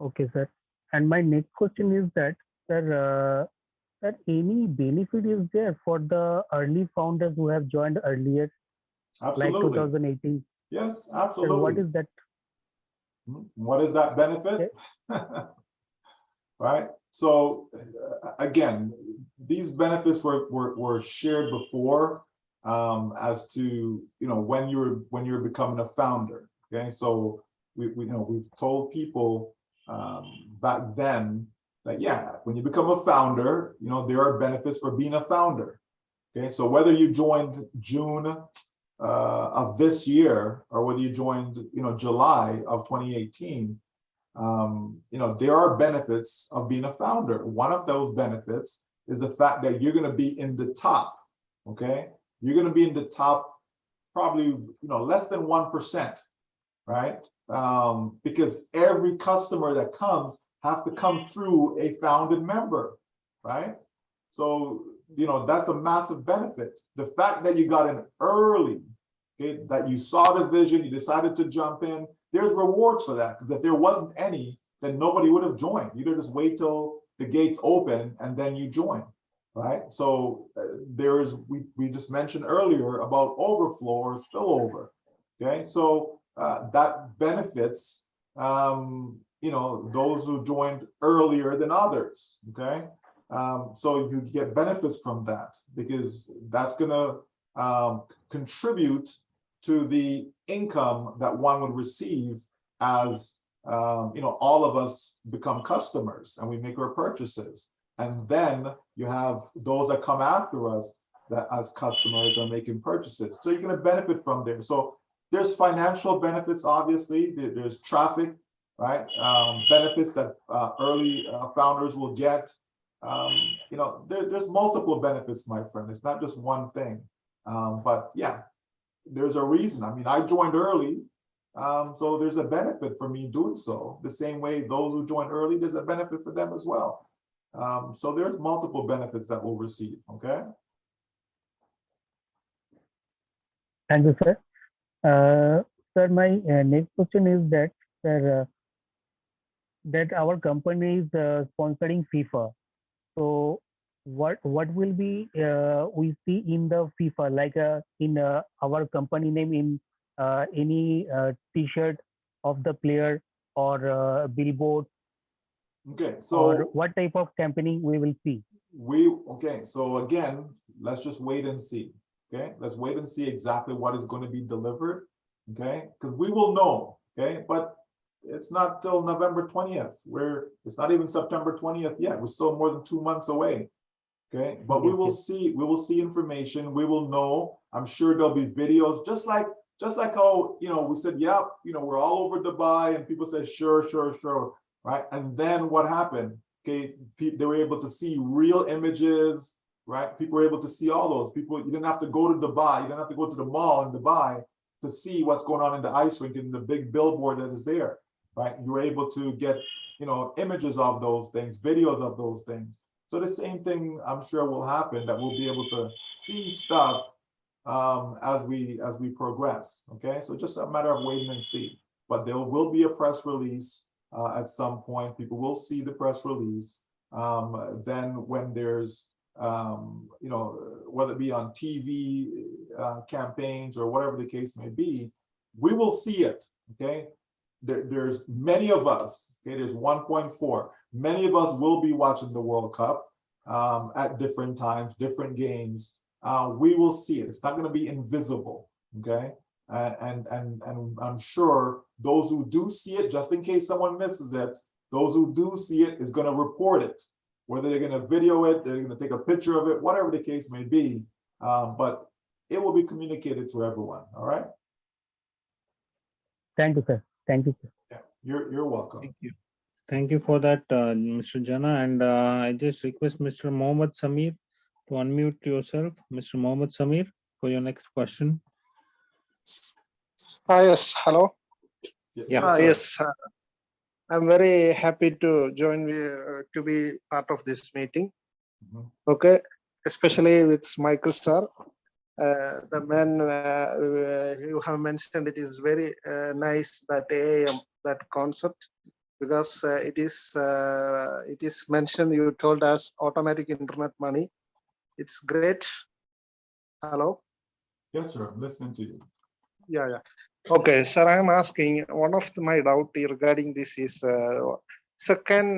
[SPEAKER 13] Okay, sir. And my next question is that, sir, that any benefit is there for the early founders who have joined earlier, like
[SPEAKER 2] Absolutely.
[SPEAKER 13] 2018?
[SPEAKER 2] Yes,
[SPEAKER 13] And what
[SPEAKER 2] absolutely.
[SPEAKER 13] is that?
[SPEAKER 2] What is that benefit? Right. So again, these benefits were shared before as to when you're becoming a founder. Okay, so we've told people back then that when you become a founder, there are benefits for being a founder. Okay, so whether you joined June of this year or whether you joined July of 2018, there are benefits of being a founder. One of those benefits is the fact that you're going to be in the top. Okay, you're going to be in the top, probably less than 1%, right? Because every customer that comes have to come through a founded member, right? So that's a massive benefit. The fact that you got in early, okay, that you saw the vision, you decided to jump in, there's rewards for that. Because if there wasn't any, then nobody would have joined. You'd just wait till the gates open and then you join, right? So we just mentioned earlier about overflow or spillover. Okay, so that benefits those who joined earlier than others. Okay, so you get benefits from that because that's going to contribute to the income that one would receive as all of us become customers and we make our purchases. And then you have those that come after us that as customers are making purchases. So you're going to benefit from there. So there's financial benefits, obviously. There's traffic, right? Benefits that early founders will get. There's multiple benefits, my friend. It's not just one thing. But yeah, there's a reason. I mean, I joined early, so there's a benefit for me doing so. The same way those who joined early, there's a benefit for them as well. So there's multiple benefits that we'll receive. Okay.
[SPEAKER 13] Thank you, sir. Sir, my next question is that, sir, that our company is sponsoring FIFA. So what will be we see in the FIFA, like in our company name, in any T-shirt of the player or billboard?
[SPEAKER 2] Okay, so
[SPEAKER 13] or what type of campaigning we will see?
[SPEAKER 2] Okay, so again, let's just wait and see. Okay, let's wait and see exactly what is going to be delivered. Okay, because we will know. Okay, but it's not till November 20th. It's not even September 20th yet. We're still more than 2 months away. Okay, but we will see. We will see information. We will know. I'm sure there'll be videos, just like how we said, yeah, we're all over Dubai, and people said sure, right? And then what happened? Okay, they were able to see real images, right? People were able to see all those. You didn't have to go to Dubai. You didn't have to go to the mall in Dubai to see what's going on in the ice rink and the big billboard that is there, right? You were able to get, images of those things, videos of those things. So the same thing, I'm sure, will happen, that we'll be able to see stuff as we progress. Okay, so just a matter of waiting and see. But there will be a press release at some point. People will see the press release. Then when there's whether it be on TV campaigns or whatever the case may be, we will see it. Okay, there's many of us. Okay, there's 1.4. Many of us will be watching the World Cup at different times, different games. We will see it. It's not going to be invisible. Okay, and I'm sure those who do see it, just in case someone misses it, those who do see it is going to report it. Whether they're going to video it, they're going to take a picture of it, whatever the case may be, but it will be communicated to everyone. All right.
[SPEAKER 13] Thank you, sir. Thank you, sir.
[SPEAKER 2] Yeah, you're welcome.
[SPEAKER 1] Thank you. Thank you for that, Mr. Jana. And I just request Mr. Mohammed Samir to unmute yourself. Mr. Mohammed Samir, for your next question.
[SPEAKER 14] Yes, hello.
[SPEAKER 2] Yeah.
[SPEAKER 14] Yes, I'm very happy to join to be part of this meeting. Okay, especially with Michael sir. The man you have mentioned, it is very nice, that AIM, that concept. because it is mentioned. You told us automatic internet money. It's great. Hello.
[SPEAKER 2] Yes, sir. I'm listening to you.
[SPEAKER 14] Yeah. Okay, sir. I'm asking. One of my doubt regarding this is, so can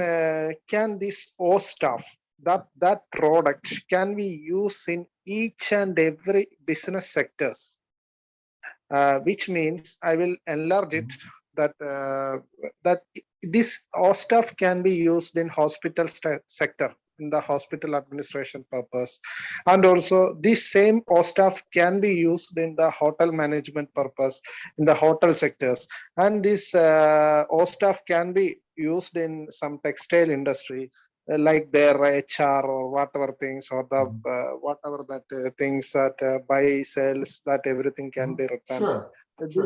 [SPEAKER 14] this O stuff, that product, can we use in each and every business sectors? Which means I will enlarge it that this all stuff can be used in hospital sector, in the hospital administration purpose, and also this same all stuff can be used in the hotel management purpose, in the hotel sectors, and this all stuff can be used in some textile industry, like their HR or whatever things, or the whatever that things that buy, sells, that everything can be written.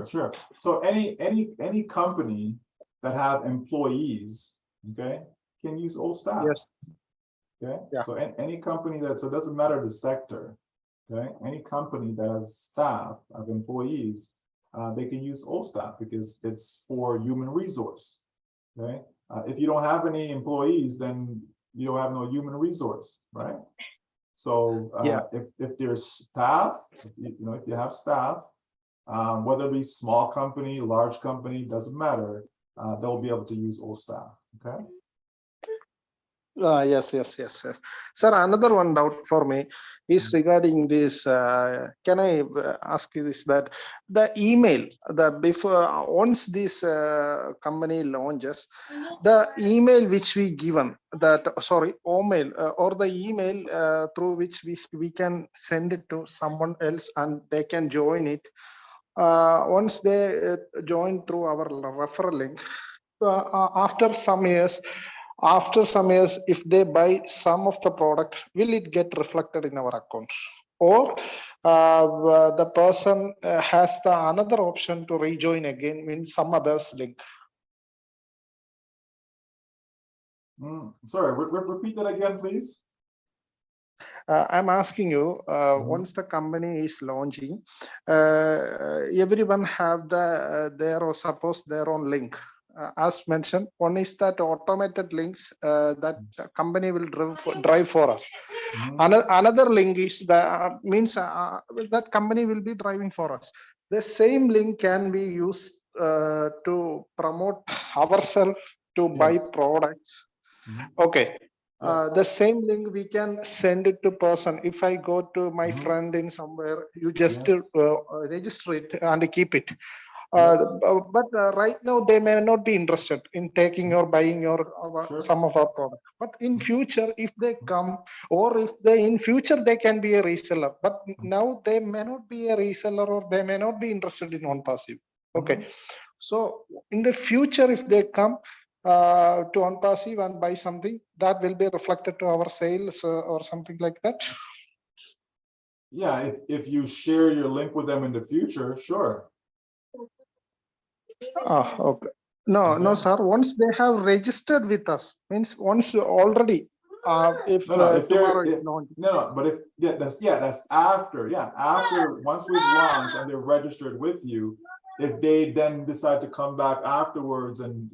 [SPEAKER 2] Sure. So any company that have employees, okay, can use old staff.
[SPEAKER 14] Yes.
[SPEAKER 2] Okay.
[SPEAKER 14] Yeah.
[SPEAKER 2] So any company so it doesn't matter the sector. Okay. Any company that has staff of employees, they can use old staff because it's for human resource. Okay. If you don't have any employees, then you don't have no human resource, right? So if there's staff, if you have staff, whether it be small company, large company, doesn't matter, they'll be able to use old staff. Okay.
[SPEAKER 14] Yes. Sir, another one doubt for me is regarding this. Can I ask you this, that the email that before once this company launches, the email which we given, email or the email through which we can send it to someone else and they can join it. Once they join through our referral link, after some years, if they buy some of the product, will it get reflected in our account, or the person has the another option to rejoin again in some other's link?
[SPEAKER 2] Sorry, repeat that again, please.
[SPEAKER 14] I'm asking you, once the company is launching, everyone have their own link. As mentioned, one is that automated links that company will drive for us. Another link is that company will be driving for us. The same link can be used to promote ourselves, to buy products. Okay. The same link we can send it to person. If I go to my friend in somewhere, you just register it and keep it. But right now they may not be interested in taking or buying some of our product. But in future, if they come, or if they in future they can be a reseller. But now they may not be a reseller, or they may not be interested in non-passive. Okay. So in the future, if they come to on-passive and buy something, that will be reflected to our sales or something like that.
[SPEAKER 2] Yeah, if you share your link with them in the future, sure.
[SPEAKER 14] Okay. No, sir. Once they have registered with us, means once already. If tomorrow is launched.
[SPEAKER 2] That's after. Yeah, after once we've launched and they're registered with you, if they then decide to come back afterwards, and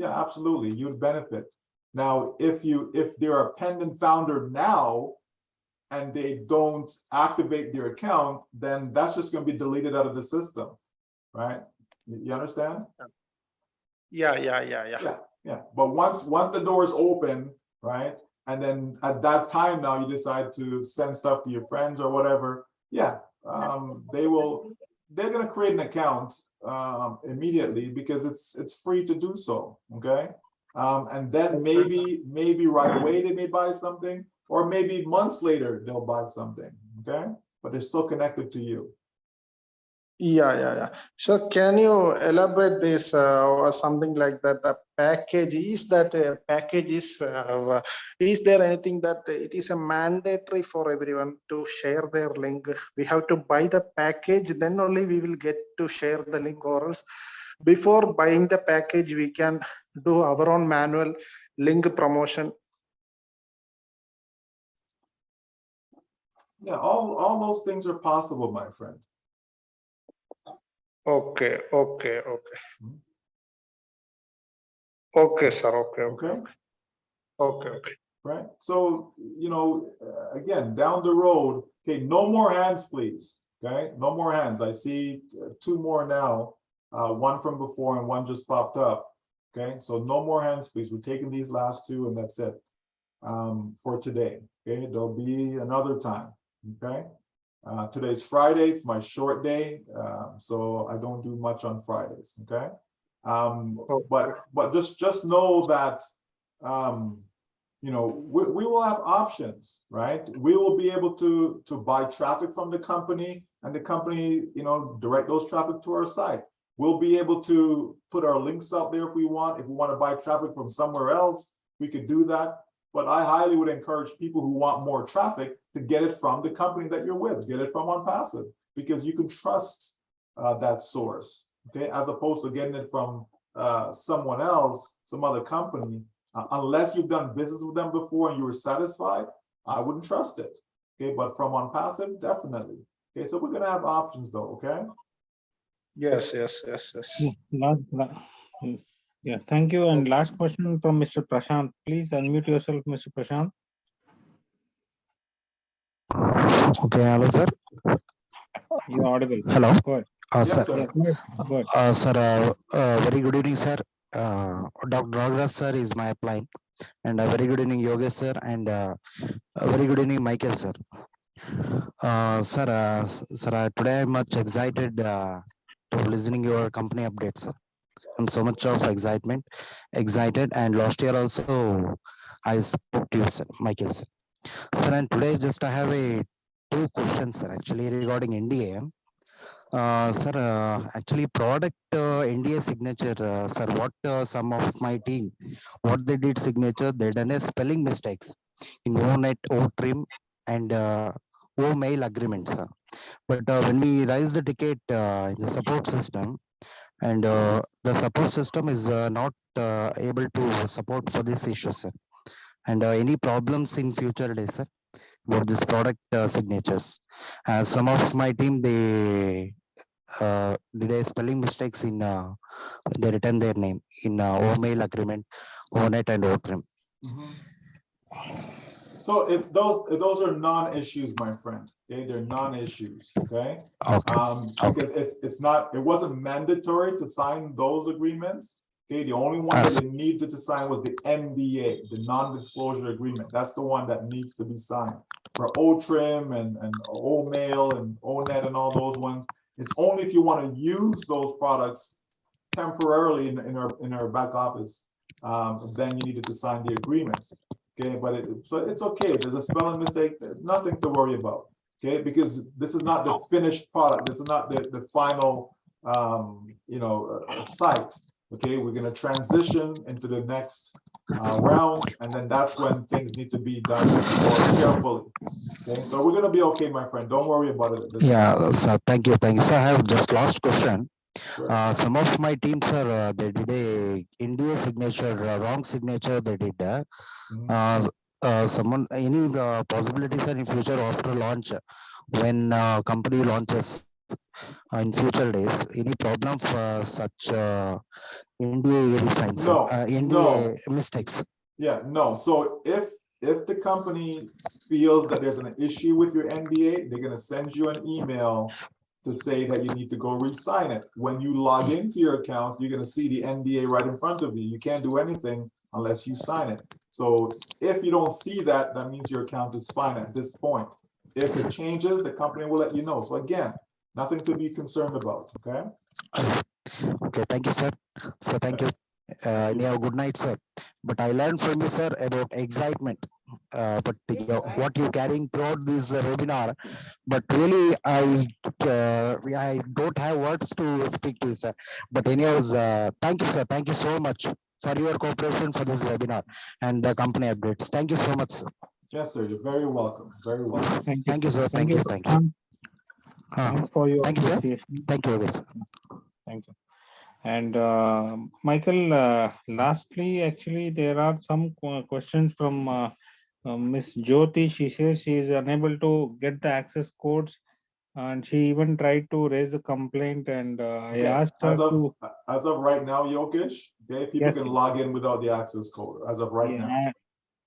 [SPEAKER 2] absolutely, you'd benefit. Now, if they're a pending founder now and they don't activate their account, then that's just going to be deleted out of the system, right? You understand?
[SPEAKER 14] Yeah.
[SPEAKER 2] But once the door is open, right, and then at that time now you decide to send stuff to your friends or whatever, they're going to create an account immediately, because it's free to do so. Okay. And then maybe right away they may buy something, or maybe months later they'll buy something. Okay. But they're still connected to you.
[SPEAKER 14] Yeah. So can you elaborate this or something like that? The package is there anything that it is a mandatory for everyone to share their link? We have to buy the package, then only we will get to share the link, or else before buying the package we can do our own manual link promotion.
[SPEAKER 2] Yeah, all those things are possible, my friend.
[SPEAKER 14] Okay. Okay, sir. Okay.
[SPEAKER 2] Okay. Right. So, again, down the road, okay, no more hands, please. Okay, no more hands. I see two more now, one from before and one just popped up. Okay, so no more hands, please. We're taking these last two and that's it for today. Okay, there'll be another time. Okay, today's Friday. It's my short day, so I don't do much on Fridays. Okay, but just know that we will have options, right? We will be able to buy traffic from the company, and the company, direct those traffic to our site. We'll be able to put our links out there if we want. If we want to buy traffic from somewhere else, we could do that. But I highly would encourage people who want more traffic to get it from the company that you're with, get it from OnPassive, because you can trust that source, okay? As opposed to getting it from someone else, some other company. Unless you've done business with them before and you were satisfied, I wouldn't trust it. Okay, but from OnPassive, definitely. Okay, so we're gonna have options though. Okay.
[SPEAKER 14] Yes.
[SPEAKER 1] Yeah, thank you. And last question from Mr. Prashant. Please unmute yourself, Mr. Prashant.
[SPEAKER 15] Okay, hello, sir.
[SPEAKER 1] You're audible.
[SPEAKER 15] Hello.
[SPEAKER 1] Go ahead.
[SPEAKER 15] Sir.
[SPEAKER 1] Yeah, go ahead.
[SPEAKER 15] Sir, very good evening, sir. Dr. Raghuram, sir, is my upline. And very good evening, Yogesh, sir. And very good evening, Michael, sir. Sir, today I'm much excited to listening your company updates, sir. I'm so much of excited. And last year also, I spoke to you, sir, Michael, sir. Sir, and today just I have two questions, sir, actually regarding NDA. Sir, actually product NDA signature, sir, what some of my team, what they did signature, they done a spelling mistakes in O-net, O-trim and O-mail agreement, sir. But when we raise the ticket in the support system, and the support system is not able to support for this issue, sir. And any problems in future days, sir, about this product signatures. Some of my team, they did a spelling mistakes in they written their name in O-mail agreement, O-net and O-trim.
[SPEAKER 2] So it's those are non-issues, my friend. Okay, they're non-issues. Okay. Because it wasn't mandatory to sign those agreements. Okay, the only one that they needed to sign was the NDA, the non-disclosure agreement. That's the one that needs to be signed. For O-trim and O-mail and O-net and all those ones, it's only if you want to use those products temporarily in our back office, then you needed to sign the agreements. Okay, but so it's okay. If there's a spelling mistake, nothing to worry about. Okay, because this is not the finished product. This is not the final, site. Okay, we're going to transition into the next round, and then that's when things need to be done more carefully. Okay, so we're going to be okay, my friend. Don't worry about it.
[SPEAKER 15] Yeah, sir. Thank you. Sir, I have just last question. Sure. Some of my teams, sir, they did a India signature, wrong signature. They did. Someone, any possibilities in future after launch, when company launches in future days, any problem for such NDA signs, NDA mistakes?
[SPEAKER 2] Yeah, no. So if the company feels that there's an issue with your NDA, they're going to send you an email to say that you need to go re-sign it. When you log into your account, you're going to see the NDA right in front of you. You can't do anything unless you sign it. So if you don't see that, that means your account is fine at this point. If it changes, the company will let you know. So again, nothing to be concerned about. Okay.
[SPEAKER 15] Okay. Thank you, sir. So thank you. And you have a good night, sir. But I learned from you, sir, about excitement. But what you're carrying throughout this webinar, but really I don't have words to speak to you, sir. But anyways, thank you, sir. Thank you so much for your cooperation for this webinar and the company updates. Thank you so much, sir.
[SPEAKER 2] Yes, sir. You're very welcome. Very welcome.
[SPEAKER 15] Thank you, sir. Thank you.
[SPEAKER 1] Thanks for your
[SPEAKER 15] thank you, sir.
[SPEAKER 1] appreciation.
[SPEAKER 15] Thank you, sir.
[SPEAKER 1] Thank you. And Michael, lastly, actually, there are some questions from Miss Jyoti. She says she is unable to get the access codes and she even tried to raise a complaint, and I
[SPEAKER 2] Okay,
[SPEAKER 1] asked her to.
[SPEAKER 2] as of right now, Yokesh, okay, people
[SPEAKER 1] Yes,
[SPEAKER 2] can log in without the access code as of right now.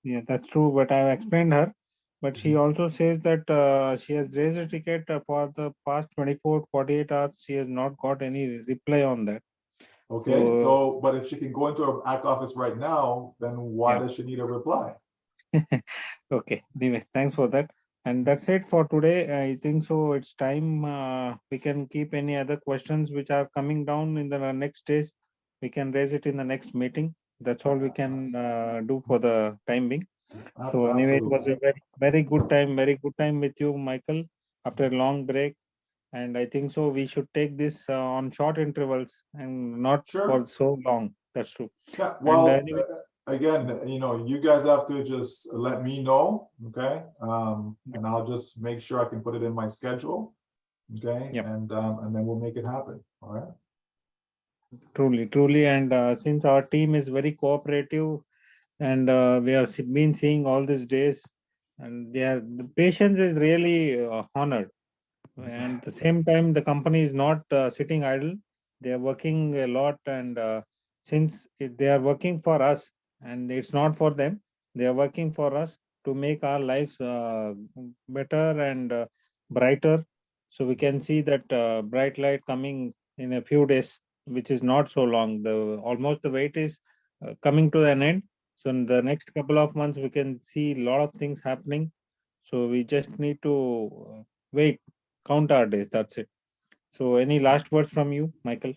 [SPEAKER 1] Yeah, that's true, but I've explained her. But she also says that she has raised a ticket for the past 24, 48 hours. She has not got any reply on that.
[SPEAKER 2] Okay, so, but if she can go into her back office right now, then why
[SPEAKER 1] Yeah.
[SPEAKER 2] does she need a reply?
[SPEAKER 1] Okay, anyway, thanks for that. And that's it for today. I think so. It's time we can keep any other questions which are coming down in the next days. We can raise it in the next meeting. That's all we can do for the time being. So anyway, it was a very good time with you, Michael, after a long break. And I think so we should take this on short intervals and not for so long. That's true.
[SPEAKER 2] Yeah,
[SPEAKER 1] And
[SPEAKER 2] well,
[SPEAKER 1] anyway,
[SPEAKER 2] again, you know, you guys have to just let me know, okay? And I'll just make sure I can put it in my schedule, okay? And then we'll make it happen, all right?
[SPEAKER 1] truly, and since our team is very cooperative, and we have been seeing all these days, and the patience is really honored. And at the same time, the company is not sitting idle. They are working a lot, and since they are working for us, and it's not for them, they are working for us to make our lives better and brighter. So we can see that bright light coming in a few days, which is not so long. Almost the wait is coming to an end. So in the next couple of months, we can see a lot of things happening. So we just need to wait, count our days. That's it. So any last words from you, Michael?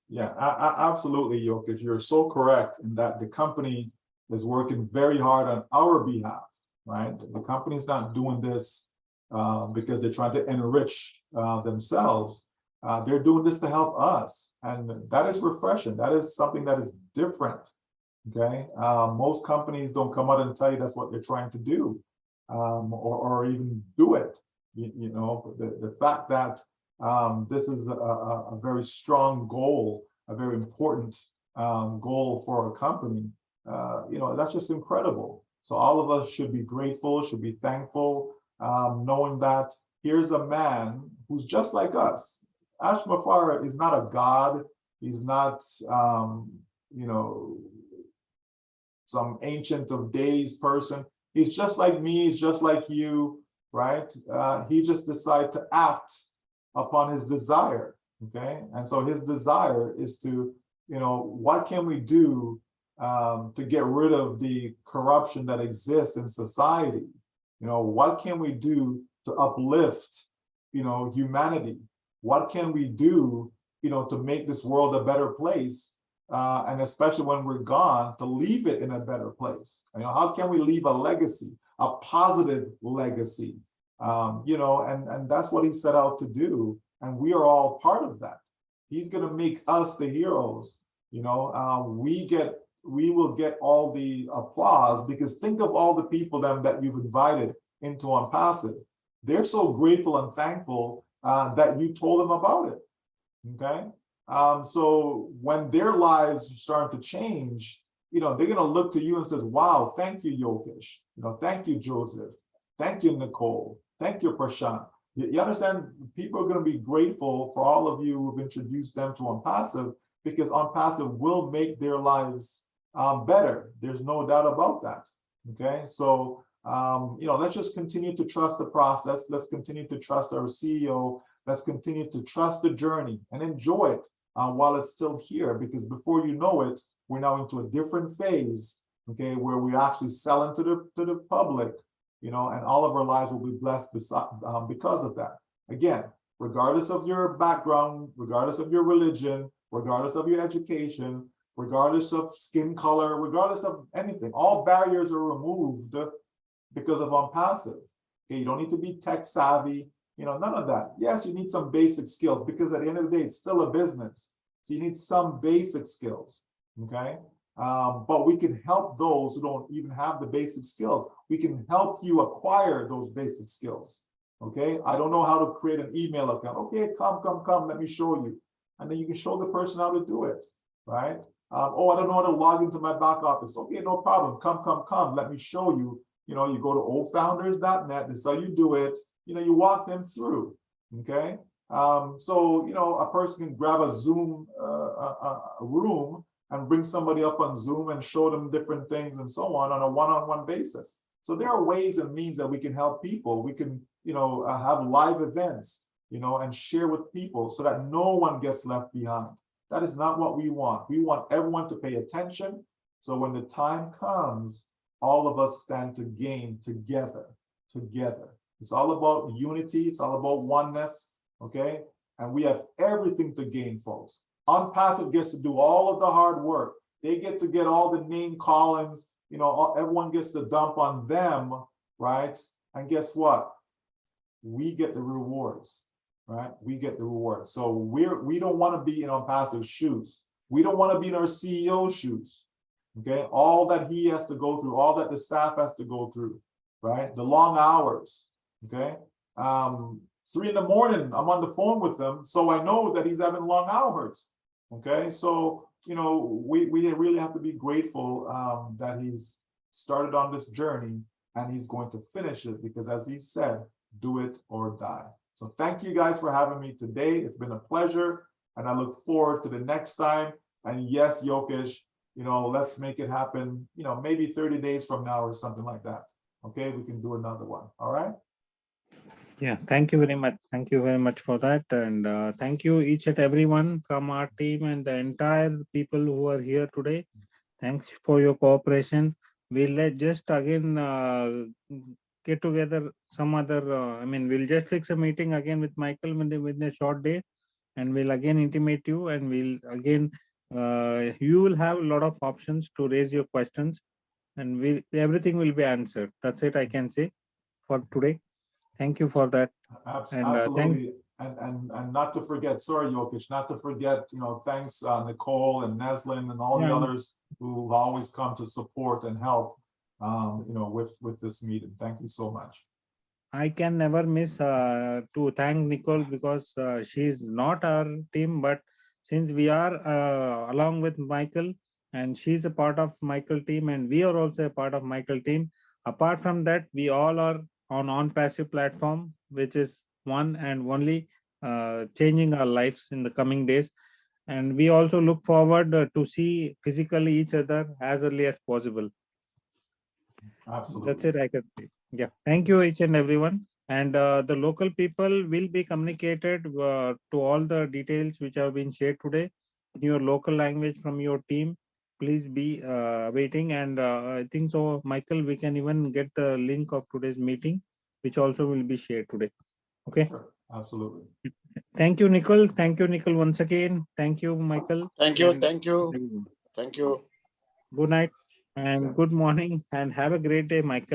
[SPEAKER 2] Yeah, absolutely, Yokesh. You're so correct in that the company is working very hard on our behalf, right? The company's not doing this because they're trying to enrich themselves. They're doing this to help us. And that is refreshing. That is something that is different, okay? Most companies don't come out and tell you that's what they're trying to do or even do it. You know, the fact that this is a very strong goal, a very important goal for a company. You know, that's just incredible. So all of us should be grateful, should be thankful, knowing that here's a man who's just like us. Ash Mafara is not a god. He's not, you know, some ancient of days person. He's just like me. He's just like you, right? He just decided to act upon his desire, okay? And so his desire is to, you know, what can we do to get rid of the corruption that exists in society? You know, what can we do to uplift, you know, humanity? What can we do, you know, to make this world a better place? And especially when we're gone, to leave it in a better place. You know, how can we leave a legacy, a positive legacy? You know, and that's what he set out to do. And we are all part of that. He's going to make us the heroes. You know, we will get all the applause because think of all the people that you've invited into OnPassive. They're so grateful and thankful that you told them about it. Okay. So when their lives are starting to change, you know, they're going to look to you and says, wow, thank you, Yokesh. You know, thank you, Joseph. Thank you, Nicole. Thank you, Prashant. You understand, people are going to be grateful for all of you who've introduced them to OnPassive because OnPassive will make their lives better. There's no doubt about that. Okay, so, you know, let's just continue to trust the process. Let's continue to trust our CEO. Let's continue to trust the journey and enjoy it while it's still here, because before you know it, we're now into a different phase, okay, where we actually sell into the public, you know, and all of our lives will be blessed because of that. Again, regardless of your background, regardless of your religion, regardless of your education, regardless of skin color, regardless of anything, all barriers are removed because of OnPassive. Okay, you don't need to be tech savvy, you know, none of that. Yes, you need some basic skills because at the end of the day, it's still a business. So you need some basic skills, okay? But we can help those who don't even have the basic skills. We can help you acquire those basic skills, okay? I don't know how to create an email account. Okay, come, let me show you. And then you can show the person how to do it, right? Oh, I don't know how to log into my back office. Okay, no problem, come, let me show you. You know, you go to oldfounders.net, this is how you do it. You know, you walk them through, Okay. So, a person can grab a Zoom room and bring somebody up on Zoom and show them different things and so on a one-on-one basis. So there are ways and means that we can help people. We can, have live events, and share with people so that no one gets left behind. That is not what we want. We want everyone to pay attention. So when the time comes, all of us stand to gain together. It's all about unity. It's all about oneness. Okay. And we have everything to gain, folks. OnPassive gets to do all of the hard work. They get to get all the name callings, everyone gets to dump on them, right? And guess what? We get the rewards, right? We get the rewards. So we don't want to be in OnPassive's shoes. We don't want to be in our CEO's shoes. Okay, all that he has to go through, all that the staff has to go through, right? The long hours. Okay. 3 in the morning, I'm on the phone with him, so I know that he's having long hours. Okay, so we really have to be grateful that he's started on this journey and he's going to finish it, because as he said, do it or die. So thank you guys for having me today. It's been a pleasure, and I look forward to the next time. And yes, Yokesh, let's make it happen, maybe 30 days from now or something like that. Okay, we can do another one. All right.
[SPEAKER 1] Yeah, thank you very much. Thank you very much for that. And thank you each and everyone from our team and the entire people who are here today. Thanks for your cooperation. We'll just again get together some other, we'll just fix a meeting again with Michael within a short day, and we'll again intimate you, and we'll again, you will have a lot of options to raise your questions, and everything will be answered. That's it I can say for today. Thank you for that.
[SPEAKER 2] Absolutely. And not to forget, sorry, Yokesh, not to forget, thanks Nicole and Neslin and all the others who always come to support and help, with this meeting. Thank you so much.
[SPEAKER 1] I can never miss to thank Nicole, because she's not our team, but since we are along with Michael, and she's a part of Michael team, and we are also a part of Michael team. Apart from that, we all are on passive platform, which is one and only changing our lives in the coming days. And we also look forward to see physically each other as early as possible.
[SPEAKER 2] Absolutely.
[SPEAKER 1] That's it I can say. Yeah, thank you each and everyone. And the local people will be communicated to all the details which have been shared today in your local language from your team. Please be waiting. And I think so, Michael, we can even get the link of today's meeting, which also will be shared today. Okay.
[SPEAKER 2] Sure. Absolutely.
[SPEAKER 1] Thank you, Nicole. Thank you, Nicole, once again. Thank you, Michael.
[SPEAKER 12] Thank you.
[SPEAKER 1] And
[SPEAKER 12] Thank you.
[SPEAKER 1] everyone.
[SPEAKER 12] Thank you.
[SPEAKER 1] Good night and good morning, and have a great day, Michael.